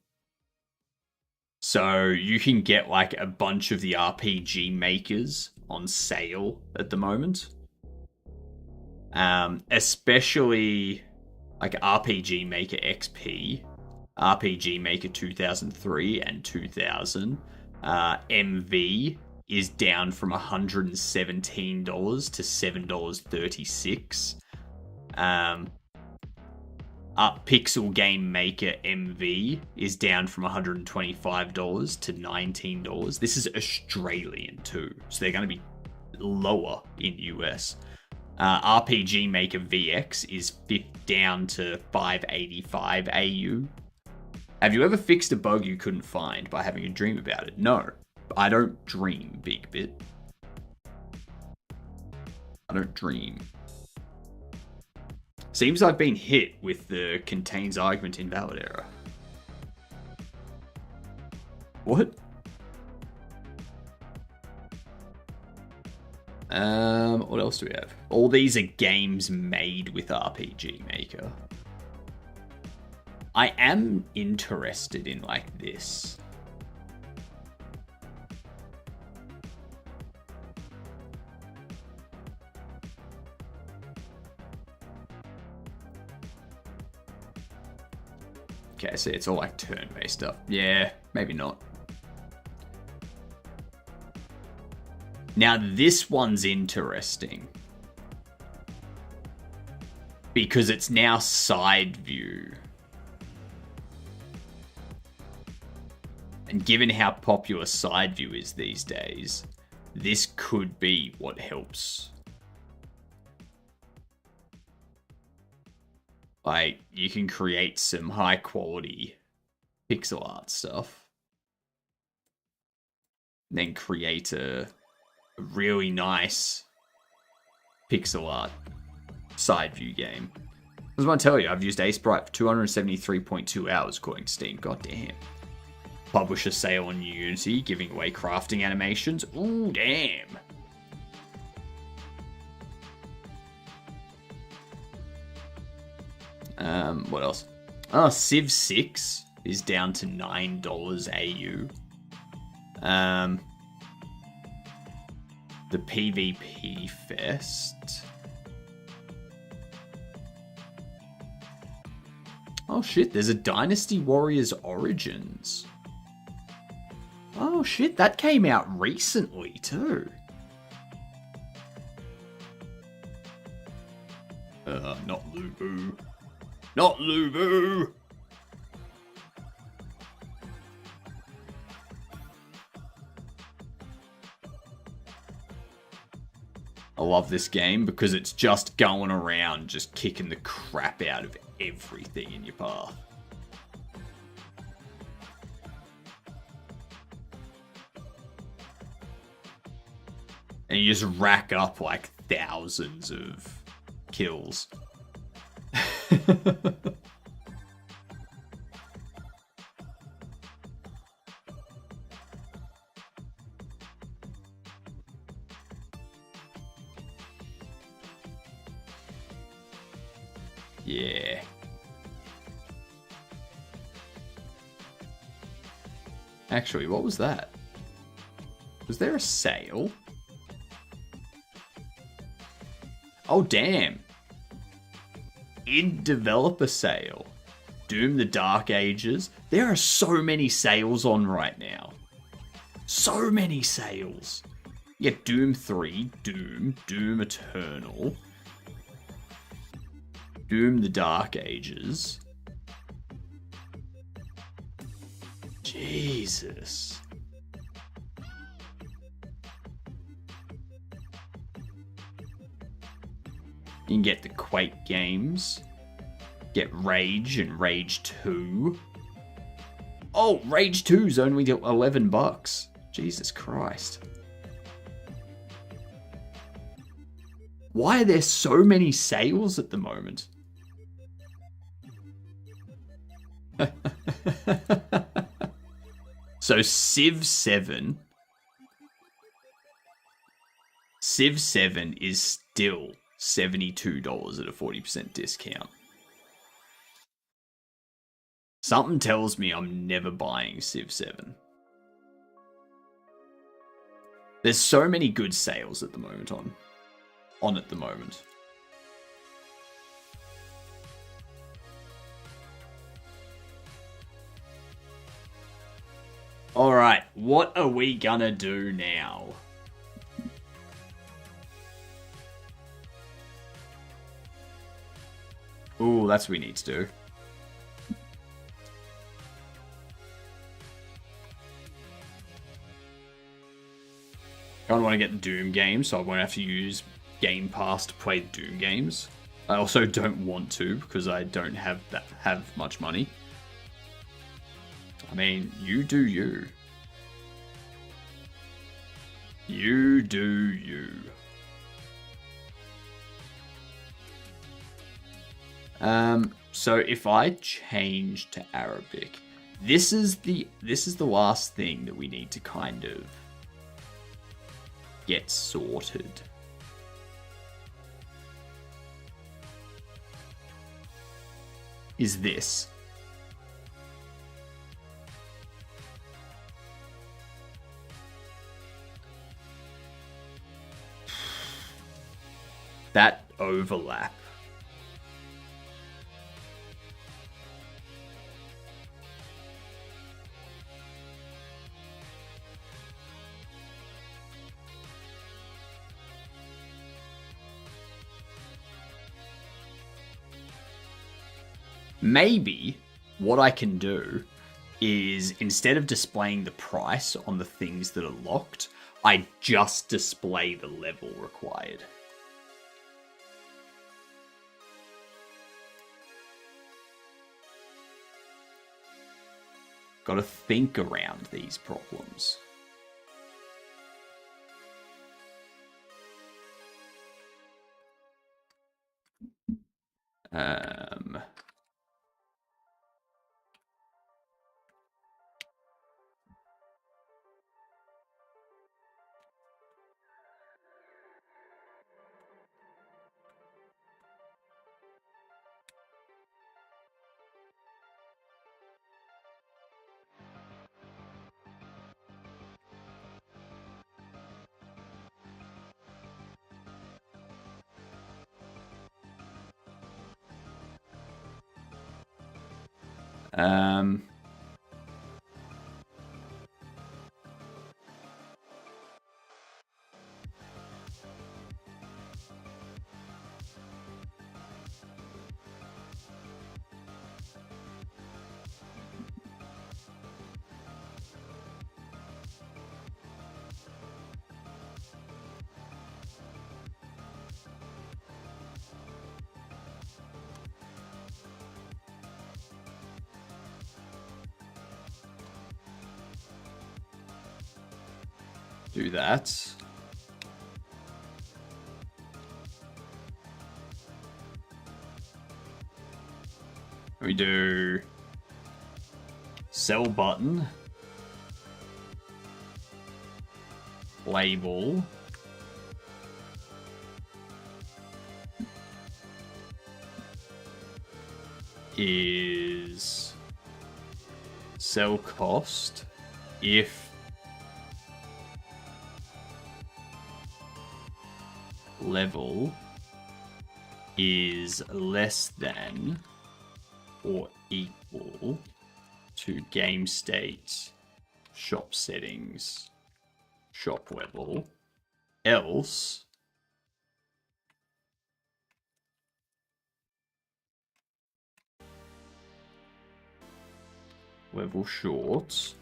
So you can get like a bunch of the RPG makers on sale at the moment. Especially like RPG Maker XP, RPG Maker 2003 and 2000. MV is down from $117 to $7.36. Pixel Game Maker MV is down from $125 to $19. This is Australian too, so they're going to be lower in US. RPG Maker VX is down to 585 AU. Have you ever fixed a bug you couldn't find by having a dream about it? No, I don't dream, Big Bit. I don't dream. Seems I've been hit with the contains argument invalid error. What? What else do we have? All these are games made with RPG Maker. I am interested in like this. Okay, so it's all like turn-based stuff. Yeah, maybe not. Now this one's interesting. Because it's now side view. And given how popular side view is these days, this could be what helps. Like, you can create some high quality pixel art stuff. Then create a really nice pixel art side view game. I just want to tell you, I've used Sprite for 273.2 hours according to Steam. God damn. Publisher sale on Unity, giving away crafting animations. Ooh, damn. What else? Oh, Civ 6 is down to $9 AU. The PvP Fest. Oh shit, there's a Dynasty Warriors Origins. Oh shit, that came out recently too. Not Lubu. Not Lubu! I love this game because it's just going around just kicking the crap out of everything in your path. And you just rack up like thousands of kills. Yeah. Actually, what was that? Was there a sale? Oh, damn. In developer sale. Doom the Dark Ages. There are so many sales on right now. So many sales. You get Doom 3, Doom Eternal, Doom the Dark Ages. Jesus. You can get the Quake games. Get Rage and Rage 2. Oh, Rage 2's only $11. Jesus Christ. Why are there so many sales at the moment? So Civ 7 is still $72 at a 40% discount. Something tells me I'm never buying Civ 7. There's so many good sales at the moment on at the moment. Alright, what are we gonna do now? Ooh, that's what we need to do. I don't want to get the Doom game, so I won't have to use Game Pass to play the Doom games. I also don't want to because I don't have much money. I mean, you do you. You do you. So if I change to Arabic, this is the last thing that we need to kind of get sorted. Is this. That overlap. Maybe what I can do is, instead of displaying the price on the things that are locked, I just display the level required. Got to think around these problems. Do that. We do sell button, label, is sell cost if level is less than or equal to game state, shop settings, shop level, else level short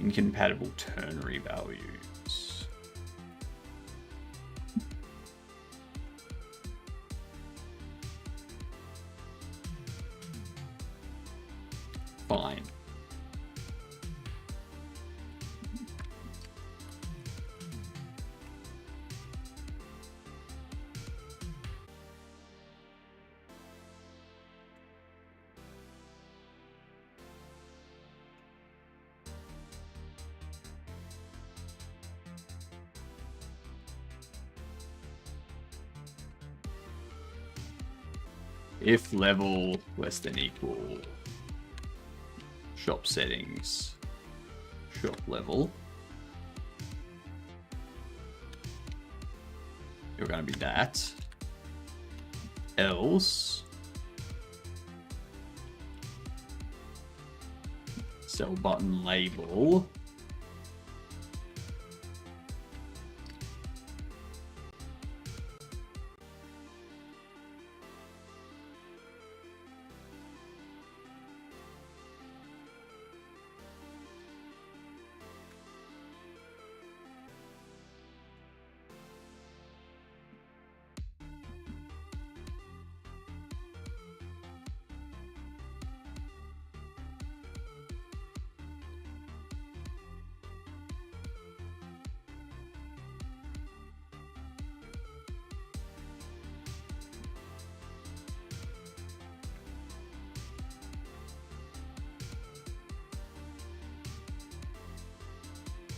incompatible ternary values. Fine. If level less than equal shop settings, shop level, you're going to be that. Else, sell button label.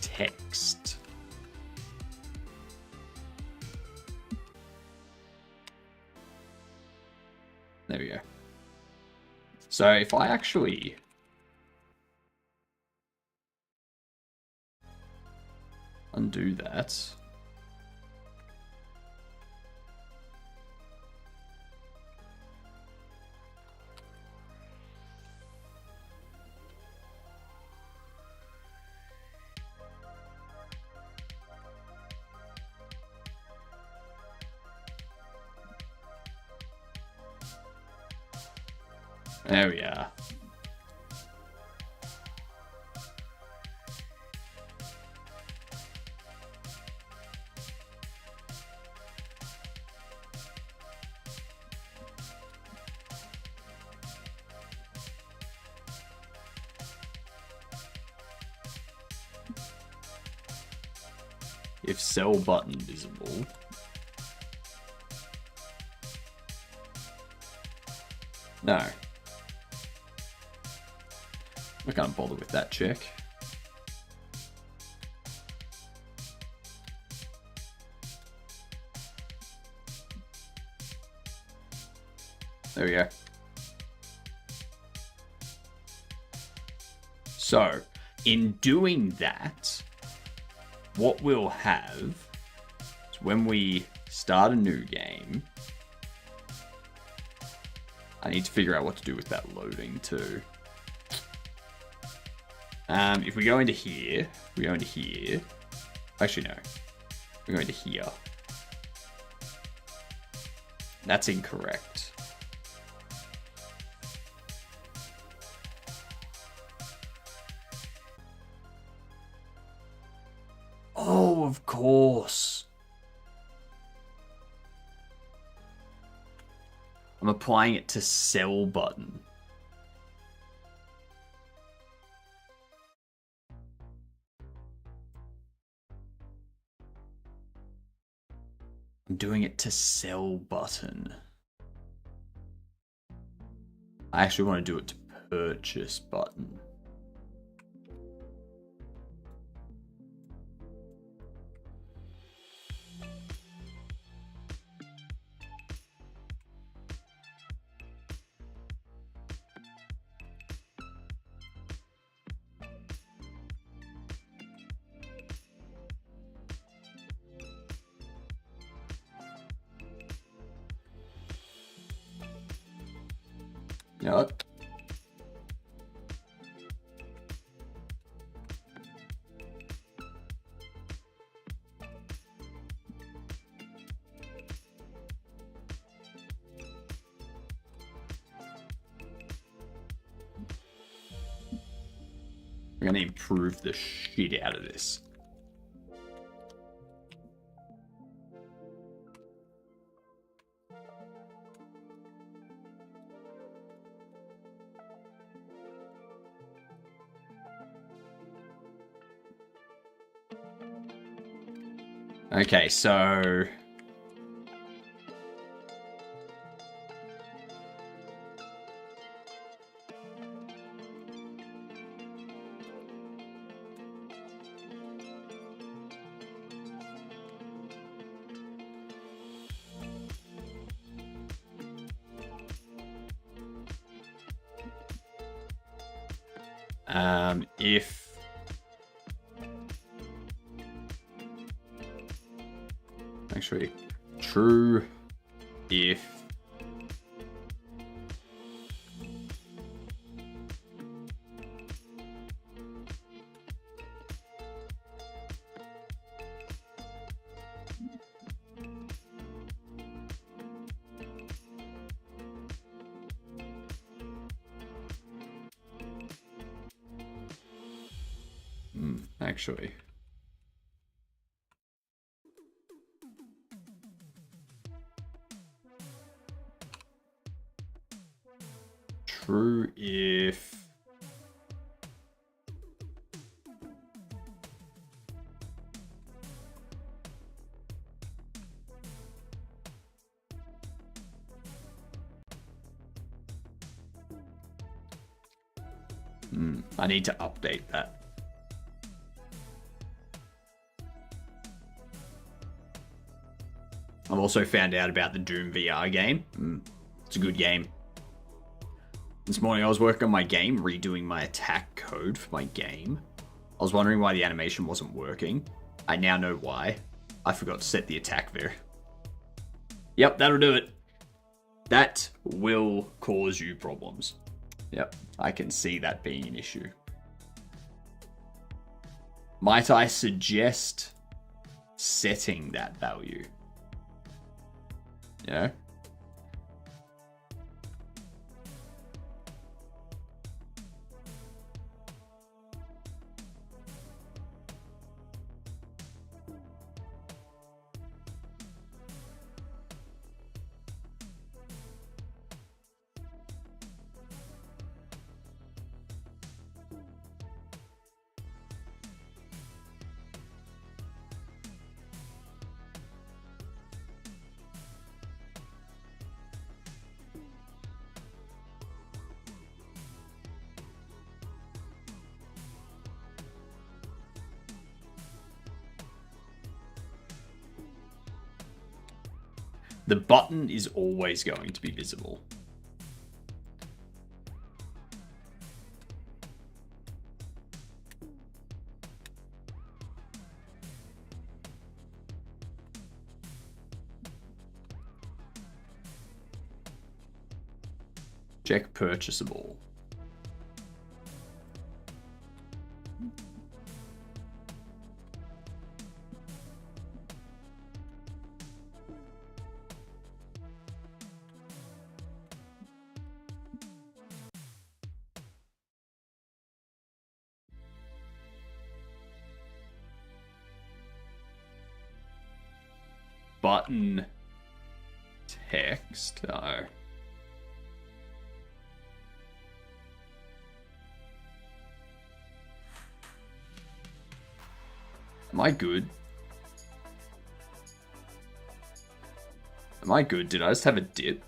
Text. There we go. So if I actually undo that, there we are. If sell button visible, no. I can't bother with that check. There we go. So, in doing that, what we'll have is when we start a new game, I need to figure out what to do with that loading too. If we go into here, actually no, we go into here. That's incorrect. Oh, of course. I'm applying it to sell button. I'm doing it to sell button. I actually want to do it to purchase button. You know what? We're gonna improve the shit out of this. Okay, so if actually if actually. True if I need to update that. I've also found out about the Doom VR game. It's a good game. This morning I was working on my game, redoing my attack code for my game. I was wondering why the animation wasn't working. I now know why. I forgot to set the attack there. Yep, that'll do it. That will cause you problems. Yep, I can see that being an issue. Might I suggest setting that value? Yeah. The button is always going to be visible. Check purchasable. Button text. Oh. Am I good? Am I good? Did I just have a dip?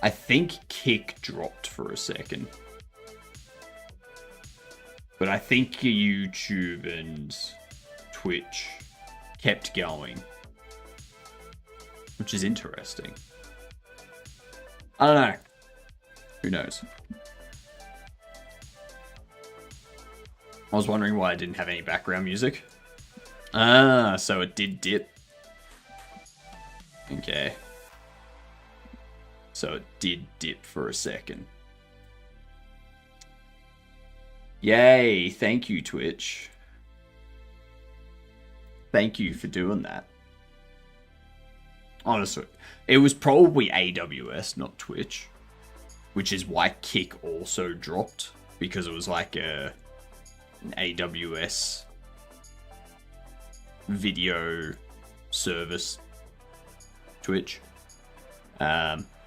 I think Kick dropped for a second. But I think YouTube and Twitch kept going. Which is interesting. I don't know. Who knows? I was wondering why I didn't have any background music. Ah, so it did dip. Okay. So it did dip for a second. Yay, thank you, Twitch. Thank you for doing that. Honestly, it was probably AWS, not Twitch. Which is why Kick also dropped. Because it was like an AWS video service. Twitch.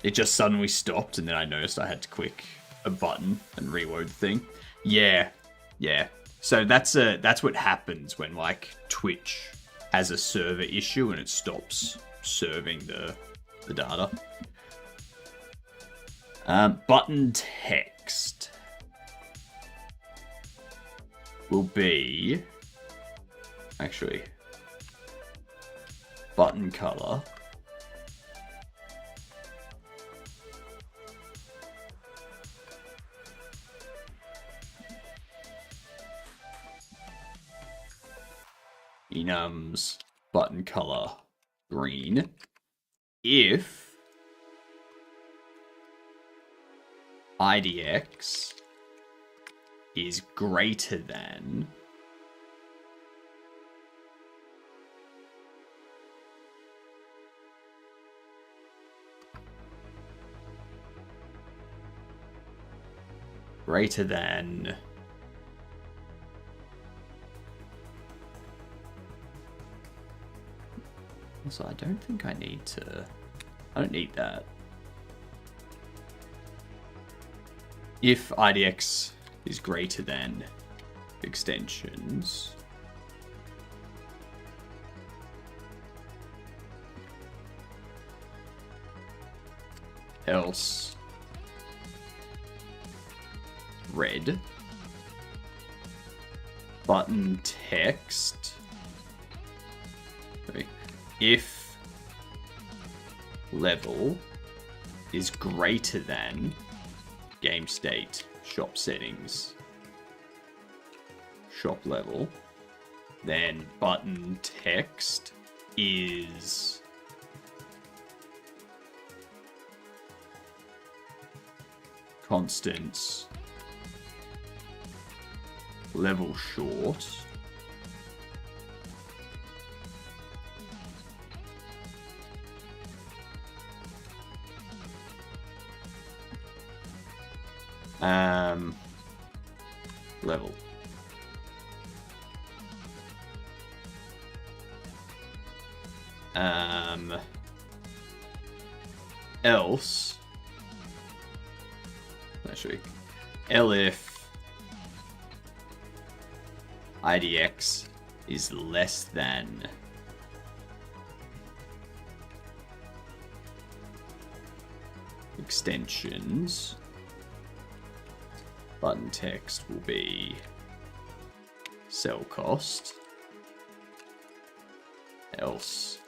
It just suddenly stopped, and then I noticed I had to click a button and reload the thing. Yeah. So that's what happens when like Twitch has a server issue and it stops serving the data. Button text will be actually button color, enums button color green if IDX is greater than also I don't think I need to, I don't need that. If IDX is greater than extensions, else red button text, if level is greater than game state shop settings shop level, then button text is constants level short level. Else, actually, LF IDX is less than extensions, button text will be sell cost, else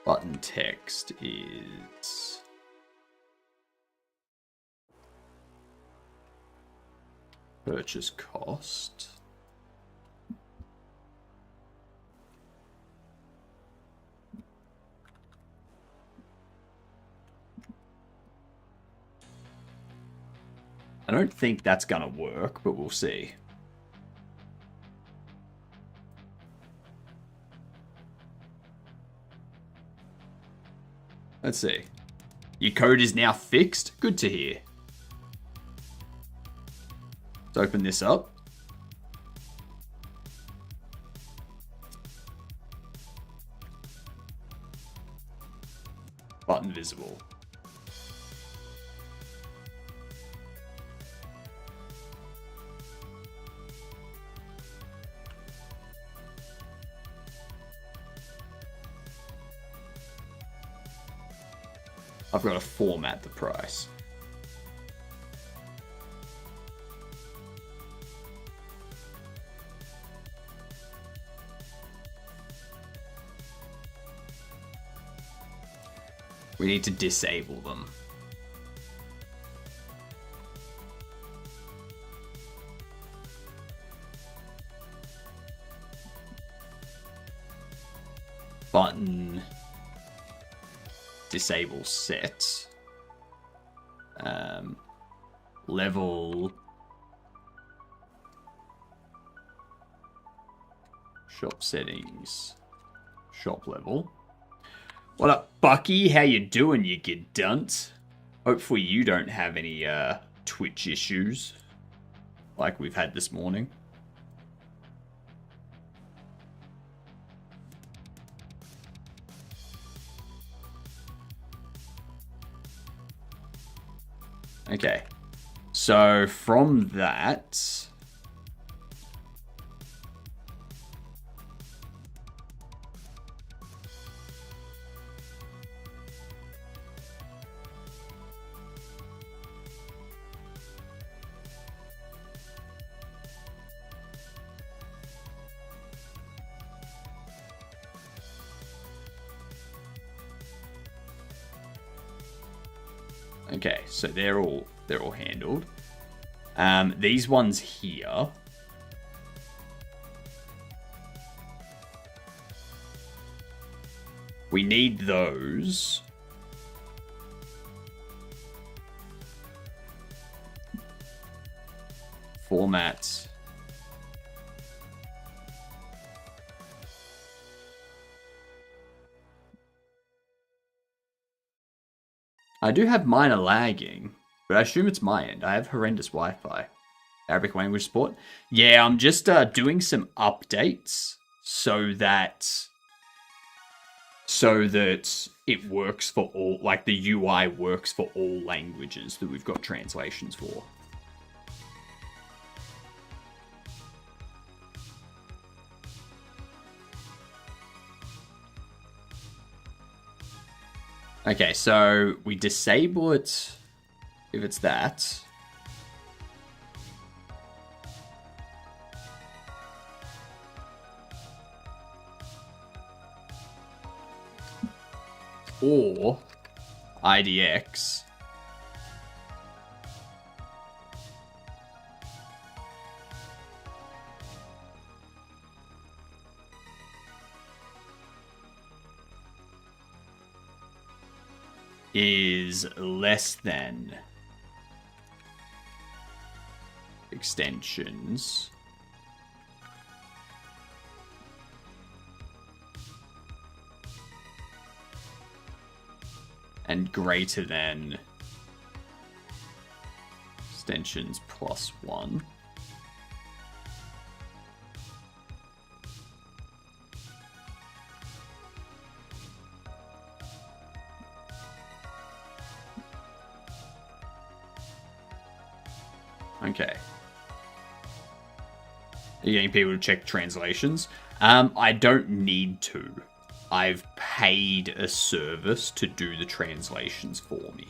button text is purchase cost. I don't think that's going to work, but we'll see. Let's see. Your code is now fixed. Good to hear. Let's open this up. Button visible. I've got to format the price. We need to disable them. Button disable set. Level shop settings. Shop level. What up, Bucky? How you doing, you good dunt? Hopefully you don't have any Twitch issues like we've had this morning. Okay, so from that, Okay, so they're all handled. These ones here. We need those. Format. I do have minor lagging, but I assume it's my end. I have horrendous Wi-Fi. Arabic language support. Yeah, I'm just doing some updates so that it works for all, like the UI works for all languages that we've got translations for. Okay, so we disable it if it's that. Or IDX. Is less than extensions. And greater than extensions plus 1. Okay. Are you getting people to check translations? I don't need to. I've paid a service to do the translations for me.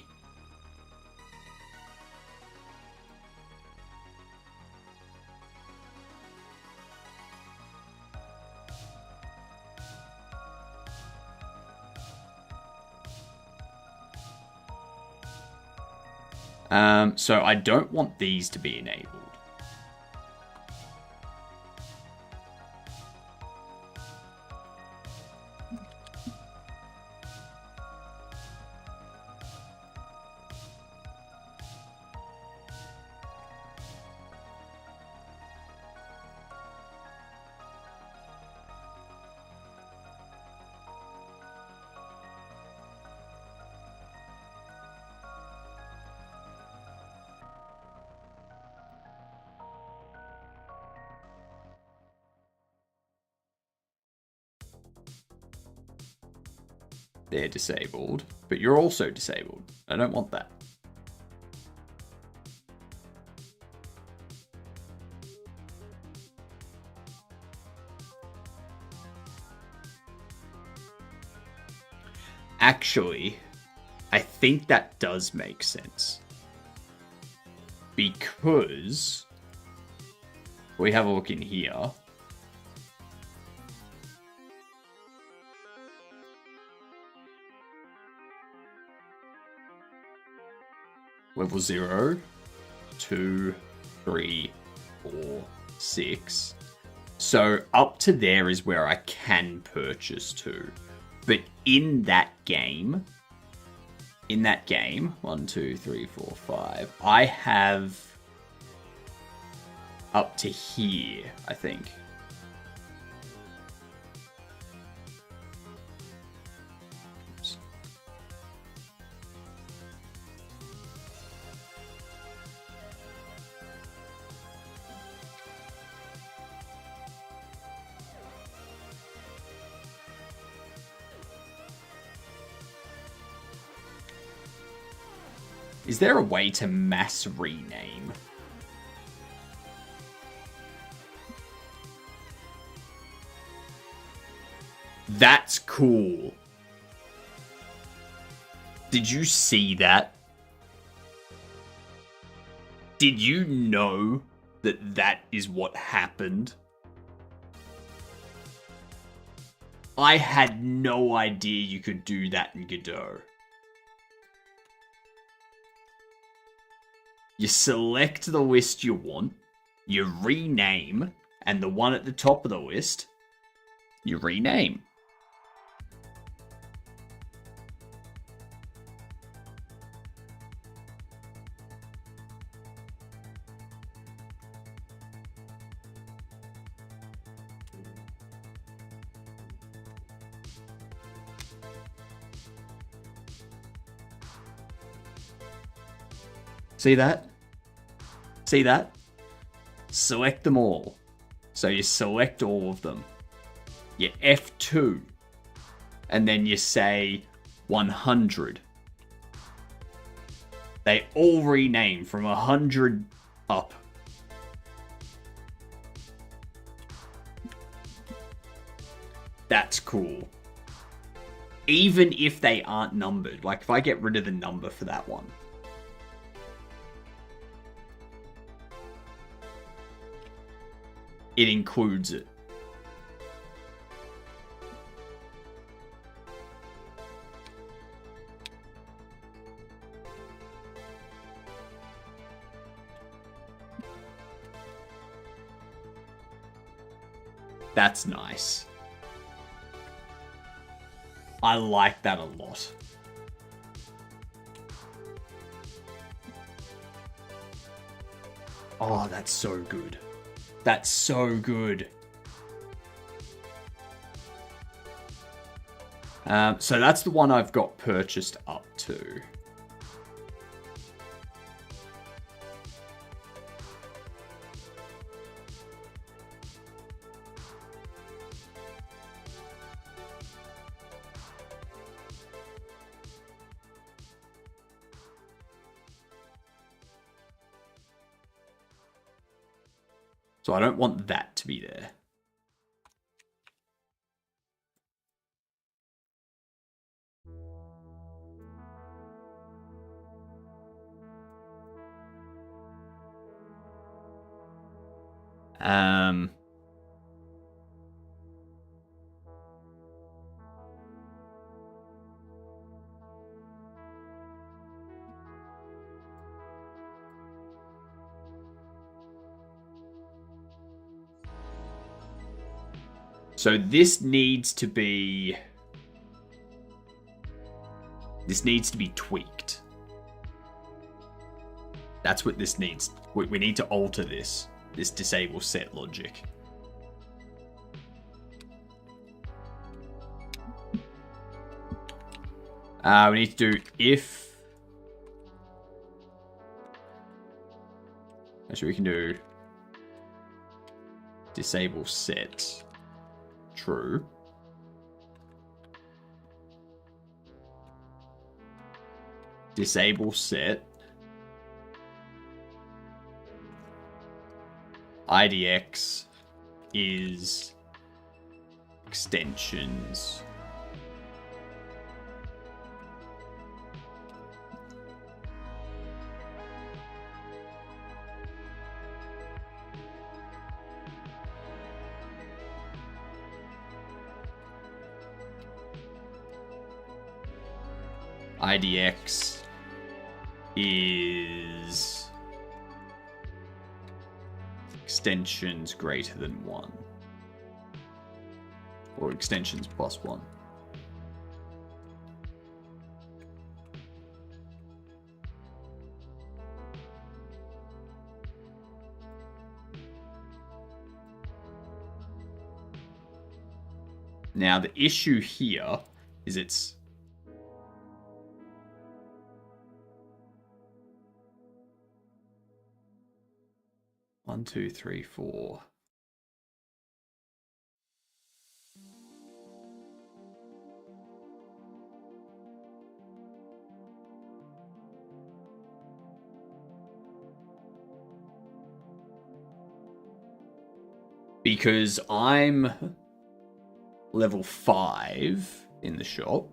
So I don't want these to be enabled. They're disabled, but you're also disabled. I don't want that. Actually, I think that does make sense. Because we have a look in here. Level 0, 2, 3, 4, 6. So up to there is where I can purchase to. But in that game, 1, 2, 3, 4, 5, I have up to here, I think. Is there a way to mass rename? That's cool. Did you see that? Did you know that that is what happened? I had no idea you could do that in Godot. You select the list you want, you rename, and the one at the top of the list, you rename. See that? See that? Select them all. So you select all of them. You F2. And then you say 100. They all rename from 100 up. That's cool. Even if they aren't numbered. Like if I get rid of the number for that one. It includes it. That's nice. I like that a lot. Oh, that's so good. That's so good. So that's the one I've got purchased up to. So I don't want that to be there. So this needs to be tweaked. That's what this needs. We need to alter this disable set logic. We need to do if. Actually, we can do disable set true. Disable set IDX is extensions IDX is extensions greater than 1 or extensions plus 1. Now the issue here is it's 1, 2, 3, 4. Because I'm level 5 in the shop.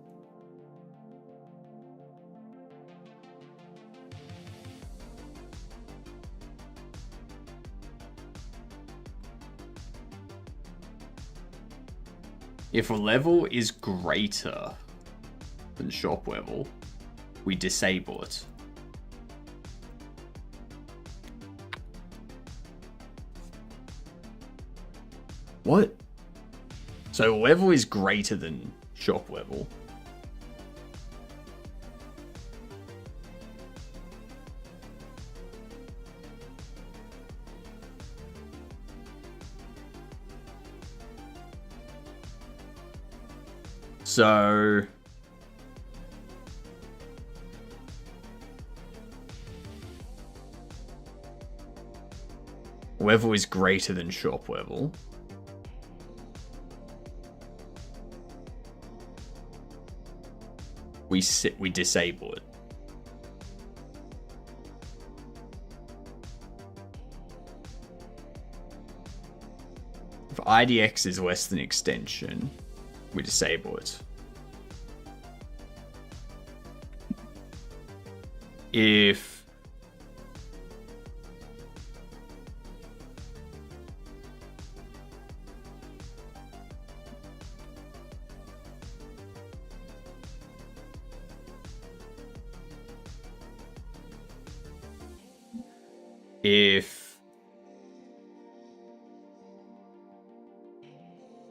If a level is greater than shop level, we disable it. What? So level is greater than shop level. So level is greater than shop level. We disable it. If IDX is less than extension, we disable it. If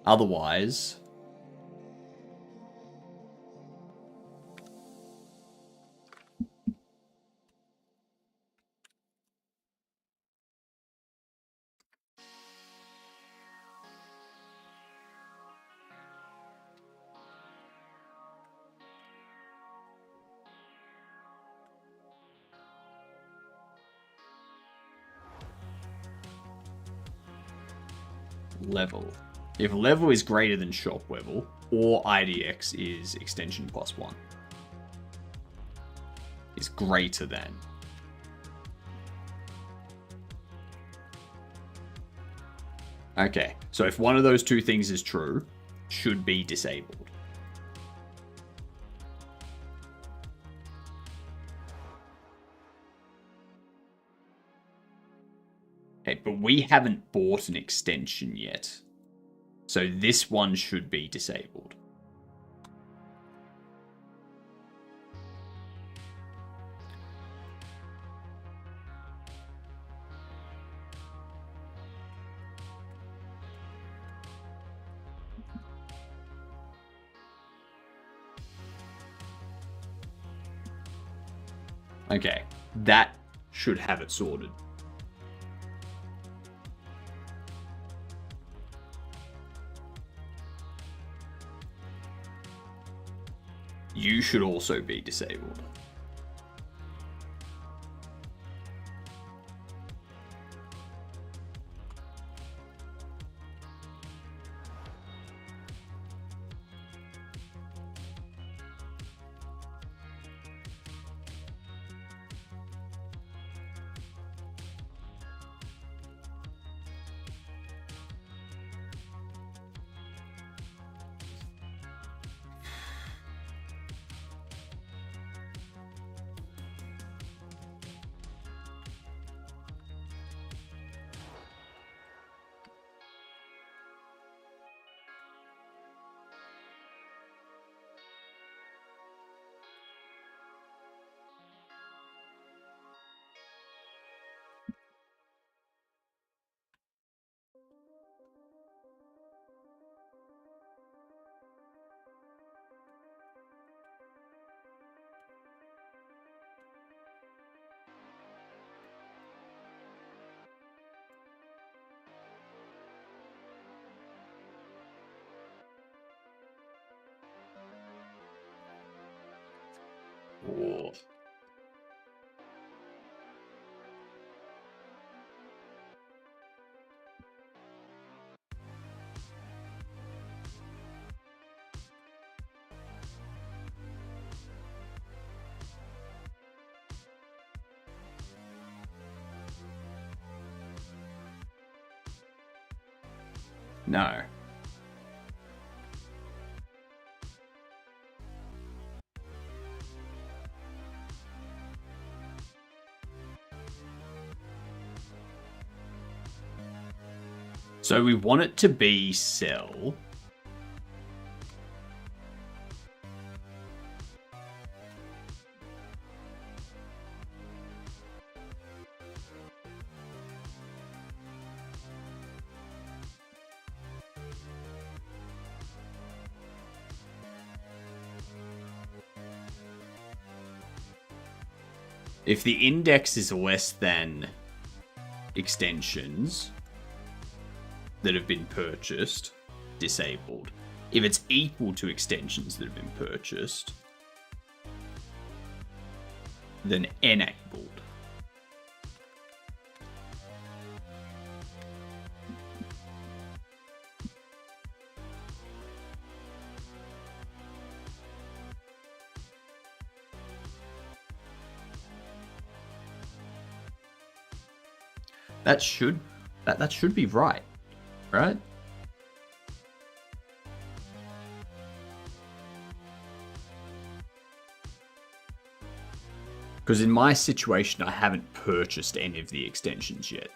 otherwise, level. If level is greater than shop level, or IDX is extension +1. Is greater than. Okay, so if one of those two things is true, should be disabled. Okay, but we haven't bought an extension yet. So this one should be disabled. Okay, that should have it sorted. You should also be disabled. Oh. No. So we want it to be sell. If the index is less than extensions that have been purchased, disabled. If it's equal to extensions that have been purchased, then enabled. That should be right? Because in my situation, I haven't purchased any of the extensions yet.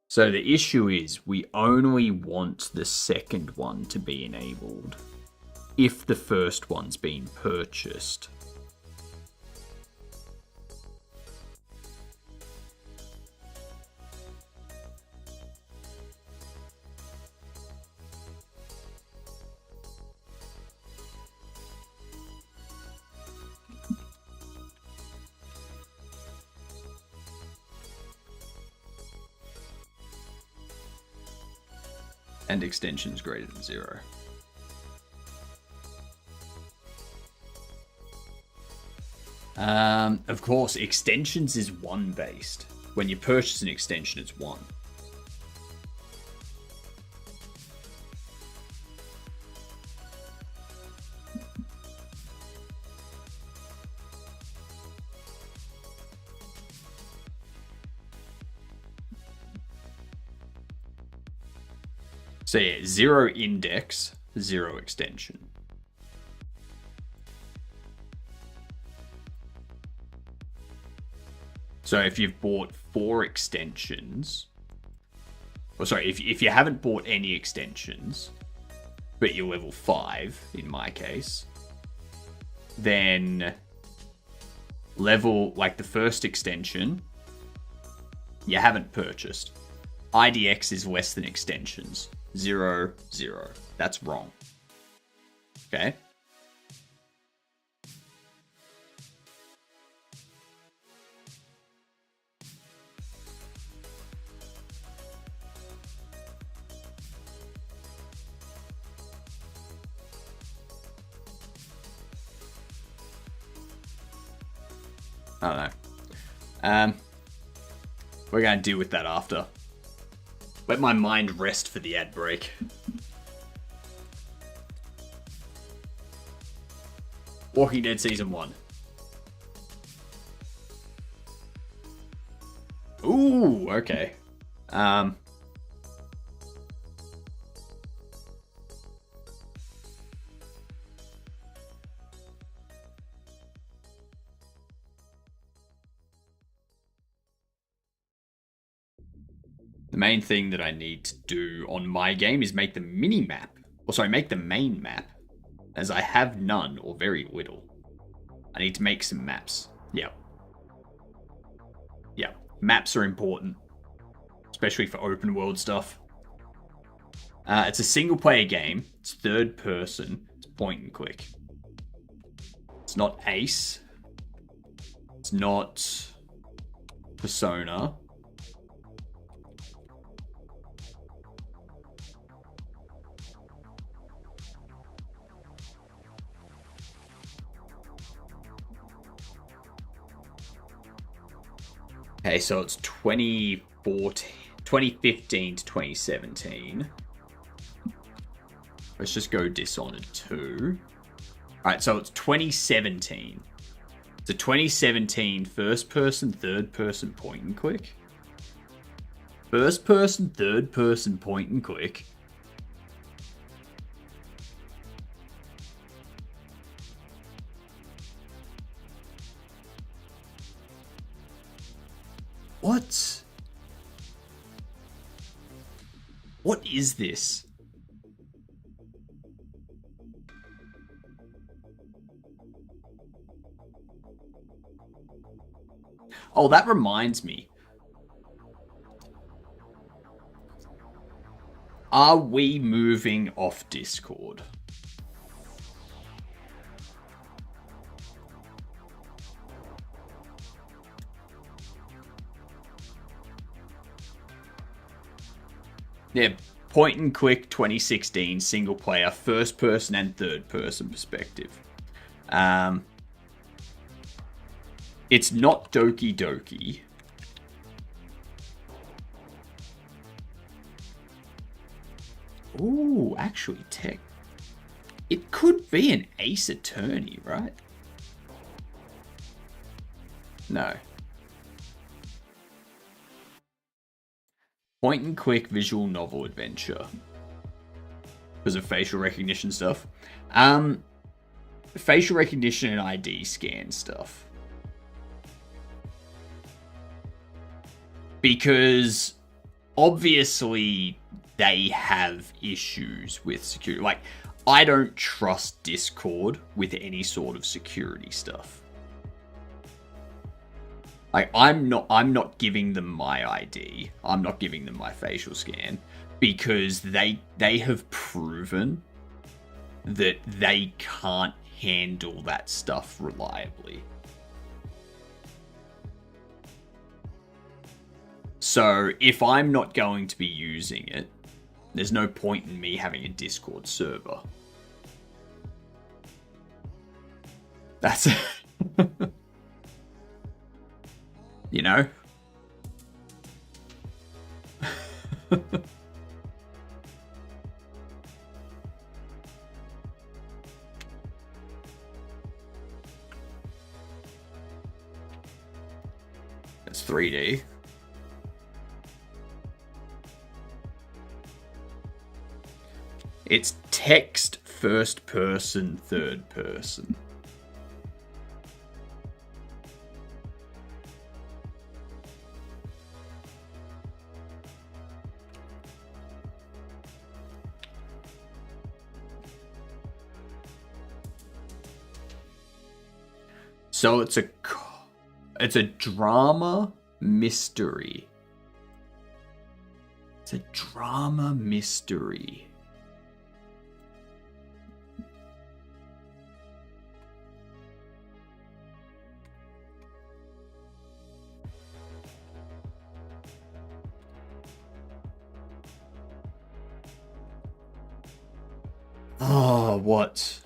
So the issue is we only want the second one to be enabled if the first one's been purchased. And extensions greater than 0. Of course, extensions is 1 based. When you purchase an extension, it's 1. So yeah, 0 index, 0 extension. So if you've bought 4 extensions, or sorry, if you haven't bought any extensions, but you're level 5, in my case, then level, like the first extension, you haven't purchased. IDX is less than extensions. 0, 0. That's wrong. Okay? I don't know. We're going to deal with that after. Let my mind rest for the ad break. Walking Dead Season 1. Ooh, okay. The main thing that I need to do on my game is make the mini-map. Or sorry, make the main map. As I have none, or very little. I need to make some maps. Yep. Yep. Maps are important. Especially for open world stuff. It's a single player game. It's third person. It's point and click. It's not Ace. It's not Persona. Okay, so it's 2015 to 2017. Let's just go Dishonored 2. Alright, so it's 2017. It's a 2017 first person, third person point and click. First person, third person point and click. What? What is this? Oh, that reminds me. Are we moving off Discord? Yeah, point and click 2016 single player, first person and third person perspective. Um, it's not Doki Doki. Ooh, actually, tech. It could be an Ace Attorney, right? No. Point and click visual novel adventure. Because of facial recognition stuff. Facial recognition and ID scan stuff. Because obviously they have issues with security. Like, I don't trust Discord with any sort of security stuff. Like, I'm not giving them my ID. I'm not giving them my facial scan because they have proven that they can't handle that stuff reliably. So if I'm not going to be using it, there's no point in me having a Discord server. That's you know? It's 3D. It's text first person, third person. So it's a drama mystery. It's a drama mystery. Oh, what?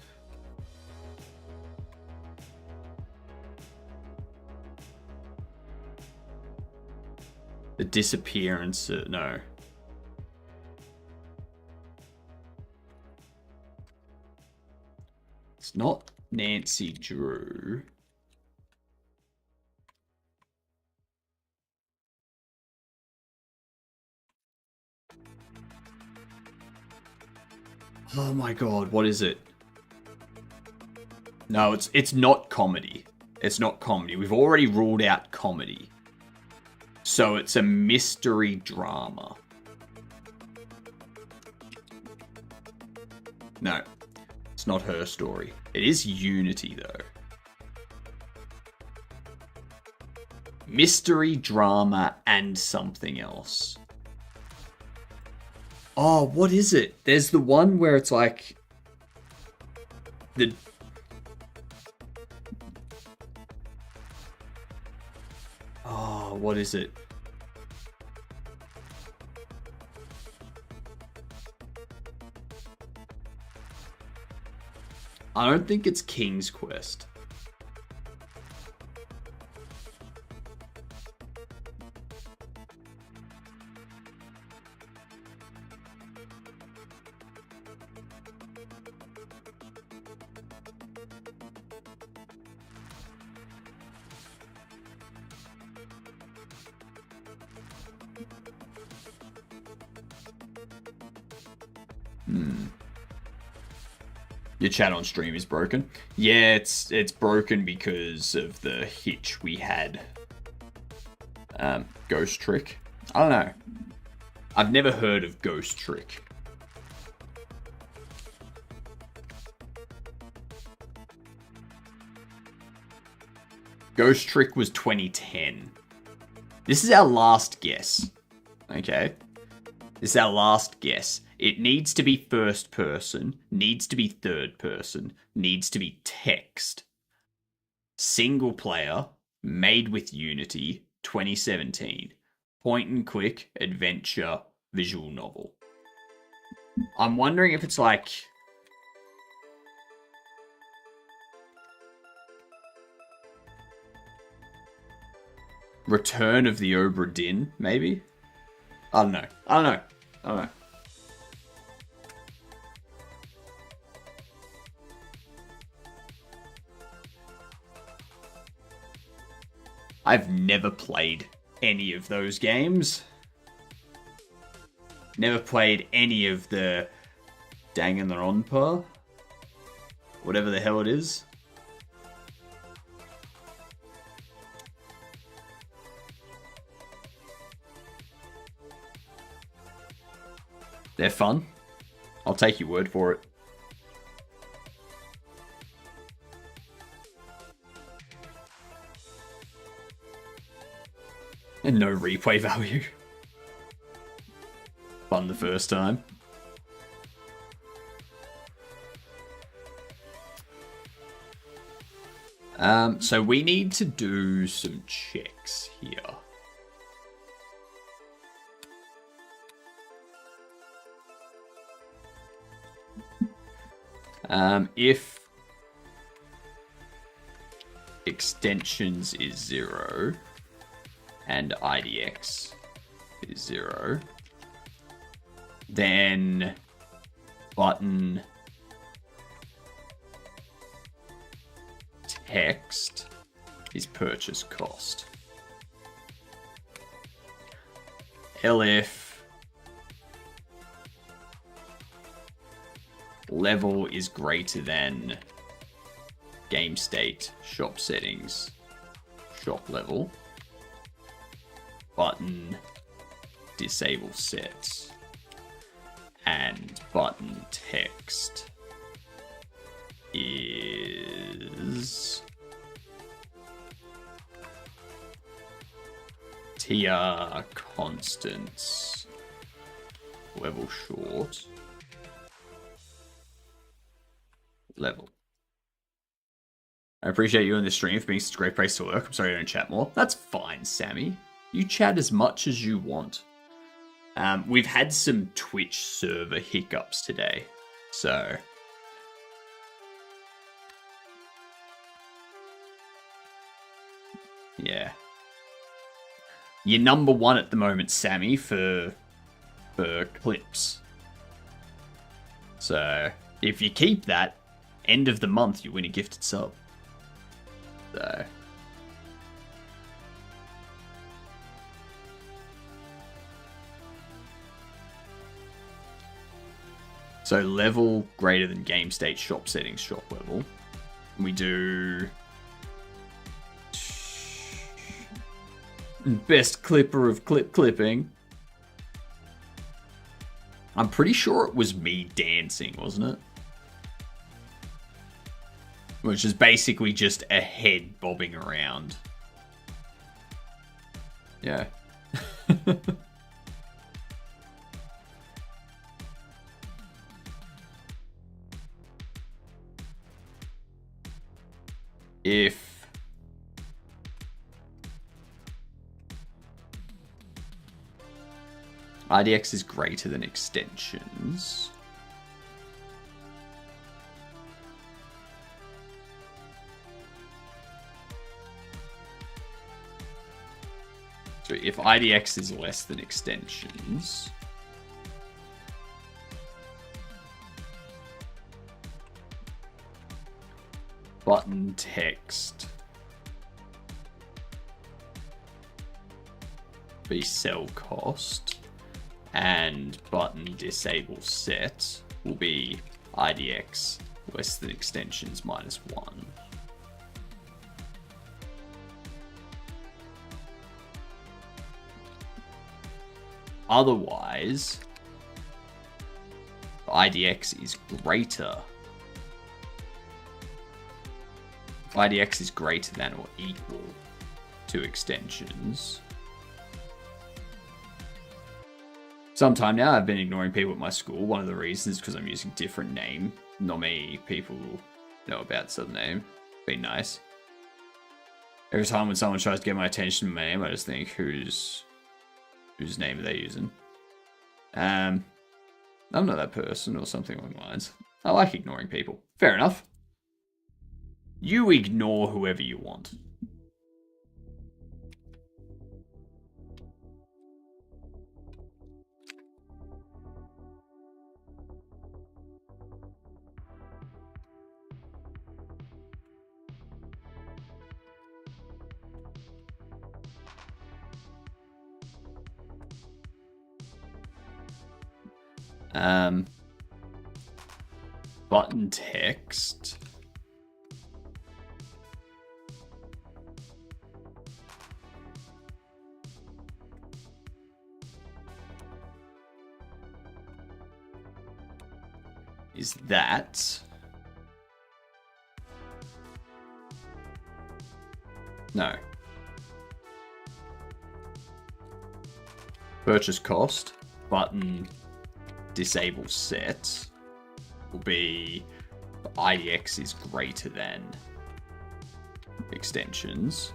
The disappearance. No. It's not Nancy Drew. Oh my god, what is it? No, it's not comedy. It's not comedy. We've already ruled out comedy. So it's a mystery drama. No, it's not Her Story. It is Unity, though. Mystery, drama, and something else. Oh, what is it? There's the one where it's like... the... Oh, what is it? I don't think it's King's Quest. Your chat on stream is broken. Yeah, it's broken because of the hitch we had. Ghost Trick. I don't know. I've never heard of Ghost Trick. Ghost Trick was 2010. This is our last guess. Okay? This is our last guess. It needs to be first person, needs to be third person, needs to be text. Single player, made with Unity, 2017. Point and click, adventure, visual novel. I'm wondering if it's like Return of the Obra Dinn, maybe? I don't know. I've never played any of those games. Never played any of the Danganronpa. Whatever the hell it is. They're fun. I'll take your word for it. And no replay value. Fun the first time. So we need to do some checks here. If extensions is 0 and IDX is 0, then button text is purchase cost. LF level is greater than game state shop settings shop level. Button disable sets and button text is TR constants level short level. I appreciate you on the stream for being such a great place to work. I'm sorry I don't chat more. That's fine, Sammy. You chat as much as you want. We've had some Twitch server hiccups today, so yeah. You're number one at the moment, Sammy, for clips. So if you keep that, end of the month you win a gifted sub. So level greater than game state shop settings shop level. We do best clipper of clipping. I'm pretty sure it was me dancing, wasn't it? Which is basically just a head bobbing around. Yeah. If IDX is greater than extensions, so if IDX is less than extensions, button text be sell cost and button disable set will be IDX less than extensions -1. Otherwise, IDX is greater. IDX is greater than or equal to extensions. Sometime now, I've been ignoring people at my school. One of the reasons is because I'm using different name. Not many people know about some name. Be nice. Every time when someone tries to get my attention with my name, I just think, whose name are they using? I'm not that person or something along the lines. I like ignoring people. Fair enough. You ignore whoever you want. Button text. Is that... No. Purchase cost, button disable set will be IDX is greater than extensions.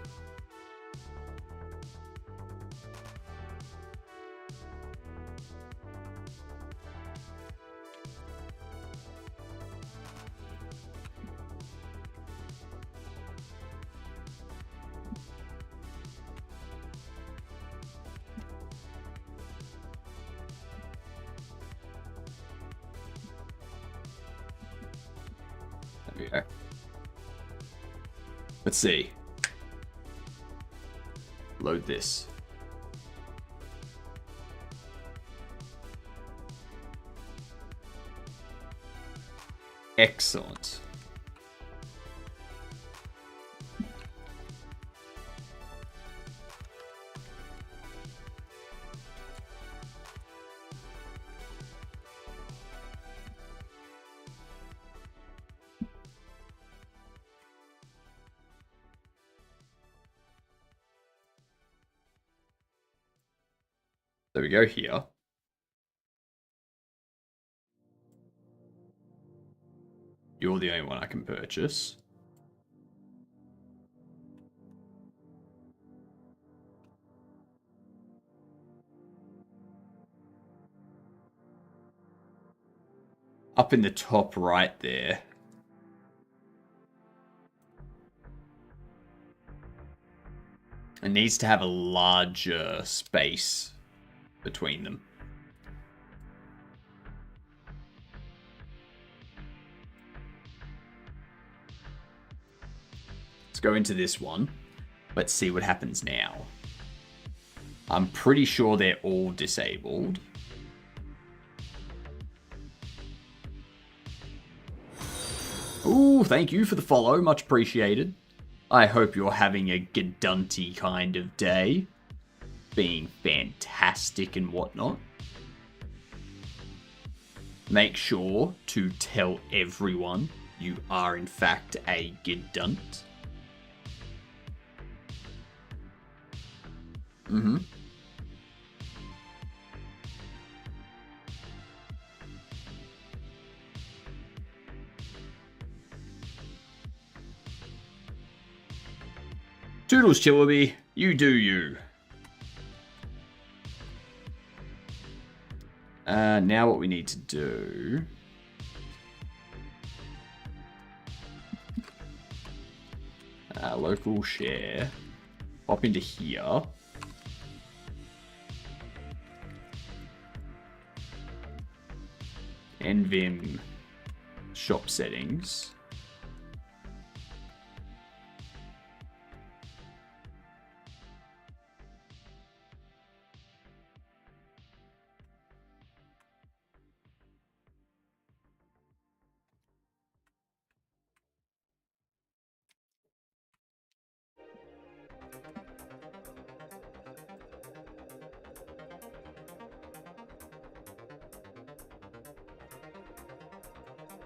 There we go. Let's see. Load this. Excellent. There we go here. You're the only one I can purchase. Up in the top right there. It needs to have a larger space between them. Let's go into this one. Let's see what happens now. I'm pretty sure they're all disabled. Ooh, thank you for the follow. Much appreciated. I hope you're having a Gadunty kind of day. Being fantastic and whatnot. Make sure to tell everyone you are in fact a Gadunt. Toodles, Chillaby. You do you. Now what we need to do... local share. Pop into here. NVim shop settings.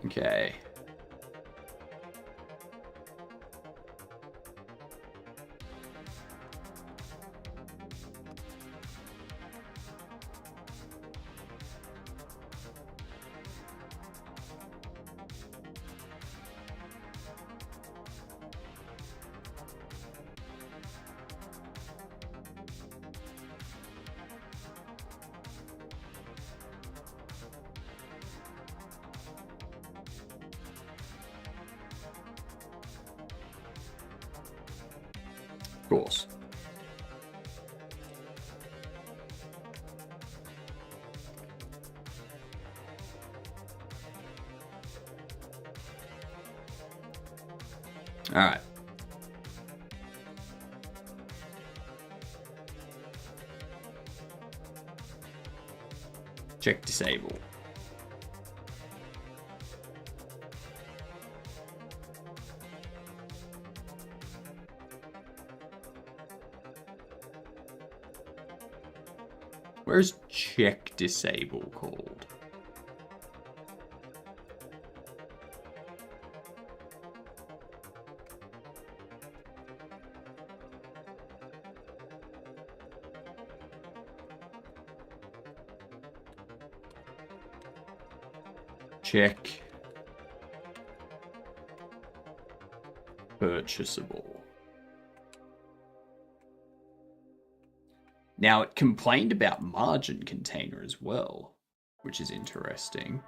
Okay. Of course. All right. Check disable. Where's check disable called? Check purchasable. Now, it complained about margin container as well, which is interesting.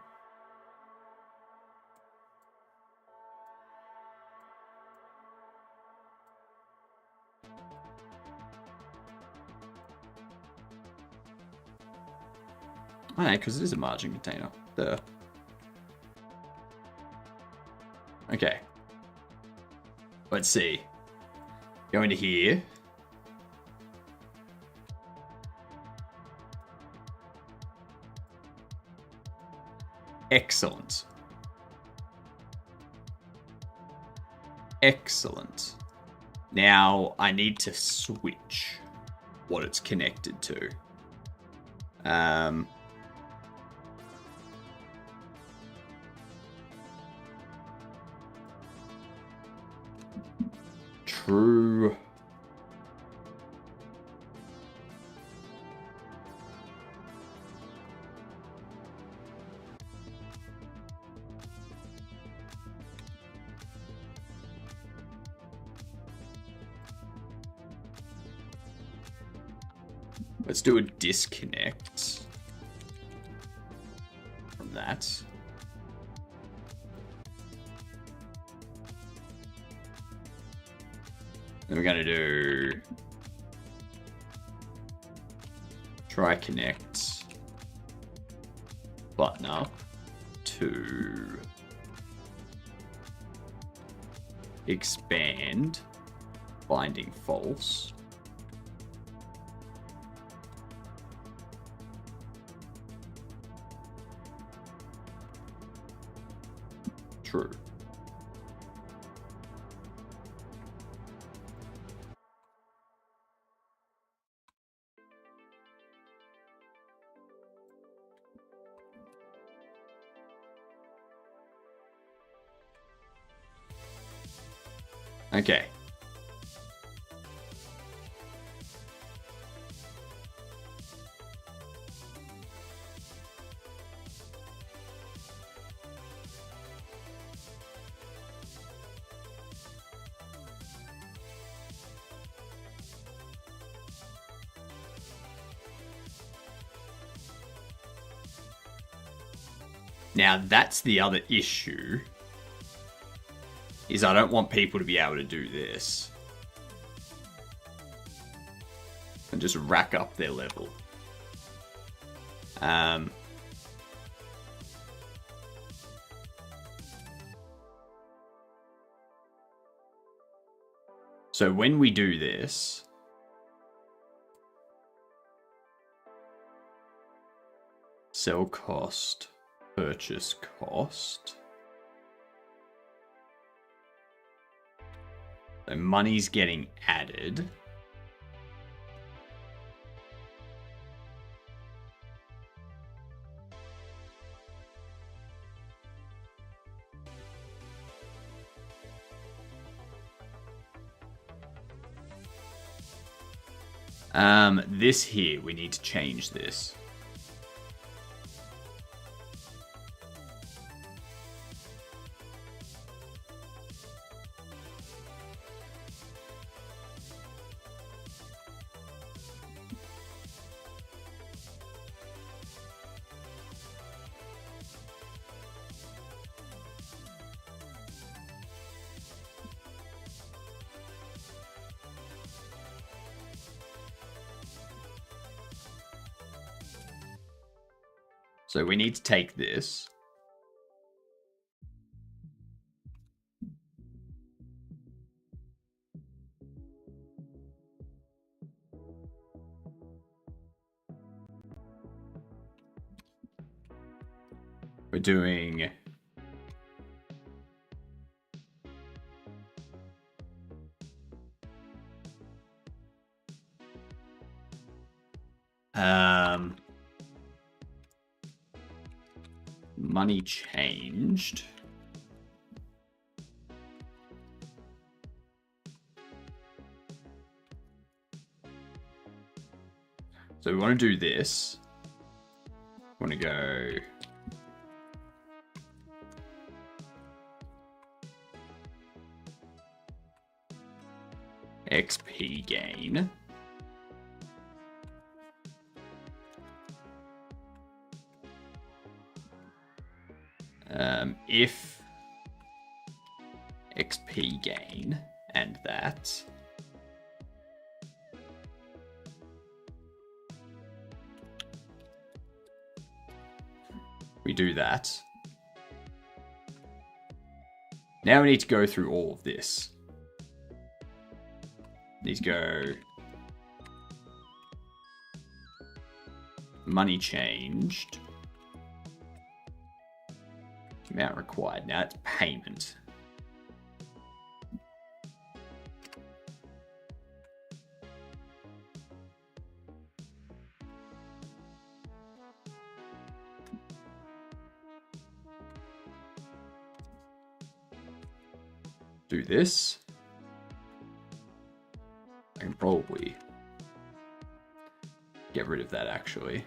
Oh, no, because it is a margin container. There. Okay. Let's see. Go into here. Excellent. Excellent. Now I need to switch what it's connected to. True. Let's do a disconnect from that. Then we're going to do try connect button up to expand binding false. True. Okay. Now that's the other issue, is I don't want people to be able to do this and just rack up their level. So when we do this, sell cost, purchase cost. So money's getting added. This here, we need to change this. So we need to take this. We're doing money changed. So we want to do this. We want to go XP gain. If XP gain and that. We do that. Now we need to go through all of this. Need to go money changed. Amount required. Now it's payment. Do this. I can probably get rid of that actually.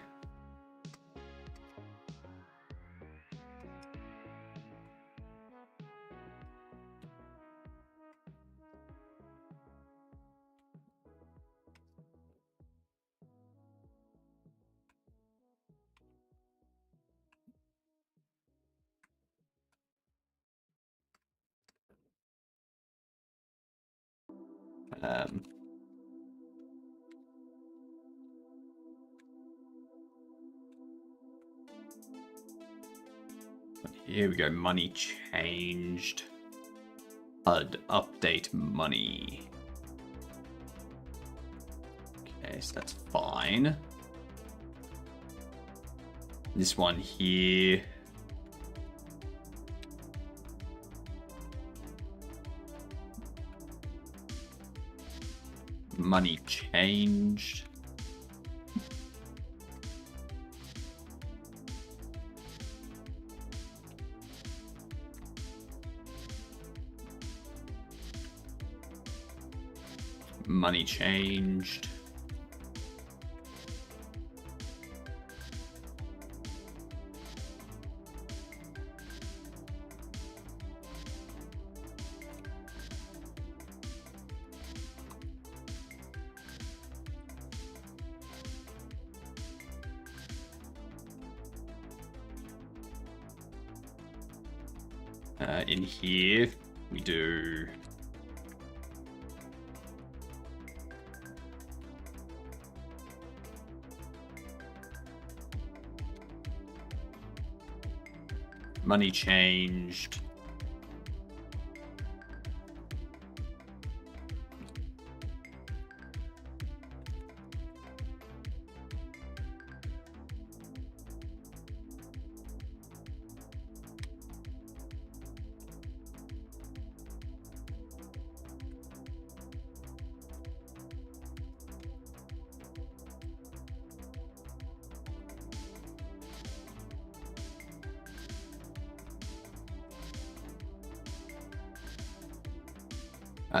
Here we go, money changed. HUD update money. Okay, so that's fine. This one here. Money changed. Money changed. In here, we do money changed.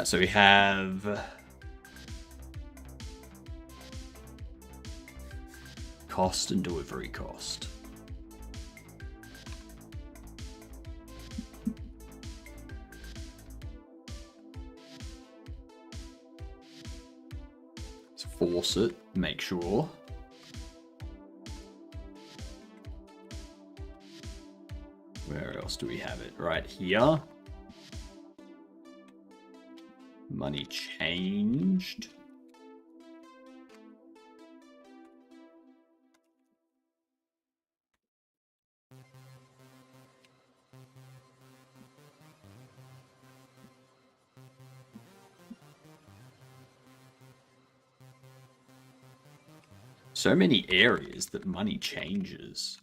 So we have cost and delivery cost. Let's force it, make sure. Where else do we have it? Right here. Money changed. So many areas that money changes.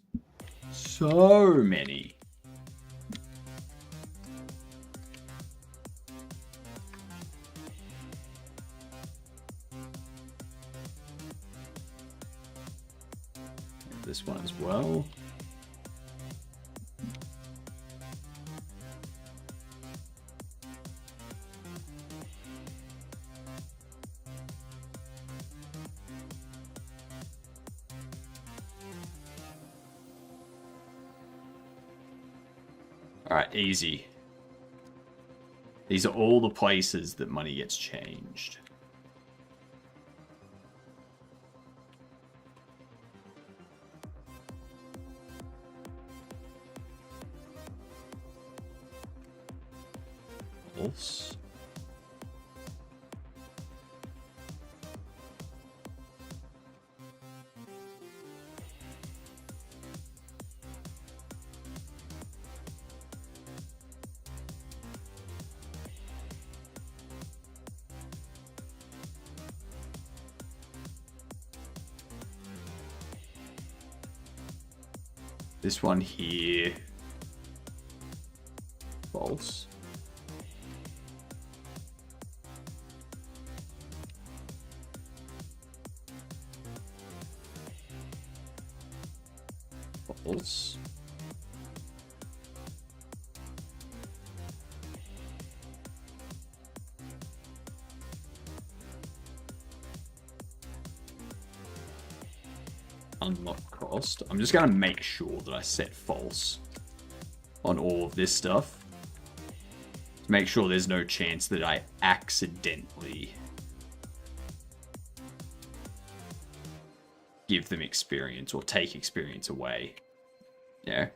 So many. This one as well. Alright, easy. These are all the places that money gets changed. False. This one here, false. False. Unlock cost. I'm just going to make sure that I set false on all of this stuff. To make sure there's no chance that I accidentally give them experience or take experience away. Yeah.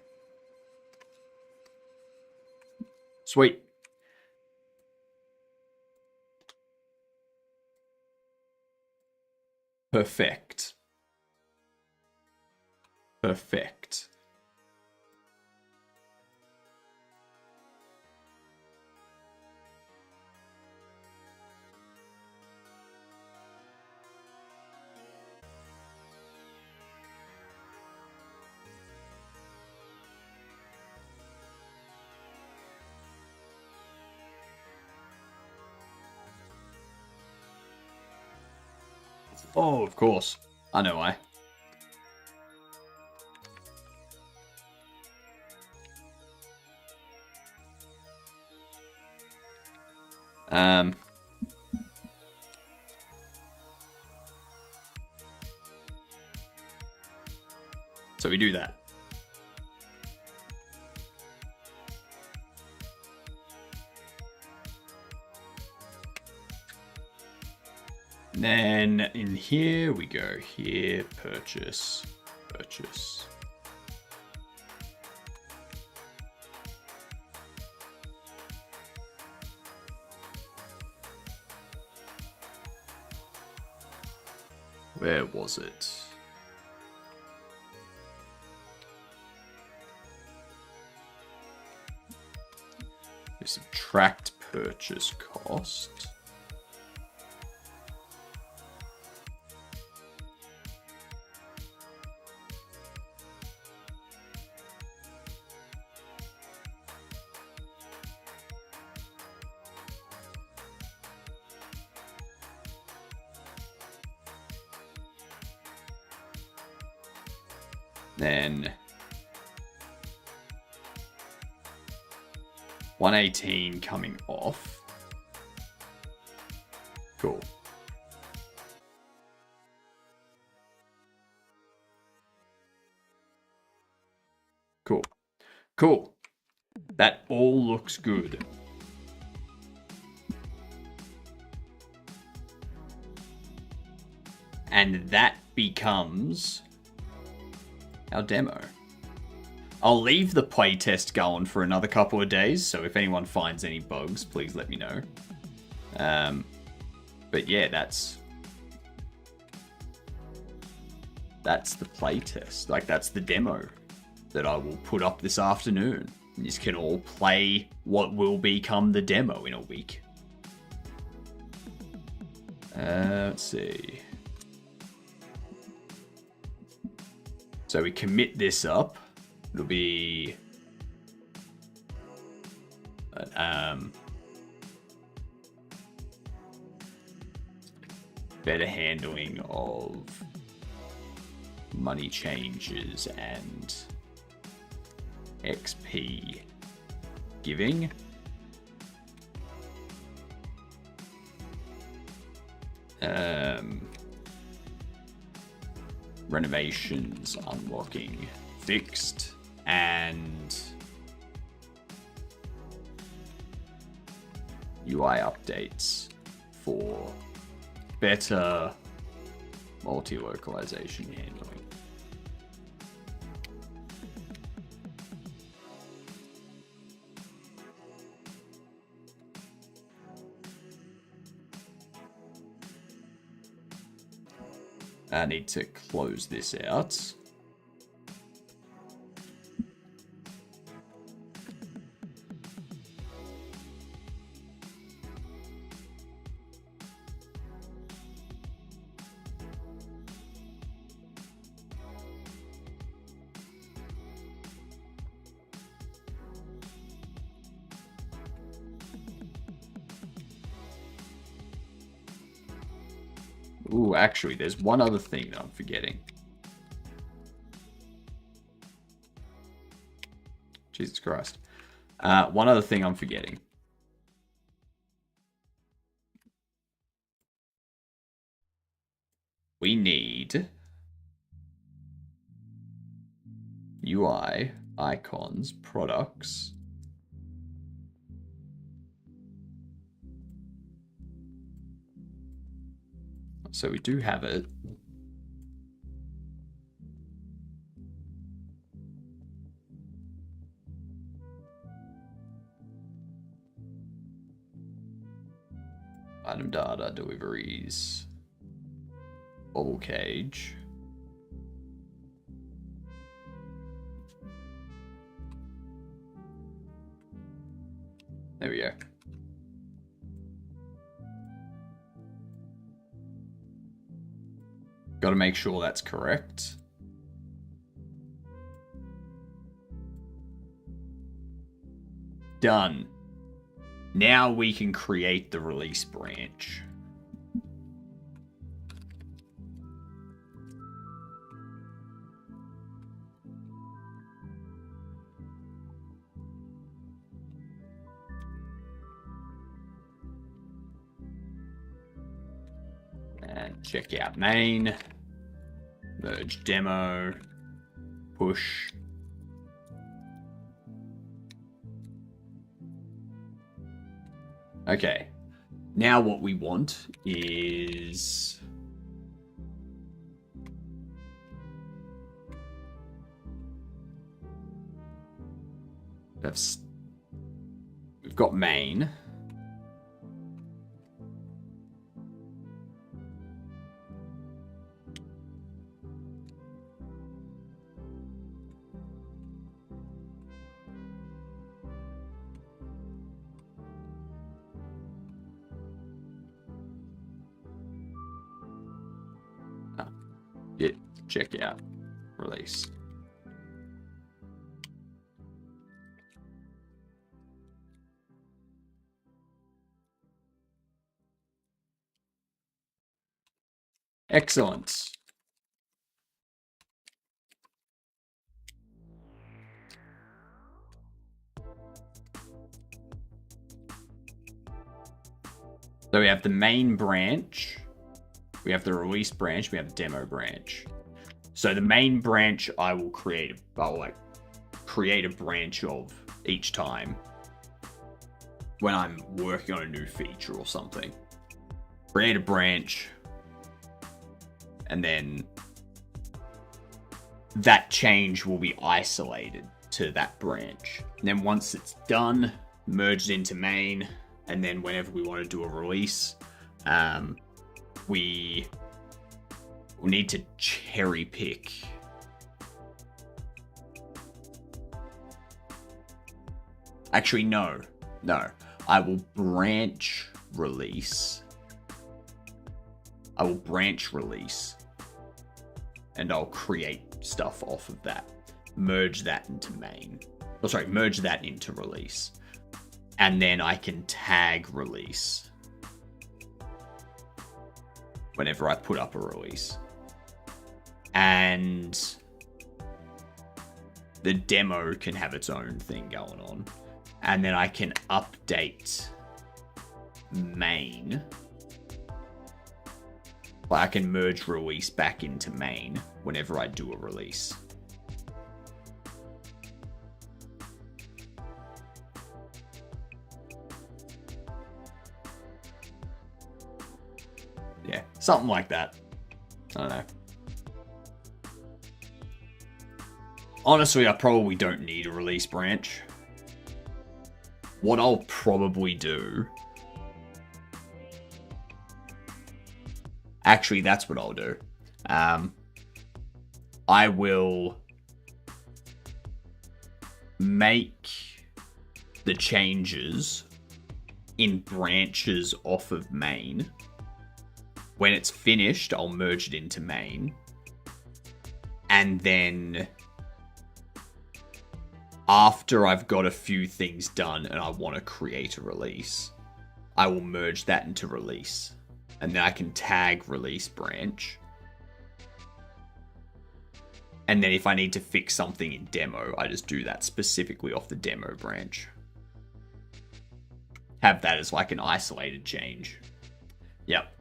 Sweet. Perfect. Perfect. Oh, of course. I know why. So we do that. Then in here we go. Here, purchase, purchase. Where was it? We subtract purchase cost. Then 118 coming off. Cool. Cool. Cool. That all looks good. And that becomes our demo. I'll leave the playtest going for another couple of days, so if anyone finds any bugs, please let me know. But yeah, that's the playtest. Like, that's the demo that I will put up this afternoon. You can all play what will become the demo in a week. Let's see. So we commit this up. It'll be better handling of money changes and XP giving. Renovations unlocking fixed, and UI updates for better multi-localization handling. I need to close this out. Ooh, actually, there's one other thing that I'm forgetting. Jesus Christ. One other thing I'm forgetting. We need UI, icons, products. So we do have it. Item data, deliveries, bobble cage. There we go. Got to make sure that's correct. Done. Now we can create the release branch. And check out main, merge demo, push. Okay, now what we want is we've got main. Check out release. Excellent. So we have the main branch, we have the release branch, we have the demo branch. So the main branch I will create, I'll create a branch of each time when I'm working on a new feature or something. Create a branch, and then that change will be isolated to that branch. And then once it's done, merge it into main, and then whenever we want to do a release, we will need to cherry pick actually no, I will branch release, and and I'll create stuff off of that. Merge that into main. Oh, sorry, merge that into release. And then I can tag release whenever I put up a release. And the demo can have its own thing going on. And then I can update main. Like I can merge release back into main whenever I do a release. Yeah, something like that. I don't know. Honestly, I probably don't need a release branch. What I'll probably do... Actually, that's what I'll do. I will make the changes in branches off of main. When it's finished, I'll merge it into main. And then after I've got a few things done and I want to create a release, I will merge that into release. And then I can tag release branch. And then if I need to fix something in demo, I just do that specifically off the demo branch. Have that as like an isolated change. Yep.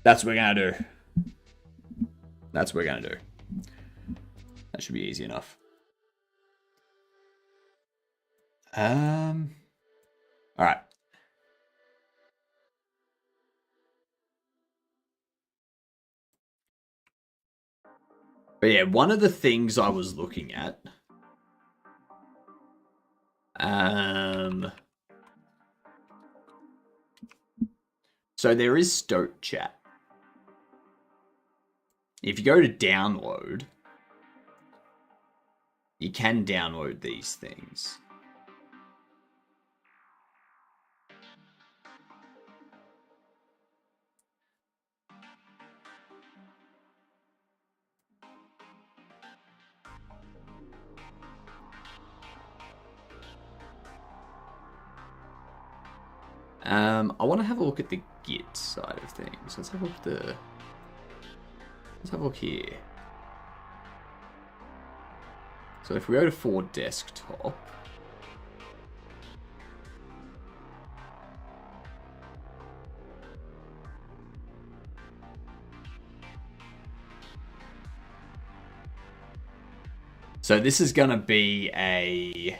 That's what we're going to do. That's what we're going to do. That should be easy enough. All right. But yeah, one of the things I was looking at, so there is Stoke Chat. If you go to download, you can download these things. I want to have a look at the Git side of things. Let's have a look at let's have a look here. So if we go to for desktop, so this is going to be an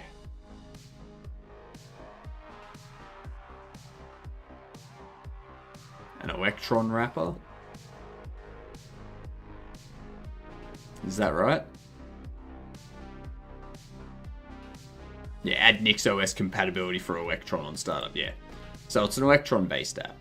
Electron wrapper. Is that right? Yeah, add NixOS compatibility for Electron on startup, yeah. So it's an Electron-based app.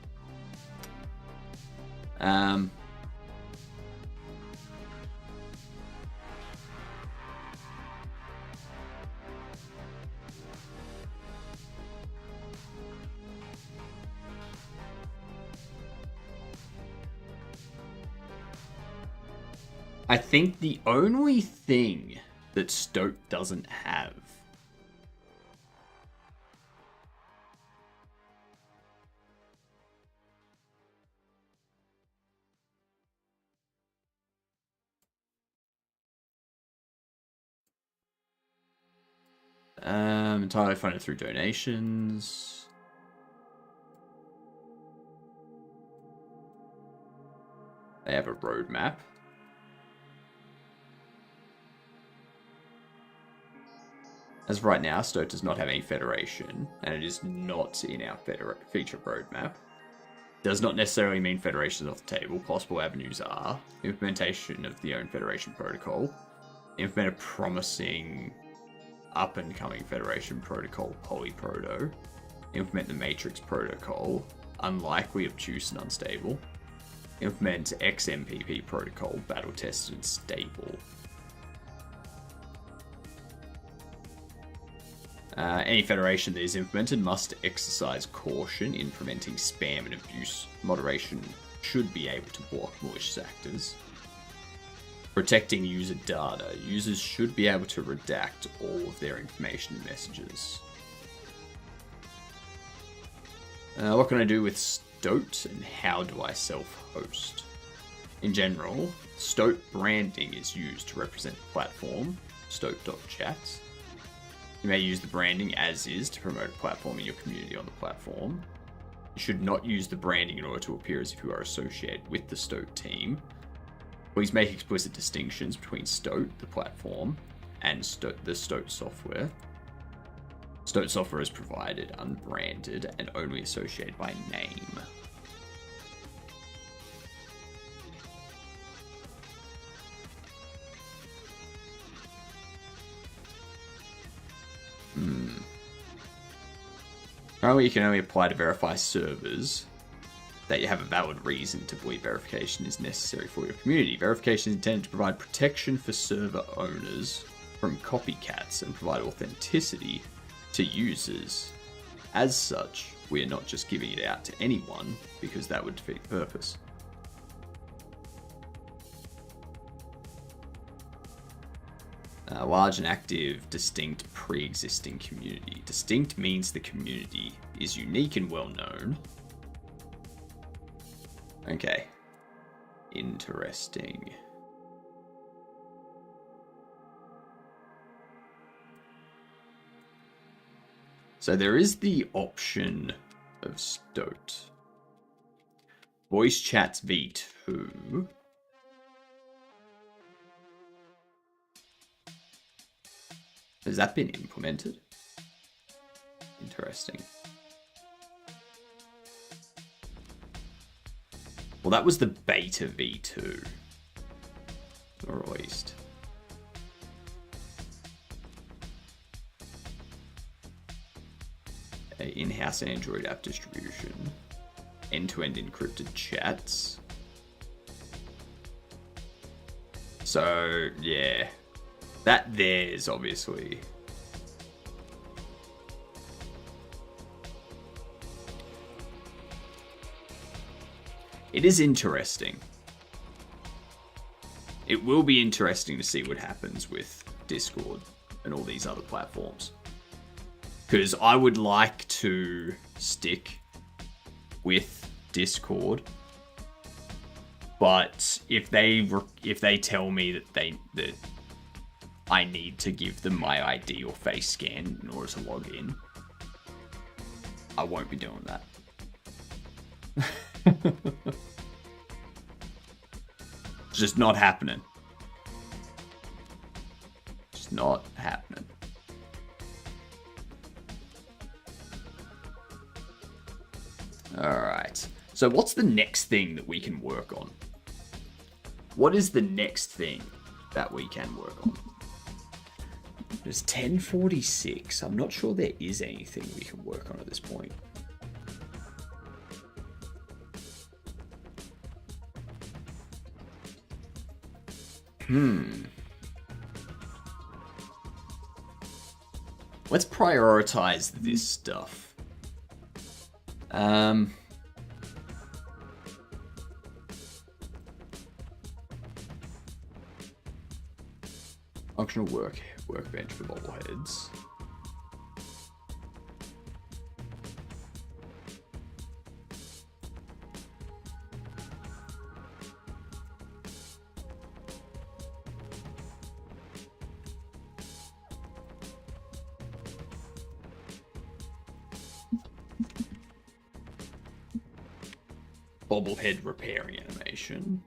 I think the only thing that Stoke doesn't have entirely funded through donations. They have a roadmap. As of right now, Stoke does not have any federation, and it is not in our feature roadmap. Does not necessarily mean federation is off the table. Possible avenues are implementation of the own federation protocol, implement a promising up-and-coming federation protocol, polyproto, implement the matrix protocol, unlikely, obtuse, and unstable, implement XMPP protocol, battle-tested and stable. Any federation that is implemented must exercise caution in preventing spam and abuse. Moderation should be able to block malicious actors. Protecting user data. Users should be able to redact all of their information and messages. What can I do with Stoat, and how do I self-host? In general, Stoat branding is used to represent the platform, stoat.chat. You may use the branding as is to promote a platform in your community on the platform. You should not use the branding in order to appear as if you are associated with the Stoat team. Please make explicit distinctions between Stoat, the platform, and the Stoat software. Stoat software is provided unbranded and only associated by name. Currently, you can only apply to verify servers that you have a valid reason to believe verification is necessary for your community. Verification is intended to provide protection for server owners from copycats and provide authenticity to users. As such, we are not just giving it out to anyone, because that would defeat the purpose. A large and active, distinct, pre-existing community. Distinct means the community is unique and well known. Okay. Interesting. So there is the option of Stoat. Voice chats v2. Has that been implemented? Interesting. Well, that was the beta v2. Or released. In-house Android app distribution. End-to-end encrypted chats. So, yeah. That there's obviously... It is interesting. It will be interesting to see what happens with Discord and all these other platforms. Because I would like to stick with Discord. But if they tell me that I need to give them my ID or face scan in order to log in, I won't be doing that. It's just not happening. It's not happening. Alright. So what's the next thing that we can work on? What is the next thing that we can work on? It's 10:46. I'm not sure there is anything we can work on at this point. Let's prioritize this stuff. Functional workbench for bobbleheads. Bobblehead repairing animation.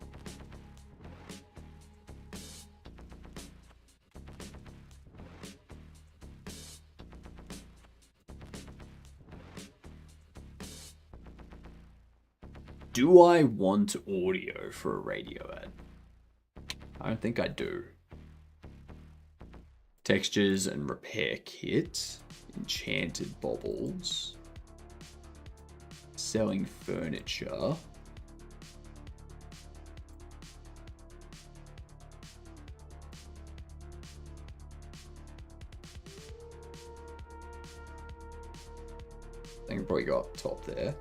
Do I want audio for a radio ad? I don't think I do. Textures and repair kit. Enchanted baubles. Selling furniture. I think I probably got top there.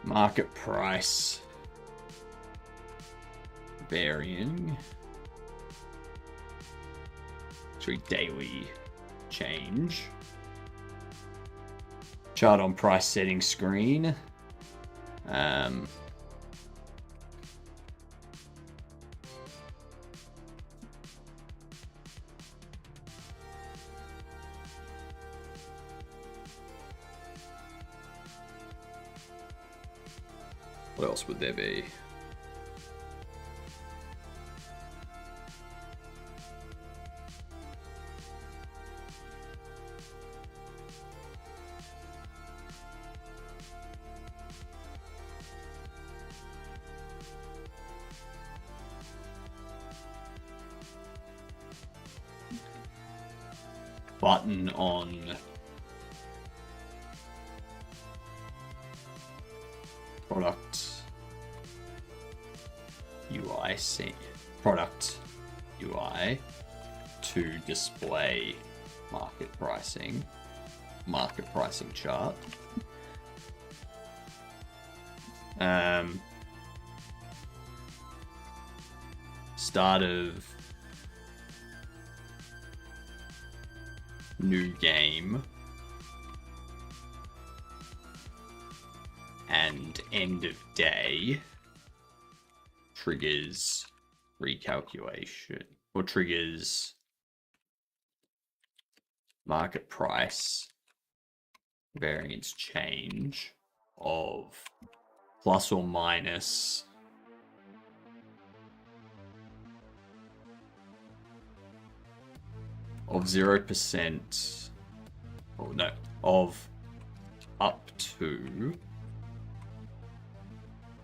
Market price varying. Actually, daily change. Chart on price setting screen. What else would there be? Button on product UI product UI to display market pricing chart. Start of new game and end of day triggers recalculation or triggers market price variance change of plus or minus of 0%, oh no, of up to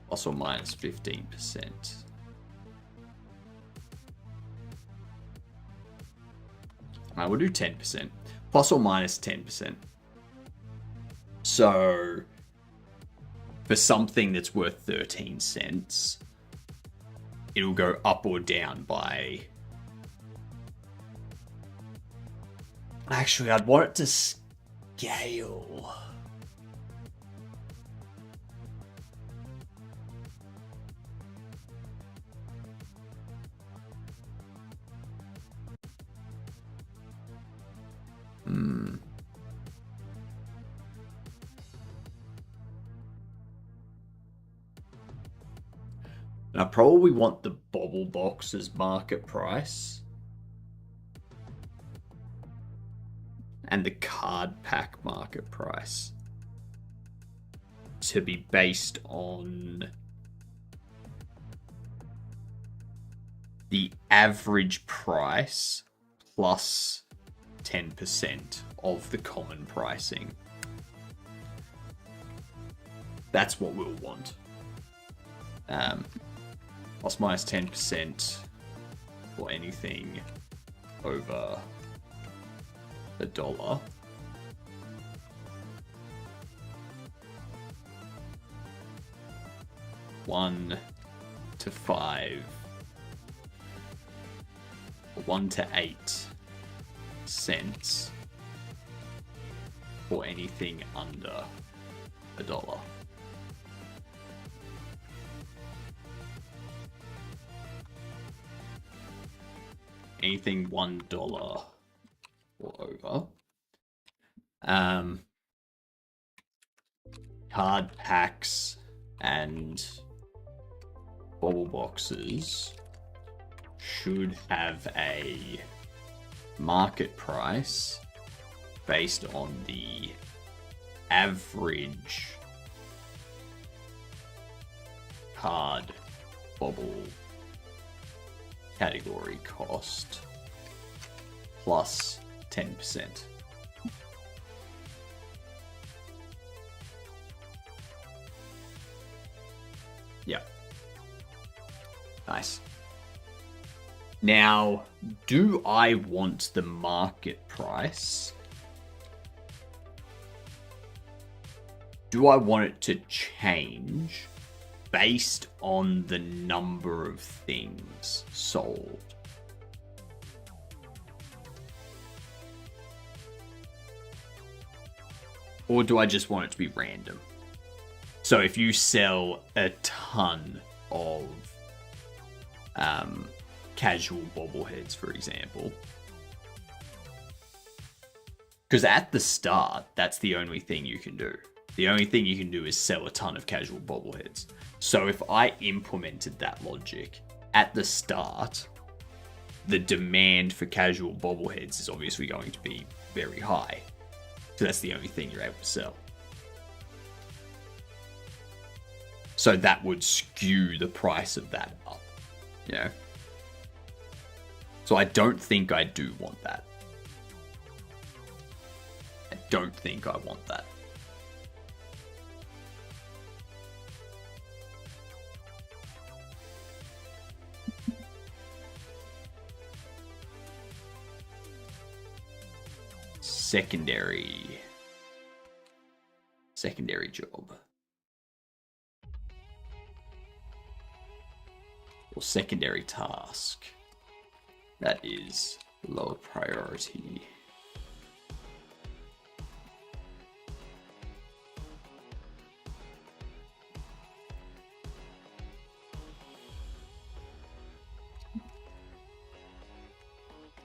plus or minus 15%. I will do 10%, plus or minus 10%. So for something that's worth 13 cents, it'll go up or down by... Actually, I'd want it to scale. And I probably want the Bobble Box as market price. And the card pack market price to be based on the average price plus 10% of the common pricing. That's what we'll want. Plus minus 10% for anything over $1. $1 to $5, 1 to 8 cents for anything under $1. Anything $1 or over. Card packs and bobble boxes should have a market price based on the average card bobble category cost plus 10%. Yeah. Nice. Now, do I want the market price? Do I want it to change based on the number of things sold? Or do I just want it to be random? So if you sell a ton of casual bobbleheads, for example, because at the start, that's the only thing you can do. The only thing you can do is sell a ton of casual bobbleheads. So if I implemented that logic at the start, the demand for casual bobbleheads is obviously going to be very high. So that's the only thing you're able to sell. So that would skew the price of that up, you know? So I don't think I do want that. I don't think I want that. Secondary job. Or secondary task. That is lower priority.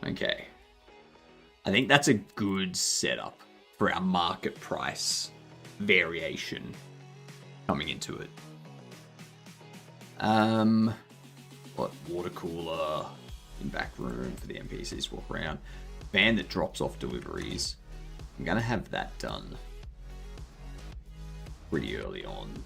Okay. I think that's a good setup for our market price variation coming into it. What? Water cooler in back room for the NPCs to walk around. Van that drops off deliveries. I'm gonna have that done pretty early on.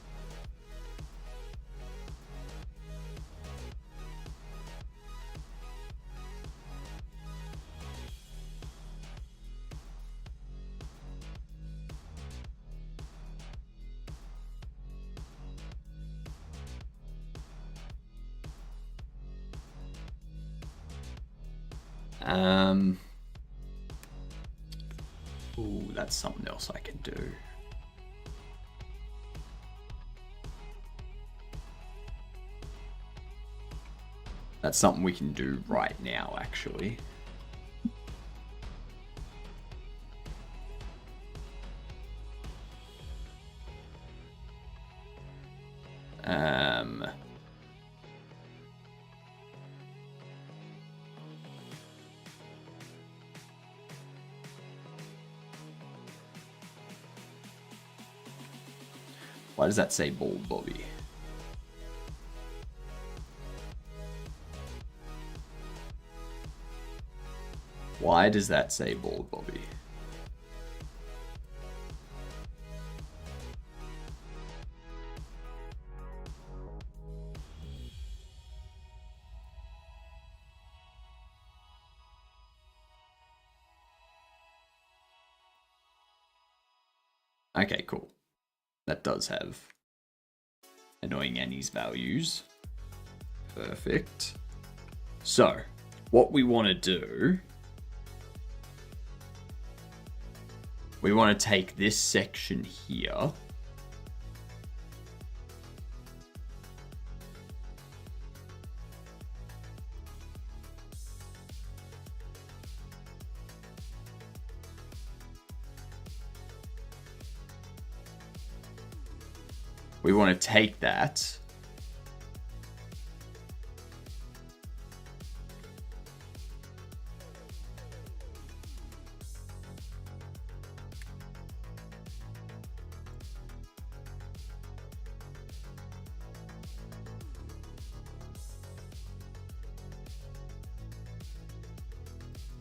Ooh, that's something else I can do. That's something we can do right now, actually. Why does that say Bald Bobby? Why does that say Bald Bobby? Okay, cool. That does have annoying Annie's values. Perfect. So, what we want to do, we want to take this section here. We want to take that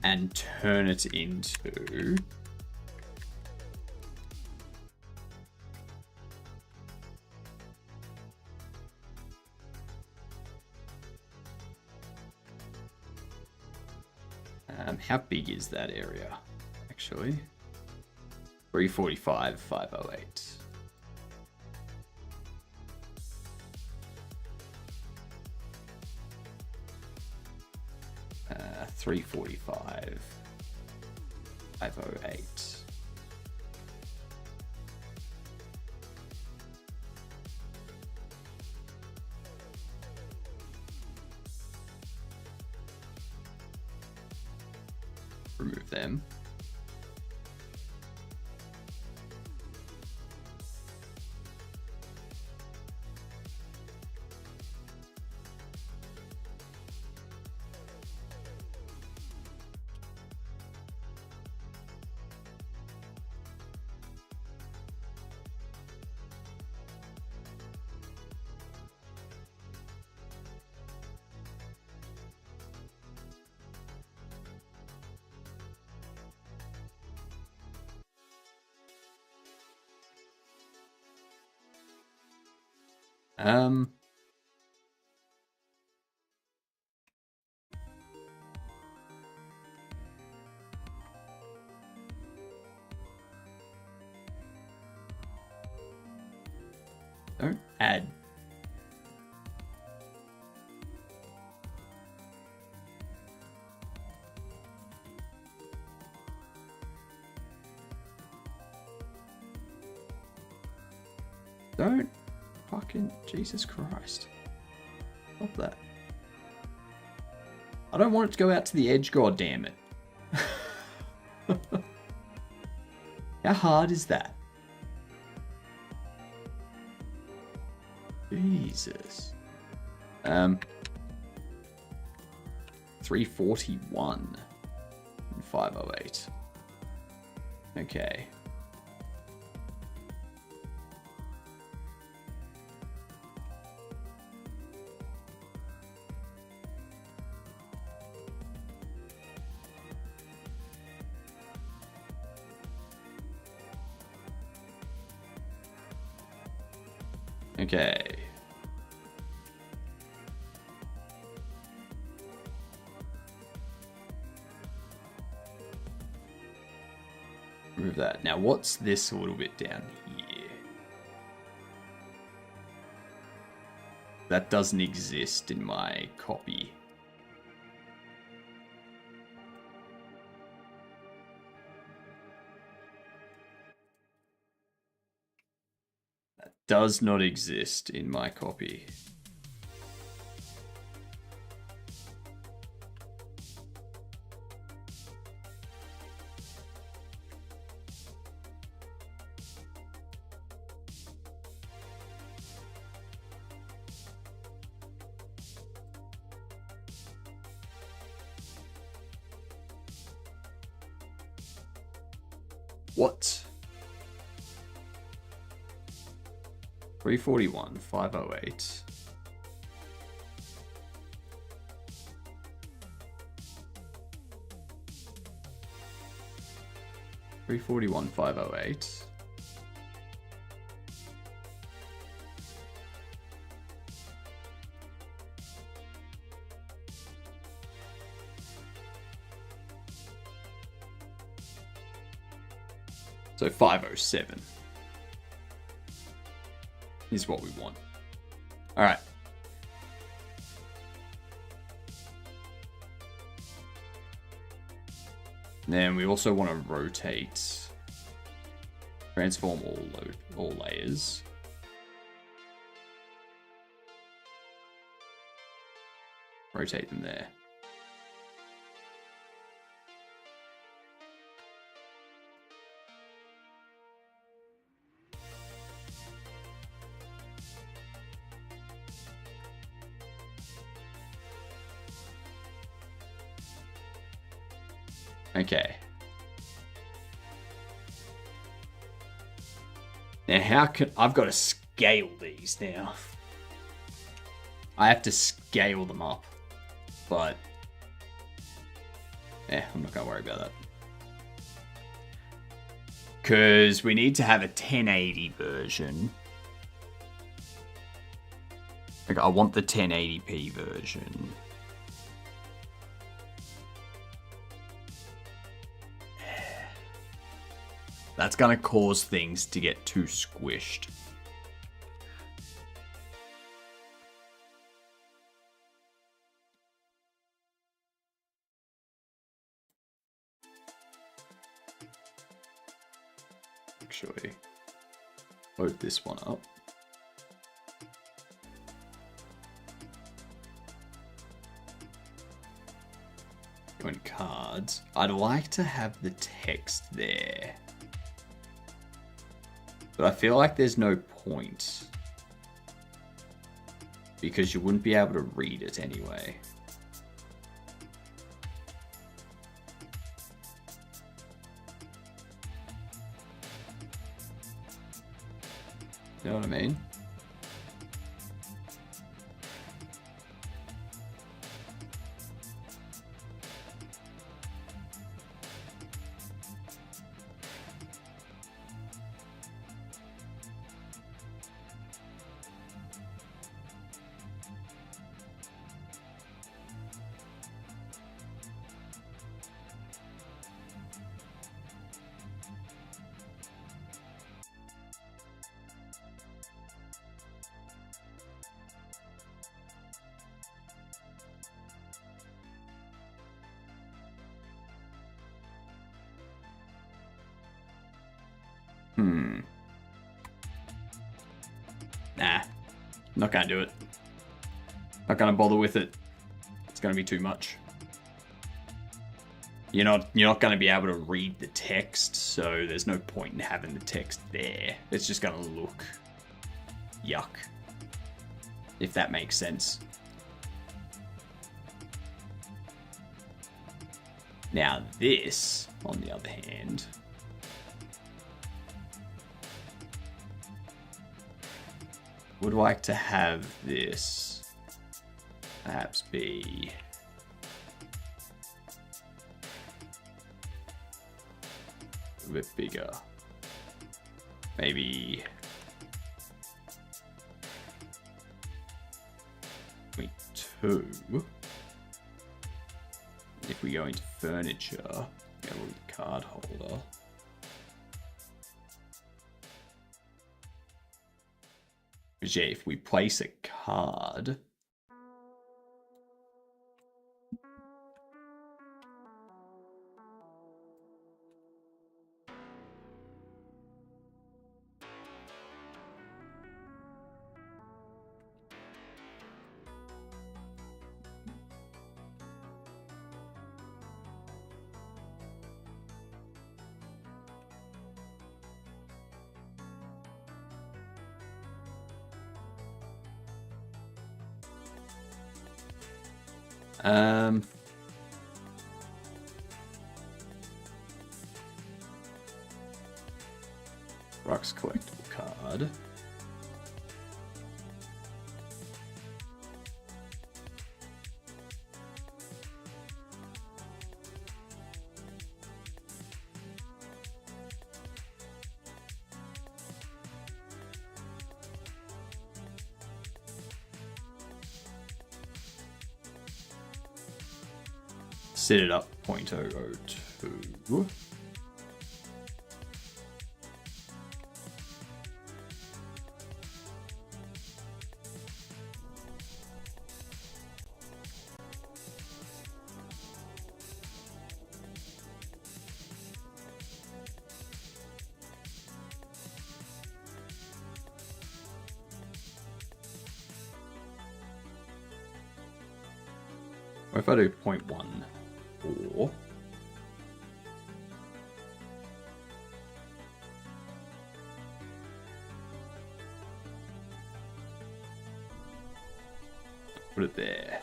and turn it into how big is that area, actually? 345, 508. Uh, 345, 508. Remove them. Um, don't add. Don't fucking Jesus Christ. Stop that. I don't want it to go out to the edge, god damn it. How hard is that? Jesus. 341 and 508. Okay. Okay. Remove that. Now, what's this a little bit down here? That doesn't exist in my copy. That does not exist in my copy. What? 341, 508. $341, 508. So 507 is what we want. All right. Then we also want to rotate, transform all layers. Rotate them there. Okay. Now how can... I've got to scale these now. I have to scale them up. But... I'm not going to worry about that. Because we need to have a 1080 version. Like, I want the 1080p version. That's going to cause things to get too squished. Actually, load this one up. Go in cards. I'd like to have the text there. But I feel like there's no point. Because you wouldn't be able to read it anyway. You know what I mean? Nah, not gonna do it. Not gonna bother with it. It's gonna be too much. You're not gonna be able to read the text, so there's no point in having the text there. It's just gonna look yuck, if that makes sense. Now this, on the other hand, would like to have this perhaps be a bit bigger. Maybe 2. If we go into furniture, go with the card holder. Because yeah, if we place a card, Rock's collectible card. Set it up 0.002. Or if I do 0.14, put it there.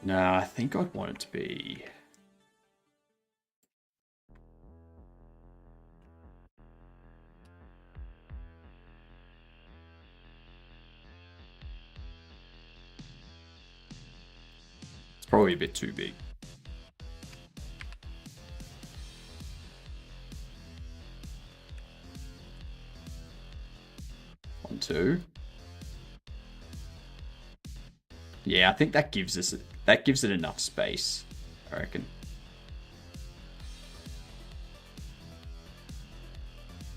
No, I think I'd want it to be... It's probably a bit too big. One, two. Yeah, I think that gives it enough space, I reckon.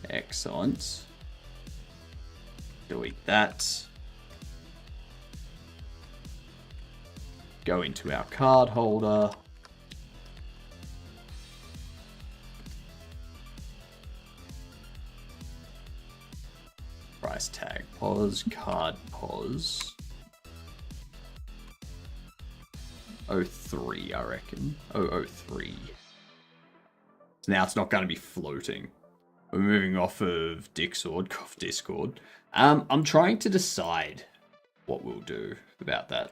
Excellent. Delete that. Go into our card holder. Price tag pause, card pause. 03, I reckon. 003. So now it's not going to be floating. We're moving off of Discord. I'm trying to decide what we'll do about that.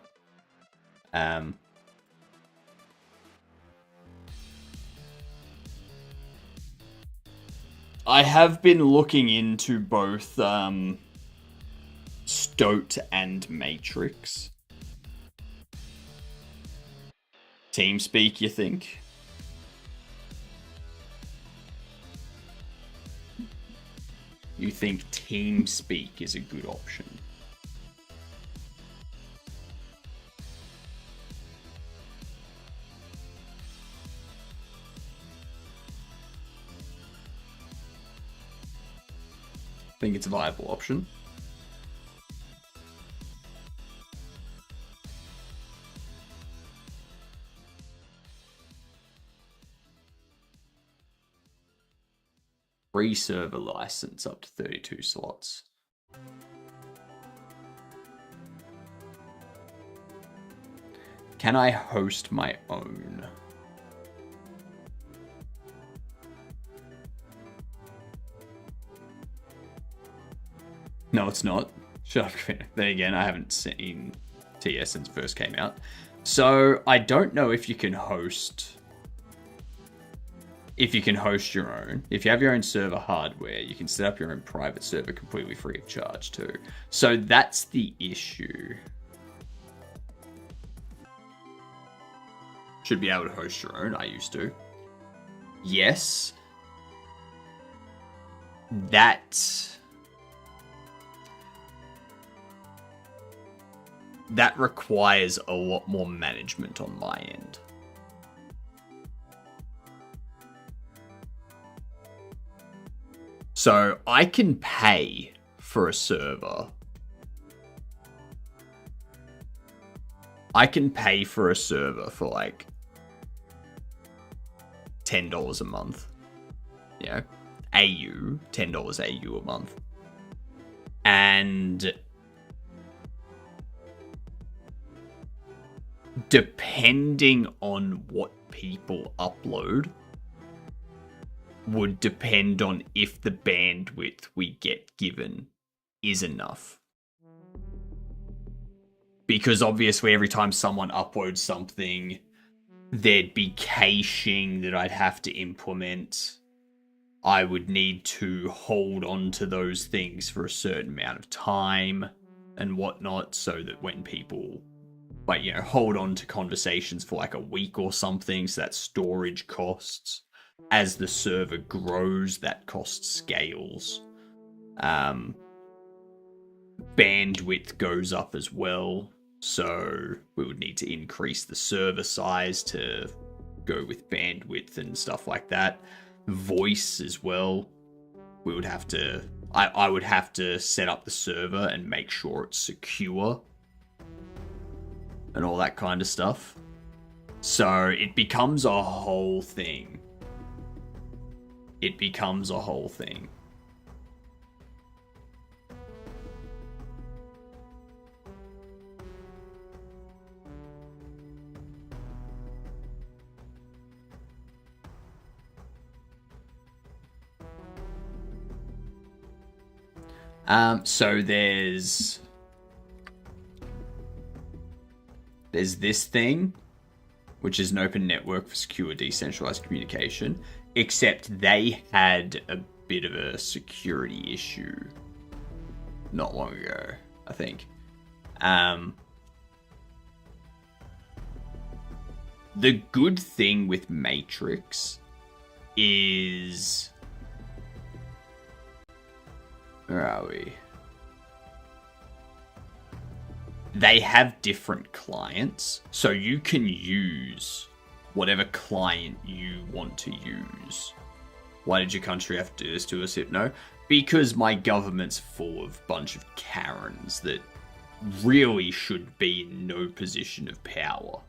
I have been looking into both Stoat and Matrix. TeamSpeak, you think? You think TeamSpeak is a good option? Think it's a viable option? Free server license up to 32 slots. Can I host my own? No, it's not. Shut up. Then again, I haven't seen TS since it first came out. So I don't know if you can host... If you can host your own. If you have your own server hardware, you can set up your own private server completely free of charge too. So that's the issue. Should be able to host your own. I used to. Yes. That requires a lot more management on my end. So I can pay for a server. I can pay for a server for like $10 a month. You know, AU, $10 AU a month. And depending on what people upload would depend on if the bandwidth we get given is enough. Because obviously every time someone uploads something, there'd be caching that I'd have to implement. I would need to hold on to those things for a certain amount of time and whatnot, so that when people, like, you know, hold on to conversations for like a week or something, so that storage costs. As the server grows, that cost scales. Bandwidth goes up as well, so we would need to increase the server size to go with bandwidth and stuff like that. Voice as well. We would have to... I would have to set up the server and make sure it's secure and all that kind of stuff. So it becomes a whole thing. It becomes a whole thing. So there's this thing, which is an open network for secure decentralized communication, except they had a bit of a security issue not long ago, I think. The good thing with Matrix is... Where are we? They have different clients, so you can use whatever client you want to use. Why did your country have to do this to us, Hypno? Because my government's full of a bunch of Karens that really should be in no position of power.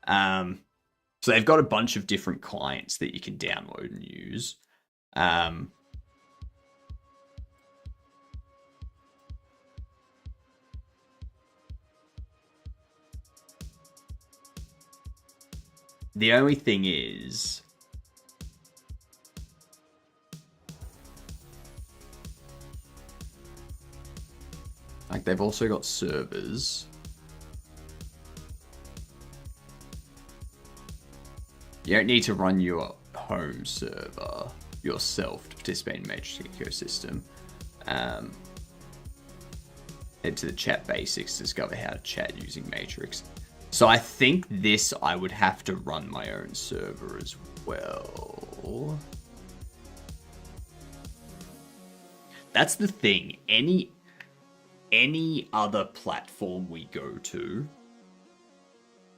So they've got a bunch of different clients that you can download and use. The only thing is... like, they've also got servers. You don't need to run your home server yourself to participate in Matrix ecosystem. Head to the chat basics to discover how to chat using Matrix. So I think this, I would have to run my own server as well. That's the thing. Any other platform we go to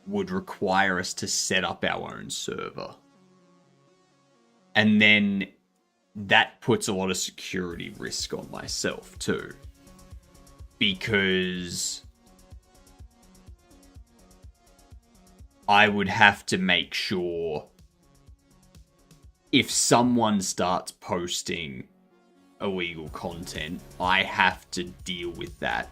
would require us to set up our own server. And then that puts a lot of security risk on myself too. Because I would have to make sure if someone starts posting illegal content, I have to deal with that.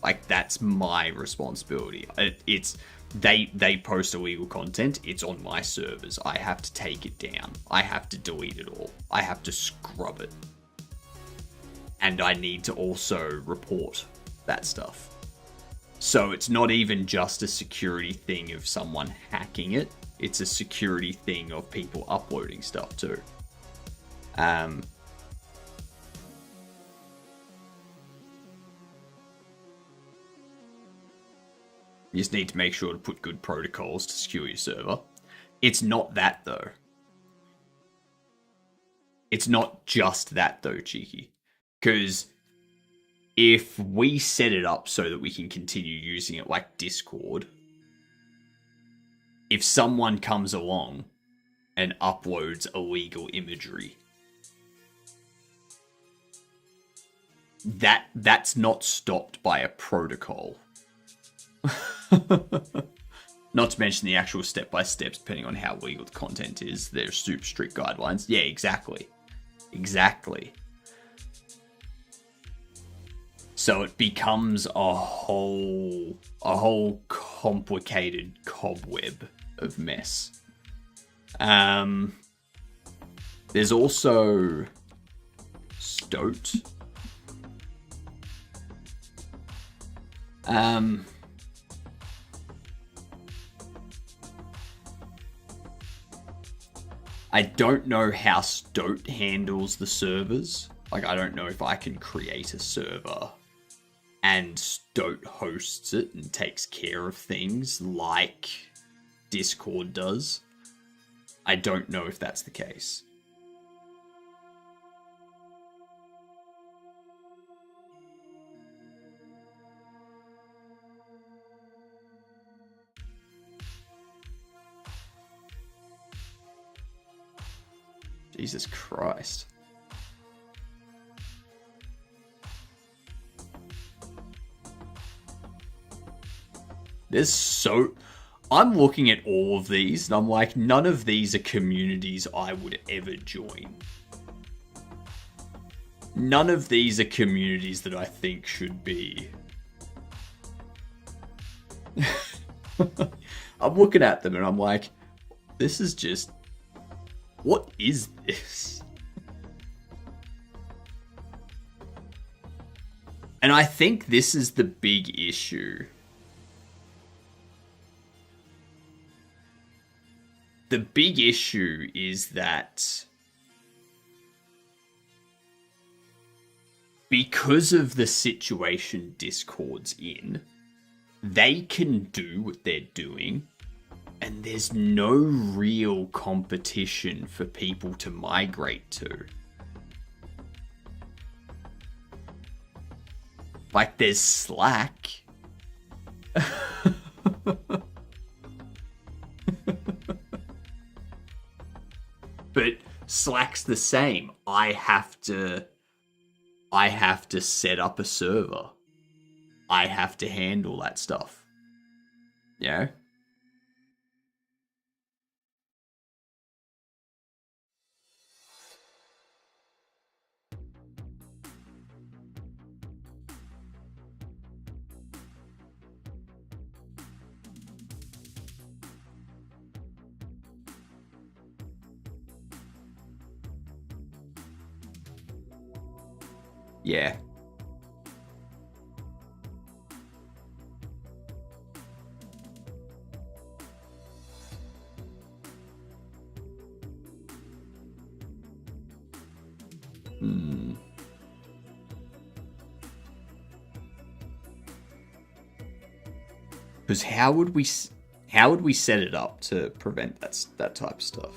Like, that's my responsibility. It's they post illegal content, it's on my servers. I have to take it down. I have to delete it all. I have to scrub it. And I need to also report that stuff. So it's not even just a security thing of someone hacking it. It's a security thing of people uploading stuff too. You just need to make sure to put good protocols to secure your server. It's not that, though. It's not just that, though, Cheeky. Because if we set it up so that we can continue using it like Discord, if someone comes along and uploads illegal imagery, that's not stopped by a protocol. Not to mention the actual step-by-steps, depending on how legal the content is. There's super strict guidelines. Yeah, exactly. Exactly. So it becomes a whole complicated cobweb of mess. There's also Stoat. I don't know how Stoat handles the servers. Like, I don't know if I can create a server and Stoat hosts it and takes care of things like Discord does. I don't know if that's the case. Jesus Christ. I'm looking at all of these and I'm like, none of these are communities I would ever join. None of these are communities that I think should be. I'm looking at them and I'm like, this is just... What is this? And I think this is the big issue. The big issue is that because of the situation Discord's in, they can do what they're doing, and there's no real competition for people to migrate to. Like, there's Slack. But Slack's the same. I have to set up a server. I have to handle that stuff. Yeah? Yeah. Because how would we set it up to prevent that type of stuff?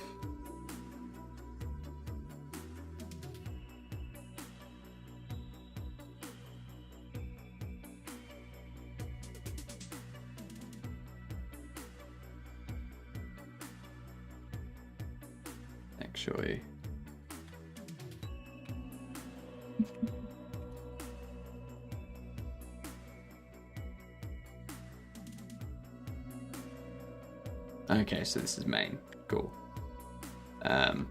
Actually. Okay, so this is main. Cool. Um,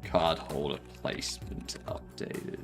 card holder placement updated.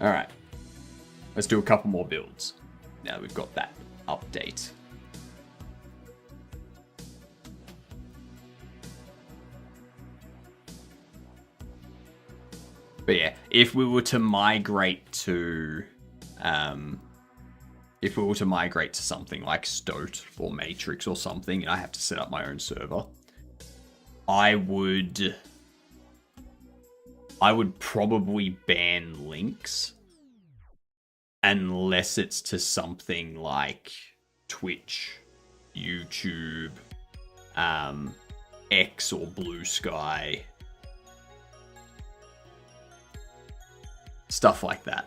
All right, let's do a couple more builds. Now we've got that update. But yeah, if we were to migrate to, something like Stoat or Matrix or something, and I have to set up my own server, I would probably ban links unless it's to something like Twitch, YouTube, X or Blue Sky, stuff like that.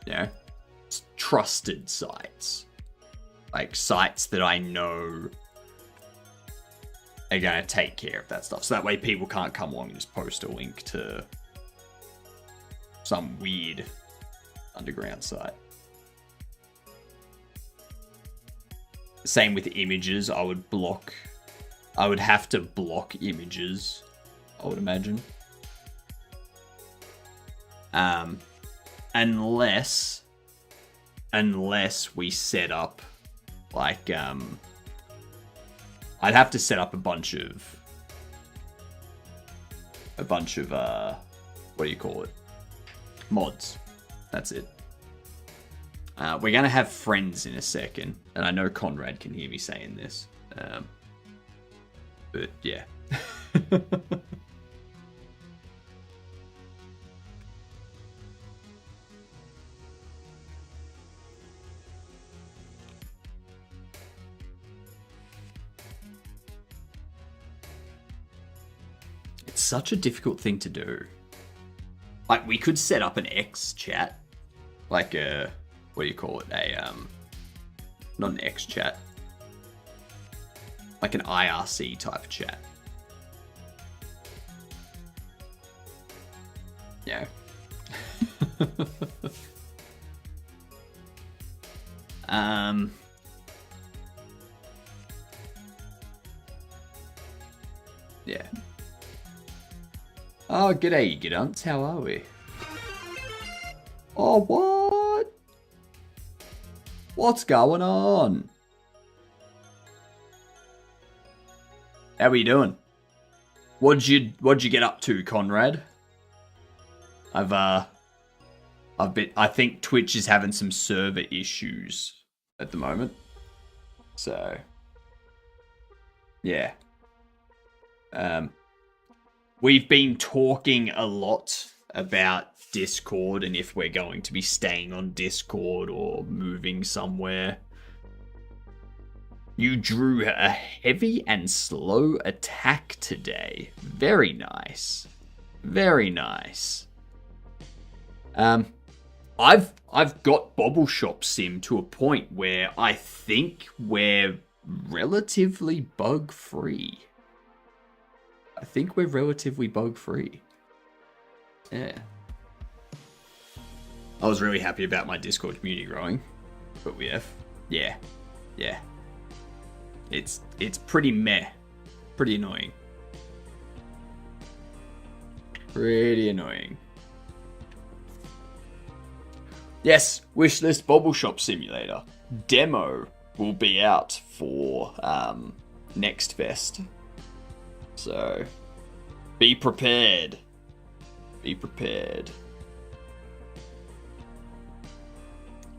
Yeah, it's trusted sites, like sites that I know are going to take care of that stuff. So that way people can't come along and just post a link to some weird underground site. Same with images. I would have to block images, I would imagine. Unless we set up like I'd have to set up a bunch of what do you call it? Mods. That's it. We're gonna have friends in a second, and I know Conrad can hear me saying this. But yeah. It's such a difficult thing to do. Like, we could set up an X chat. Like a, what do you call it? Not an X chat. Like an IRC type chat. Yeah. Yeah. Oh, g'day, Gidunts. How are we? Oh, what? What's going on? How are you doing? What'd you get up to, Conrad? I think Twitch is having some server issues at the moment. So, yeah. We've been talking a lot about Discord and if we're going to be staying on Discord or moving somewhere. You drew a heavy and slow attack today. Very nice. Very nice. I've got Bobble Shop Sim to a point where I think we're relatively bug-free. Yeah. I was really happy about my Discord community growing, but we have, yeah. It's pretty meh, pretty annoying. Yes, wishlist Bobble Shop Simulator demo will be out for next fest. So, be prepared.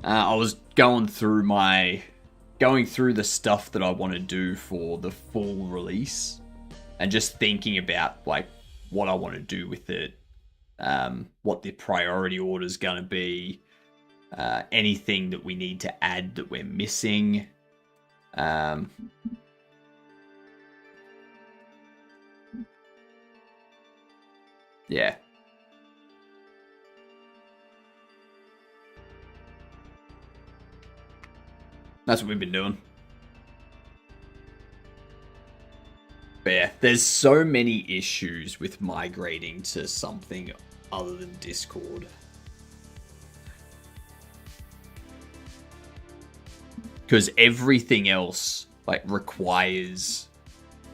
I was going through the stuff that I want to do for the full release, and just thinking about like what I want to do with it what the priority order is going to be, anything that we need to add that we're missing. Yeah. That's what we've been doing. But yeah, there's so many issues with migrating to something other than Discord. Because everything else like requires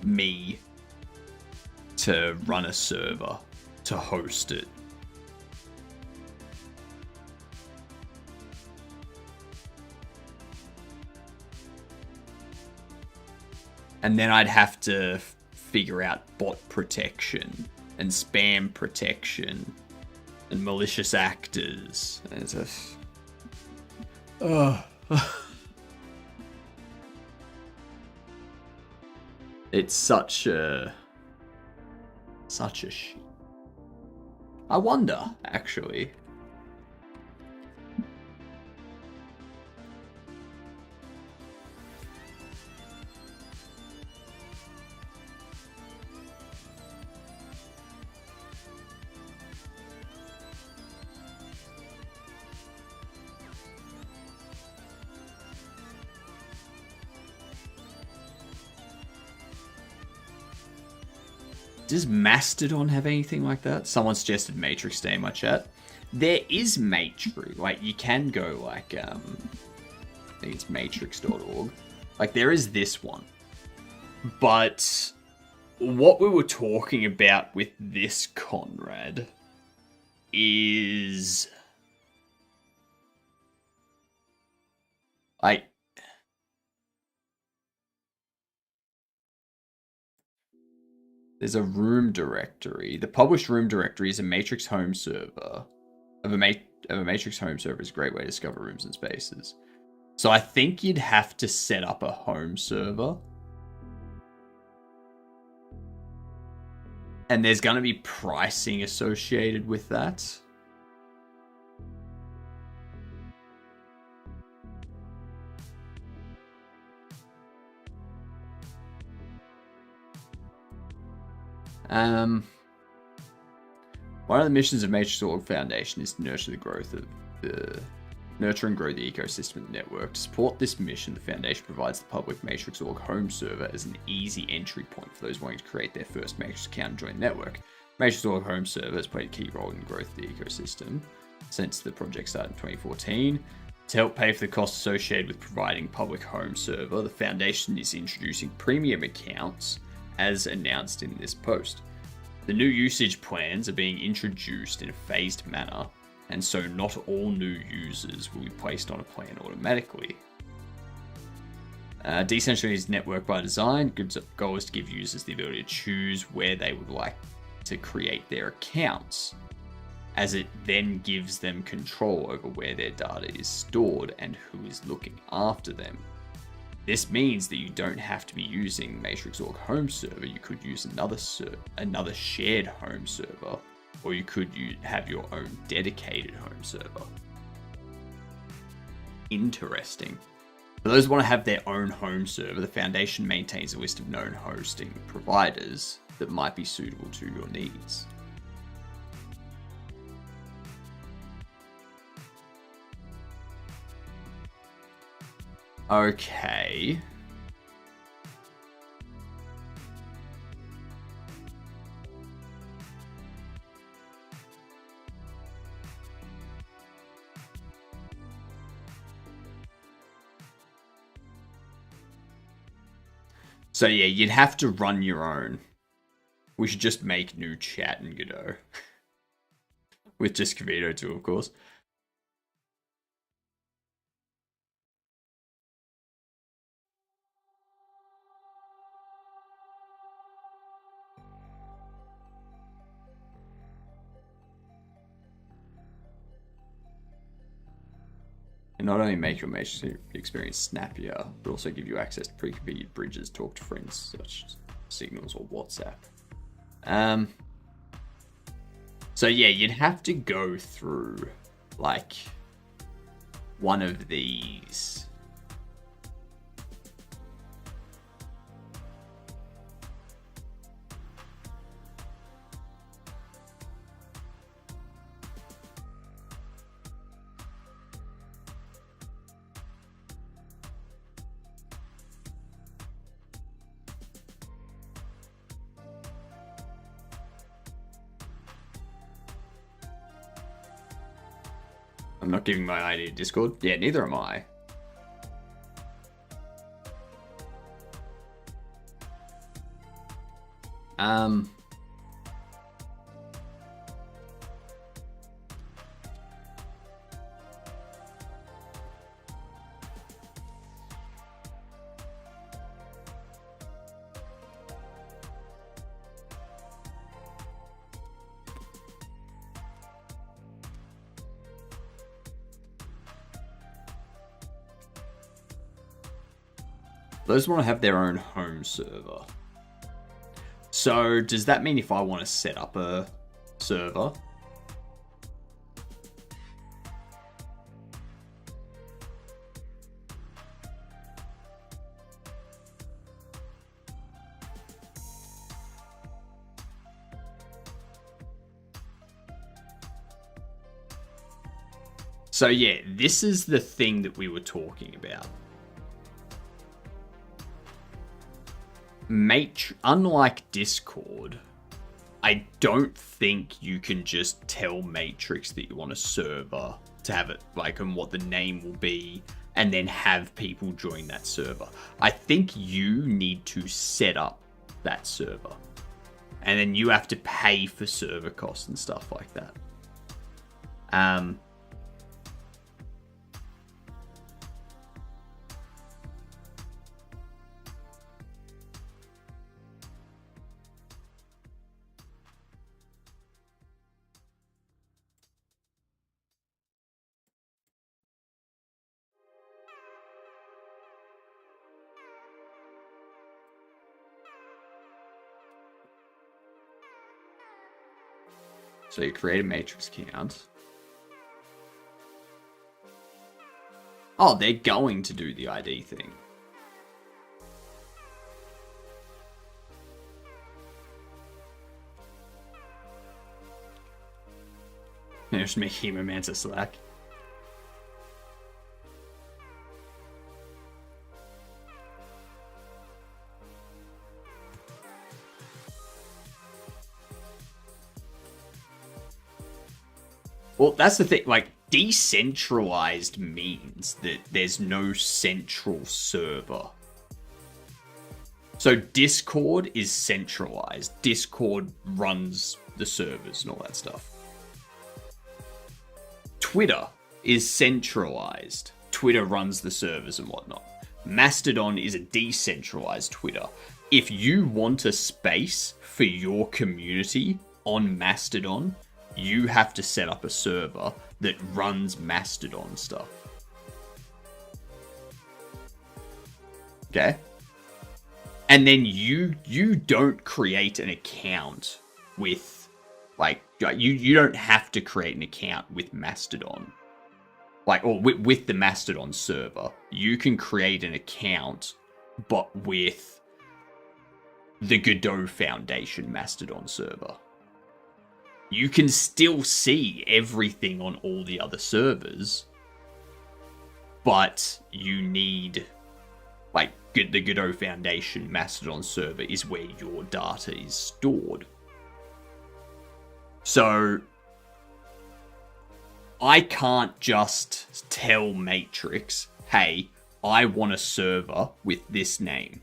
me to run a server, to host it. And then I'd have to figure out bot protection and spam protection and malicious actors. And it's just... It's such a shit. I wonder, actually. Does Mastodon have anything like that? Someone suggested Matrix Day in my chat. There is Matrix. Like, you can go, like, I think it's matrix.org. Like, there is this one. But what we were talking about with this, Conrad, is... like... There's a room directory. The published room directory is a Matrix home server. A Matrix home server is a great way to discover rooms and spaces. So I think you'd have to set up a home server. And there's going to be pricing associated with that. One of the missions of Matrix.org Foundation is to nurture and grow the ecosystem network. To support this mission, the Foundation provides the public Matrix.org home server as an easy entry point for those wanting to create their first Matrix account and join the network. Matrix.org home server has played a key role in the growth of the ecosystem since the project started in 2014. To help pay for the costs associated with providing public home server, the Foundation is introducing premium accounts as announced in this post. The new usage plans are being introduced in a phased manner, and so not all new users will be placed on a plan automatically. Decentralized network by design, goal is to give users the ability to choose where they would like to create their accounts, as it then gives them control over where their data is stored and who is looking after them. This means that you don't have to be using Matrix.org home server. You could use another shared home server, or you could have your own dedicated home server. Interesting. For those who want to have their own home server, the Foundation maintains a list of known hosting providers that might be suitable to your needs. Okay. So yeah, you'd have to run your own. We should just make new chat and Godot. With just Kavito too, of course. And not only make your Matrix experience snappier, but also give you access to pre-configured bridges, talk to friends such as Signals or WhatsApp. So yeah, you'd have to go through like one of these. I'm not giving my ID to Discord. Yeah, neither am I. Um, those want to have their own home server. So does that mean if I want to set up a server? So yeah, this is the thing that we were talking about. Unlike Discord, I don't think you can just tell Matrix that you want a server to have it, like, and what the name will be, and then have people join that server. I think you need to set up that server, and then you have to pay for server costs and stuff like that. So you create a Matrix account. Oh, they're going to do the ID thing. Just make Hemomancer Slack. Well, that's the thing. Like, decentralized means that there's no central server. So Discord is centralized. Discord runs the servers and all that stuff. Twitter is centralized. Twitter runs the servers and whatnot. Mastodon is a decentralized Twitter. If you want a space for your community on Mastodon, you have to set up a server that runs Mastodon stuff. Okay? And then you don't create an account with, like, you don't have to create an account with Mastodon. Like, or with the Mastodon server. You can create an account, but with the Godot Foundation Mastodon server. You can still see everything on all the other servers, but you need, like, the Godot Foundation Mastodon server is where your data is stored. So I can't just tell Matrix, hey, I want a server with this name.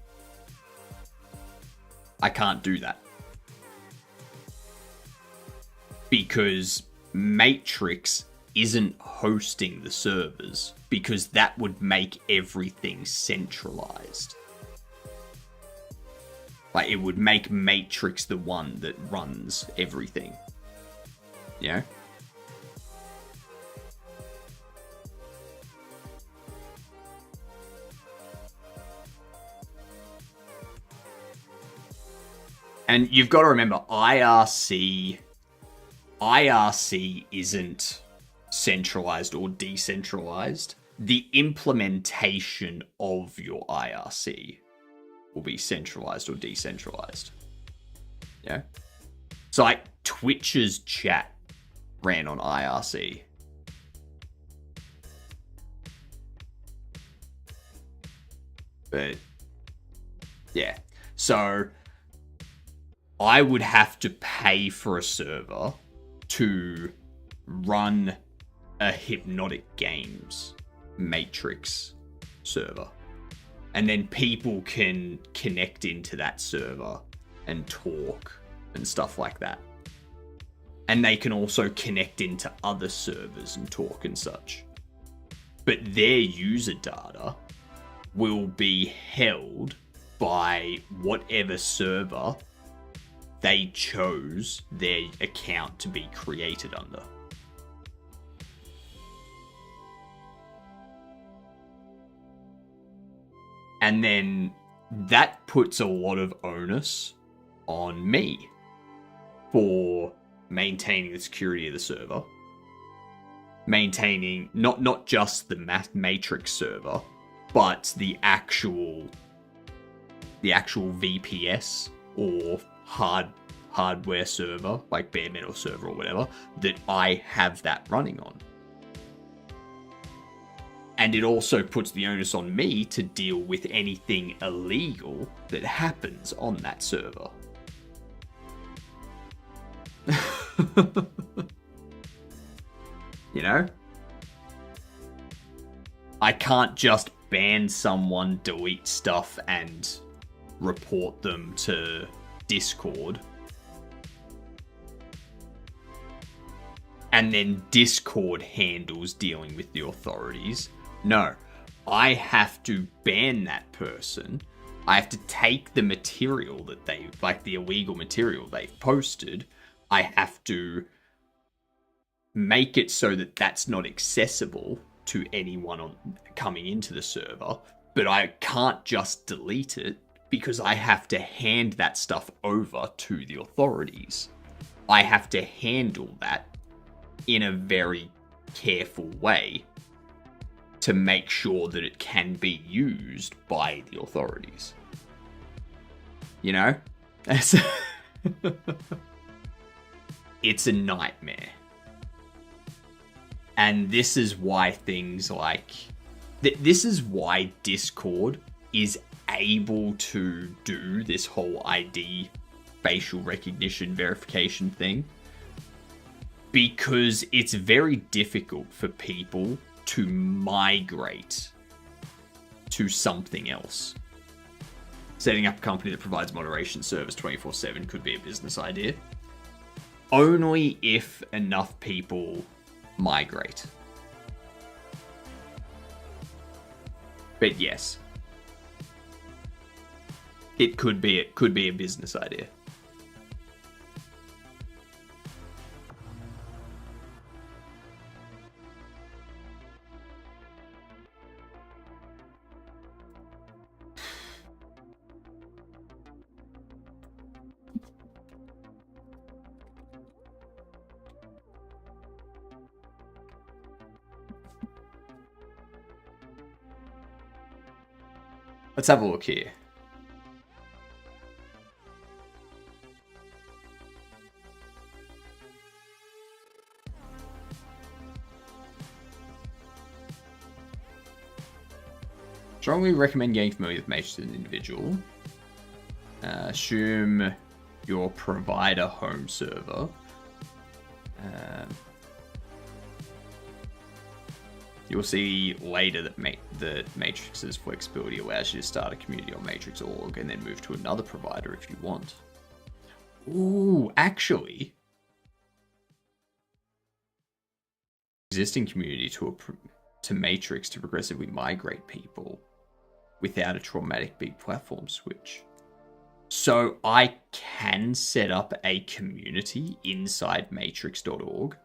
I can't do that. Because Matrix isn't hosting the servers, because that would make everything centralized. Like, it would make Matrix the one that runs everything. You know? And you've got to remember, IRC isn't centralized or decentralized. The implementation of your IRC will be centralized or decentralized. Yeah. So like Twitch's chat ran on IRC. But yeah. So I would have to pay for a server to run a Hypnotic Games Matrix server. And then people can connect into that server and talk and stuff like that. And they can also connect into other servers and talk and such. But their user data will be held by whatever server they chose their account to be created under. And then that puts a lot of onus on me for maintaining the security of the server, maintaining not just the Matrix server, but the actual VPS or hardware server, like bare metal server or whatever, that I have that running on. And it also puts the onus on me to deal with anything illegal that happens on that server. You know? I can't just ban someone, delete stuff, and report them to Discord. And then Discord handles dealing with the authorities. No, I have to ban that person. I have to take the material that they, like the illegal material they've posted. I have to make it so that that's not accessible to anyone coming into the server. But I can't just delete it because I have to hand that stuff over to the authorities. I have to handle that in a very careful way to make sure that it can be used by the authorities. You know? It's a nightmare. And this is why things like... This is why Discord is able to do this whole ID facial recognition verification thing. Because it's very difficult for people to migrate to something else. Setting up a company that provides moderation service 24/7 could be a business idea. Only if enough people migrate. But yes, it could be a business idea. Let's have a look here. Strongly recommend getting familiar with Matrix as an individual. Assume your provider home server. You'll see later that Matrix's flexibility allows you to start a community on Matrix.org and then move to another provider if you want. Ooh, actually, existing community to Matrix to progressively migrate people without a traumatic big platform switch. So I can set up a community inside Matrix.org.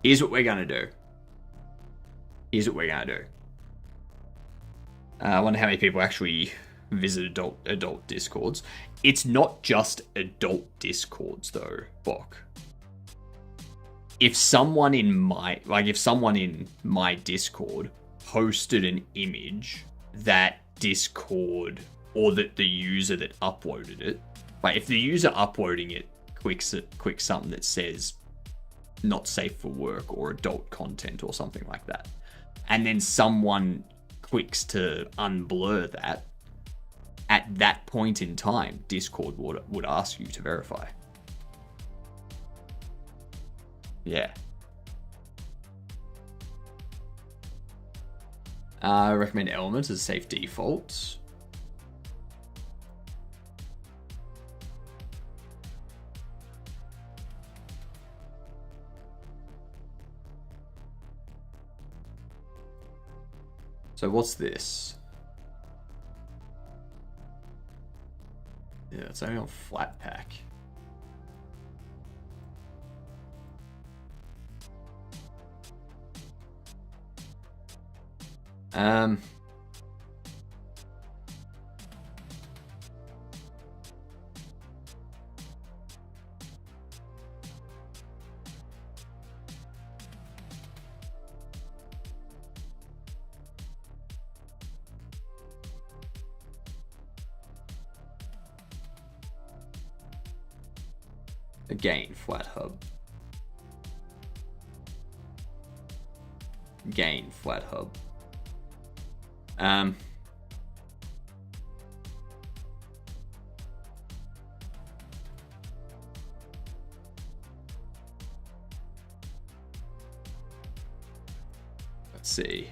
Here's what we're going to do. I wonder how many people actually visit adult discords. It's not just adult discords though, Bok. If someone in my Discord posted an image that Discord or that the user that uploaded it, like if the user uploading it clicks something that says not safe for work or adult content or something like that, and then someone clicks to unblur that, at that point in time, Discord would ask you to verify. Yeah. I recommend Elements as safe defaults. So what's this? Yeah, it's only on Flatpak. Again, flat hub. Again, flat hub. Let's see.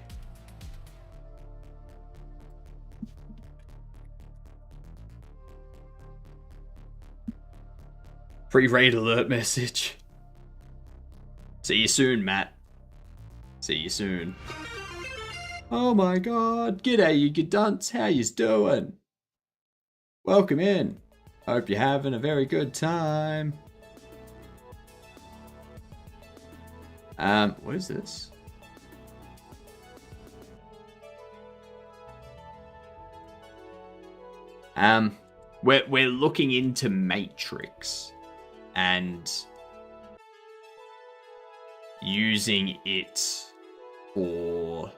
Pre-raid alert message. See you soon, Matt. See you soon. Oh my god. G'day, you good dunce. How yous doing? Welcome in. Hope you're having a very good time. What is this? We're looking into Matrix and using it for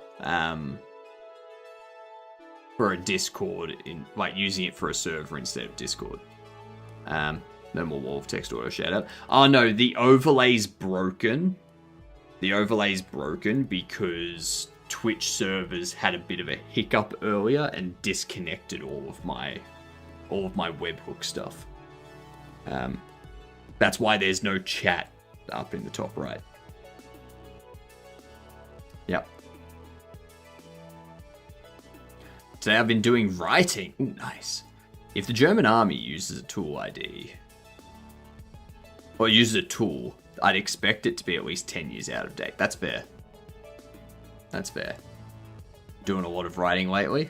a Discord, using it for a server instead of Discord. No more wall of text auto shout out. Oh no, the overlay's broken. The overlay's broken because Twitch servers had a bit of a hiccup earlier and disconnected all of my webhook stuff. That's why there's no chat up in the top right. Yep. Today I've been doing writing. Ooh, nice. If the German army uses a tool ID, or uses a tool, I'd expect it to be at least 10 years out of date. That's fair. That's fair. Doing a lot of writing lately.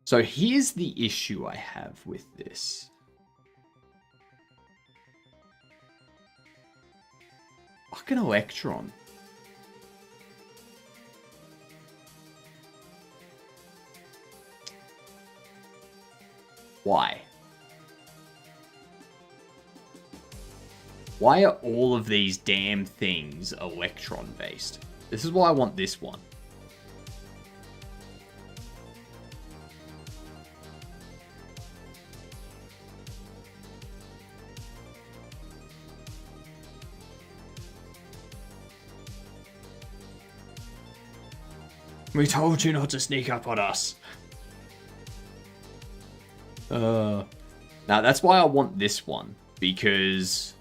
So here's the issue I have with this. Fucking Electron. Why? Why are all of these damn things Electron based? This is why I want this one. We told you not to sneak up on us. Now that's why I want this one, because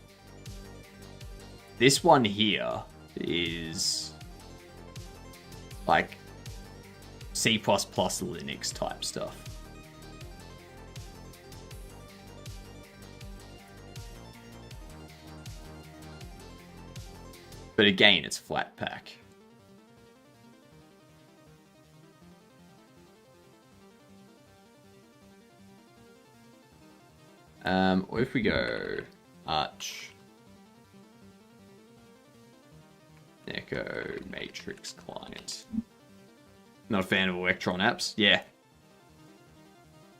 this one here is like C++ Linux type stuff. But again, it's flat pack. Or if we go Arch, Echo, Matrix Client. Not a fan of Electron apps? Yeah.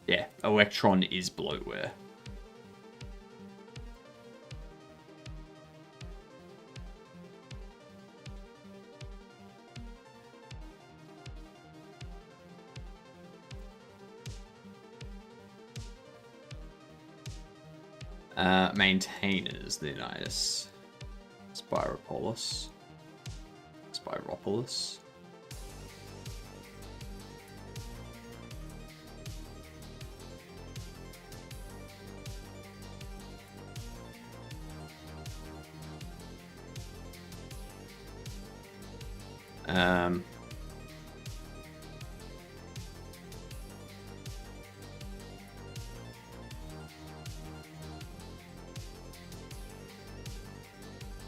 Yeah, Electron is bloatware. Maintainers, they're nice. Spiropolis.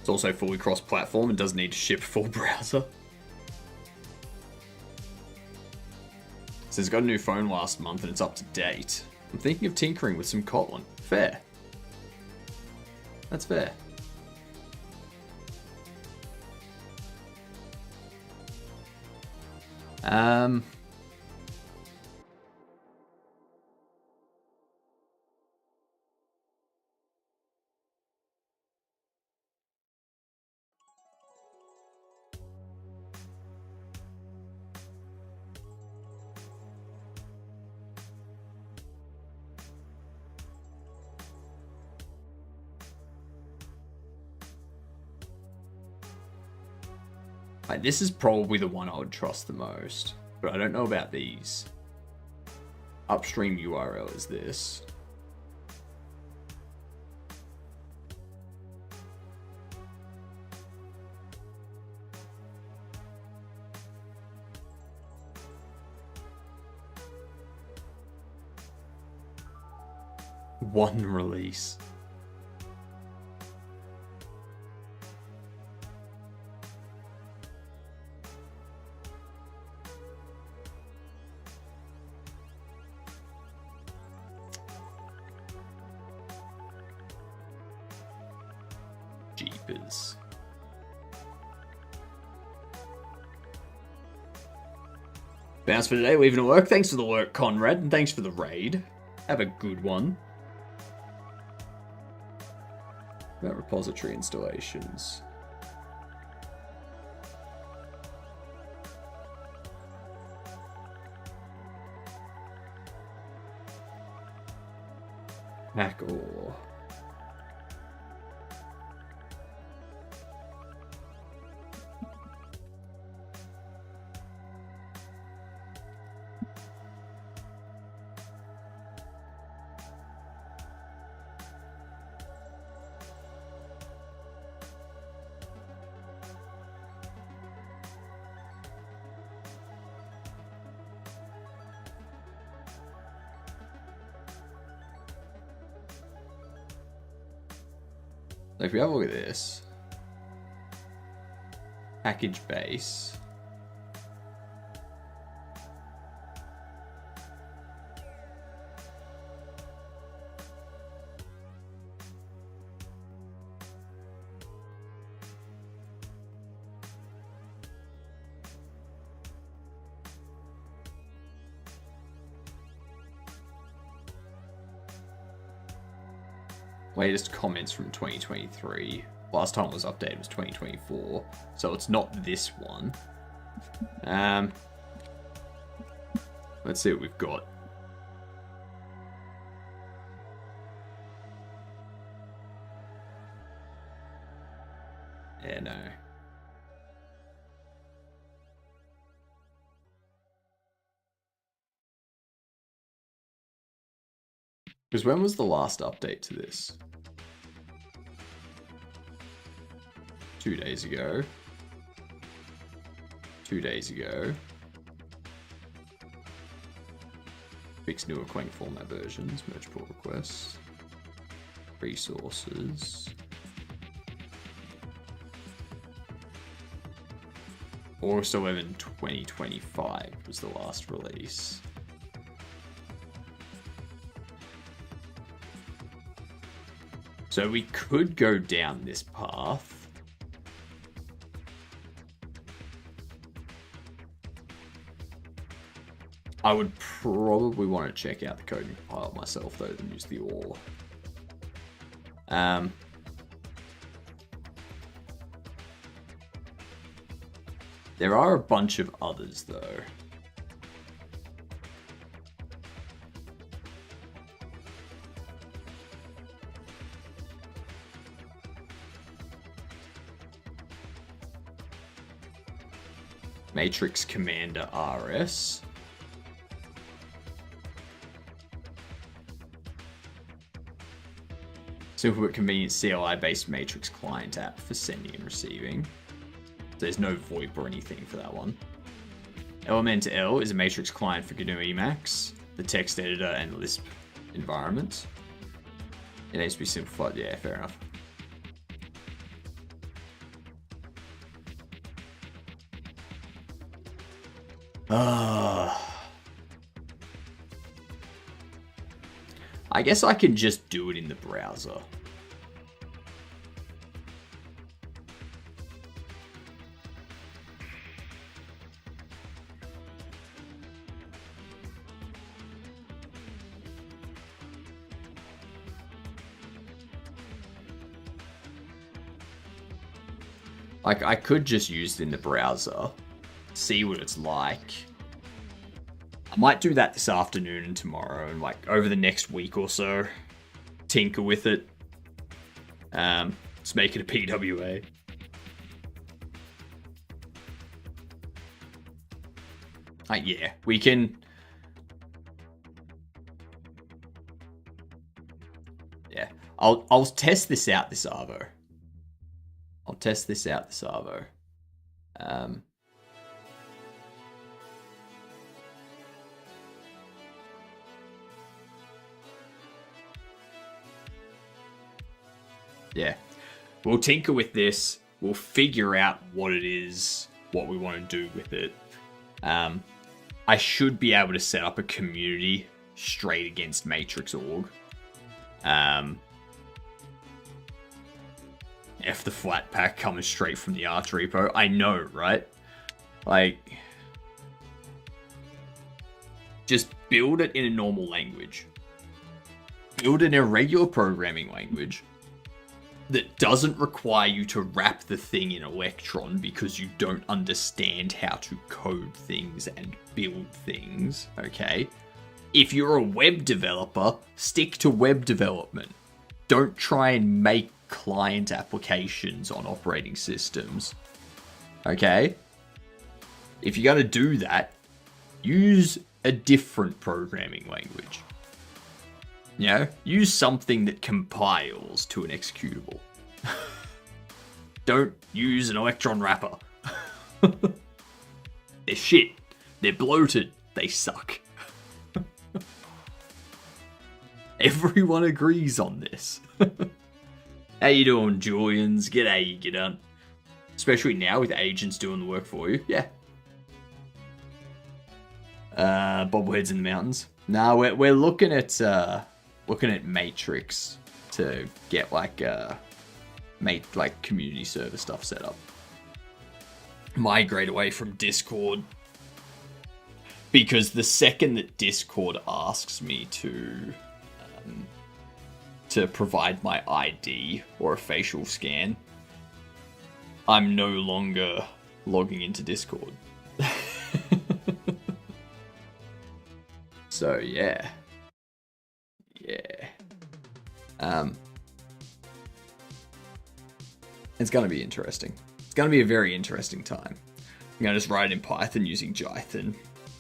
It's also fully cross-platform and doesn't need to ship full browser. So it's got a new phone last month and it's up to date. I'm thinking of tinkering with some Kotlin. Fair. That's fair. Like, this is probably the one I would trust the most, but I don't know about these. Upstream URL is this. One release. Jeepers. Bounce for today, leaving at work. Thanks for the work, Conrad, and thanks for the raid. Have a good one. About repository installations. Mac or if we have a look at this, package base, latest comments from 2023. Last time it was updated was 2024, so it's not this one. Let's see what we've got. Yeah, no. Because when was the last update to this? 2 days ago. 2 days ago. Fix newer Quang format versions, merge pull requests, resources. August 11, 2025 was the last release. So we could go down this path. I would probably want to check out the code and compile it myself, though, than use the OR. There are a bunch of others, though. Matrix Commander RS. Simple but convenient CLI-based Matrix client app for sending and receiving. There's no VoIP or anything for that one. Elemental is a Matrix client for GNU Emacs, the text editor, and Lisp environment. It needs to be simplified. Yeah, fair enough. I guess I can just do it in the browser. Like, I could just use it in the browser, see what it's like. I might do that this afternoon and tomorrow, and like over the next week or so, tinker with it. Let's make it a PWA. Yeah, we can. Yeah, I'll test this out this Arvo. I'll test this out this Arvo. Yeah, we'll tinker with this. We'll figure out what it is, what we want to do with it. I should be able to set up a community straight against Matrix.org. F the flat pack coming straight from the Arch repo. I know, right? Like, just build it in a normal language. Build it in a regular programming language that doesn't require you to wrap the thing in Electron because you don't understand how to code things and build things, okay? If you're a web developer, stick to web development. Don't try and make client applications on operating systems, okay? If you're going to do that, use a different programming language. You know, use something that compiles to an executable. Don't use an Electron wrapper. They're shit. They're bloated. They suck. Everyone agrees on this. How you doing, Julians? G'day, you done. Especially now with agents doing the work for you. Yeah. Bobbleheads in the mountains. No, we're looking at Matrix to get like community server stuff set up. Migrate away from Discord, because the second that Discord asks me to provide my ID or a facial scan, I'm no longer logging into Discord. So yeah. It's going to be interesting. It's going to be a very interesting time. I'm going to just write it in Python using Jython,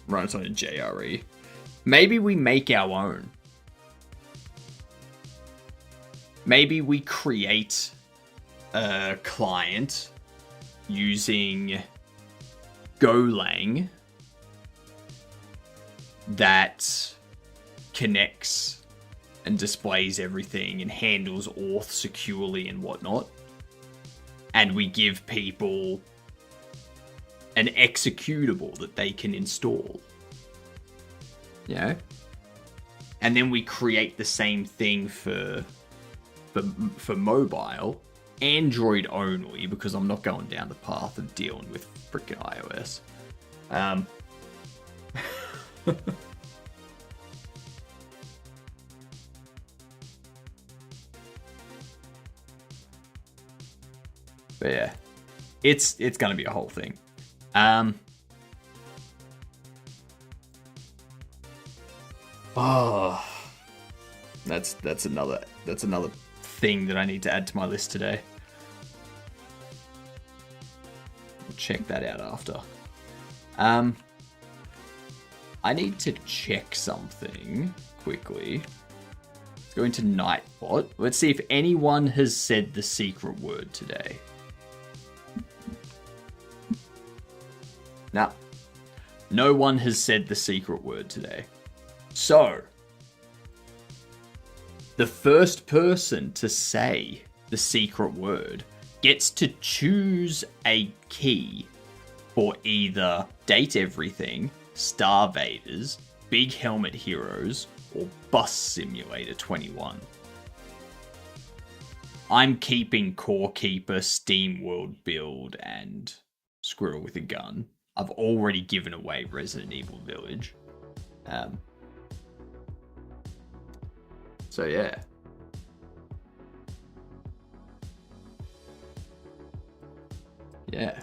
run it on a JRE. Maybe we make our own. Maybe we create a client using Golang that connects and displays everything and handles auth securely and whatnot. And we give people an executable that they can install. You know? And then we create the same thing for mobile, Android only, because I'm not going down the path of dealing with freaking iOS. But yeah, it's gonna be a whole thing. Oh, that's another thing that I need to add to my list today. We'll check that out after. I need to check something quickly. Let's go into Nightbot. Let's see if anyone has said the secret word today. No. No one has said the secret word today. So, the first person to say the secret word gets to choose a key for either Date Everything, Star Vaders, Big Helmet Heroes, or Bus Simulator 21. I'm keeping Core Keeper, Steam World Build, and Squirrel with a Gun. I've already given away Resident Evil Village. So yeah. Yeah.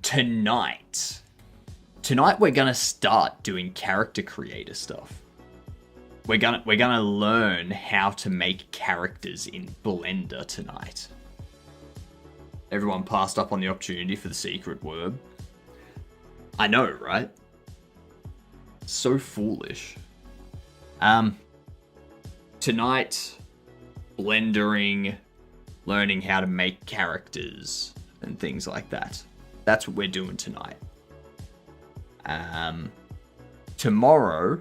Tonight we're gonna start doing character creator stuff. We're gonna learn how to make characters in Blender tonight. Everyone passed up on the opportunity for the secret word. I know, right? So foolish. Tonight, blendering, learning how to make characters and things like that. That's what we're doing tonight. Tomorrow,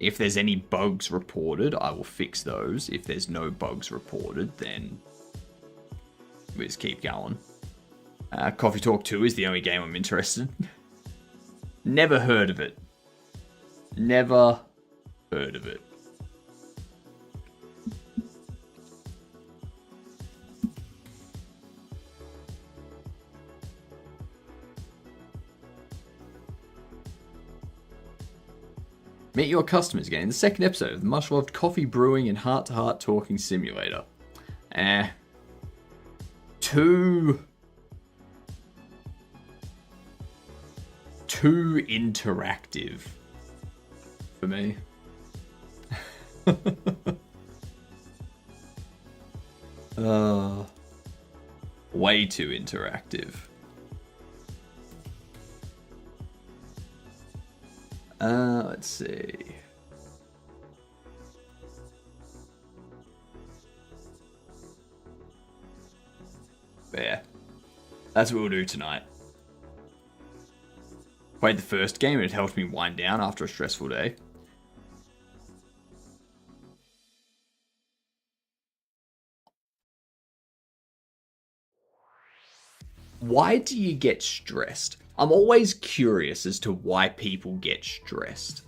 if there's any bugs reported, I will fix those. If there's no bugs reported, then we just keep going. Coffee Talk 2 is the only game I'm interested in. Never heard of it. Never heard of it. Meet your customers again in the second episode of the much loved coffee brewing and heart-to-heart talking simulator. Too interactive for me. Way too interactive. Let's see. But yeah, that's what we'll do tonight. Played the first game and it helped me wind down after a stressful day. Why do you get stressed? I'm always curious as to why people get stressed.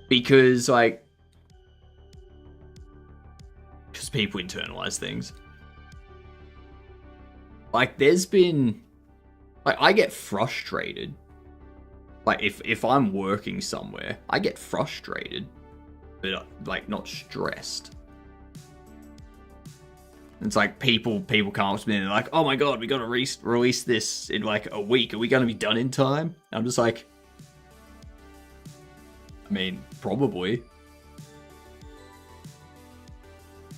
Because, because people internalize things. There's been, I get frustrated. If I'm working somewhere, I get frustrated, but not stressed. It's people come up to me and they're like, "Oh my god, we got to release this in a week. Are we going to be done in time?" And I'm just like, I mean, probably.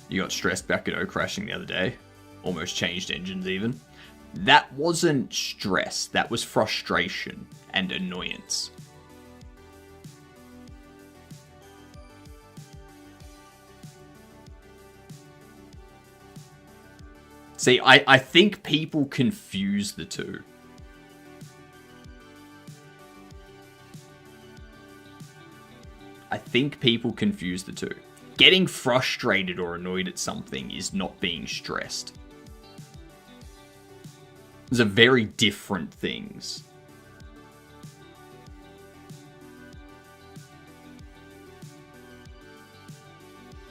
You got stressed back at crashing the other day. Almost changed engines even. That wasn't stress. That was frustration and annoyance. See, I think people confuse the two. I think people confuse the two. Getting frustrated or annoyed at something is not being stressed. Those are very different things.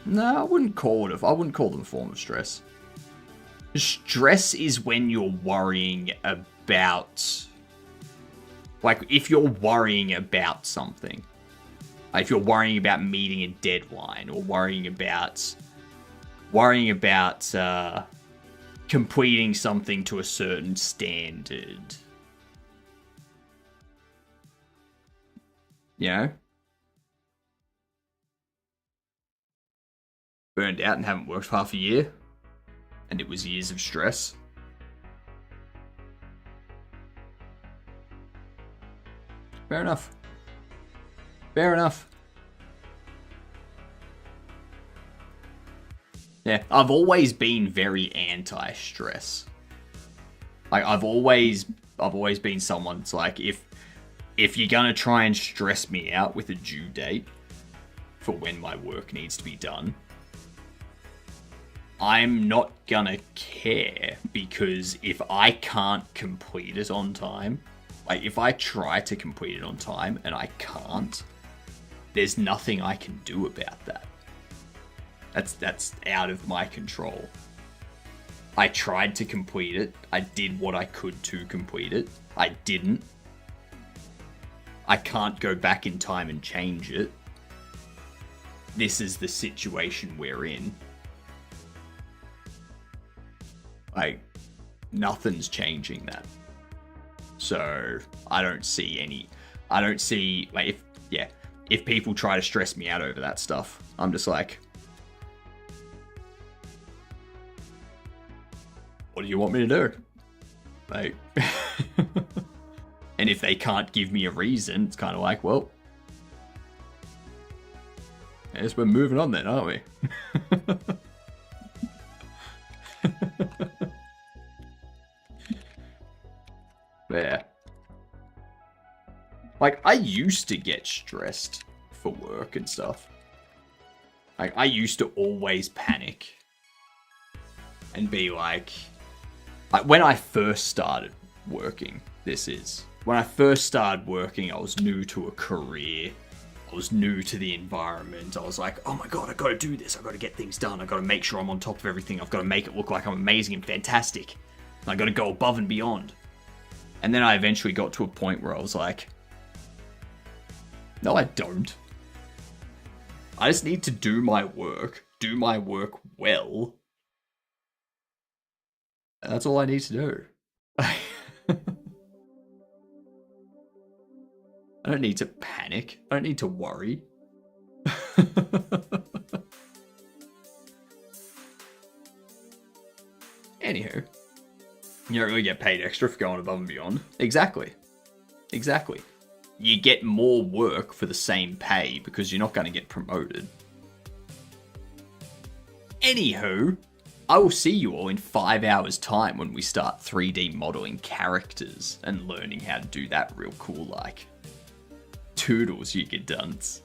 No, I wouldn't call them a form of stress. Stress is when you're worrying about, like, if you're worrying about something. Like, if you're worrying about meeting a deadline, or worrying about completing something to a certain standard. You know? Burned out and haven't worked for half a year. And it was years of stress. Fair enough. Fair enough. Yeah, I've always been very anti-stress. Like, I've always been someone that's like, if you're gonna try and stress me out with a due date for when my work needs to be done, I'm not gonna care, because if I can't complete it on time, like, if I try to complete it on time and I can't, there's nothing I can do about that. That's out of my control. I tried to complete it. I did what I could to complete it. I didn't. I can't go back in time and change it. This is the situation we're in. Like, nothing's changing that. So, I don't see, like, if people try to stress me out over that stuff, I'm just like, what do you want me to do? Like, and if they can't give me a reason, it's kind of like, well, I guess we're moving on then, aren't we? Yeah. Like, I used to get stressed for work and stuff. Like, I used to always panic and be like, when I first started working, when I first started working, I was new to a career. I was new to the environment. I was like, oh my god, I gotta do this. I gotta get things done. I gotta make sure I'm on top of everything. I've gotta make it look like I'm amazing and fantastic. And I gotta go above and beyond. And then I eventually got to a point where I was like, no, I don't. I just need to do my work well. And that's all I need to do. I don't need to panic. I don't need to worry. Anywho. You don't really get paid extra for going above and beyond. Exactly. You get more work for the same pay because you're not going to get promoted. Anywho, I will see you all in 5 hours' time when we start 3D modeling characters and learning how to do that real cool like. Toodles, you get dunce.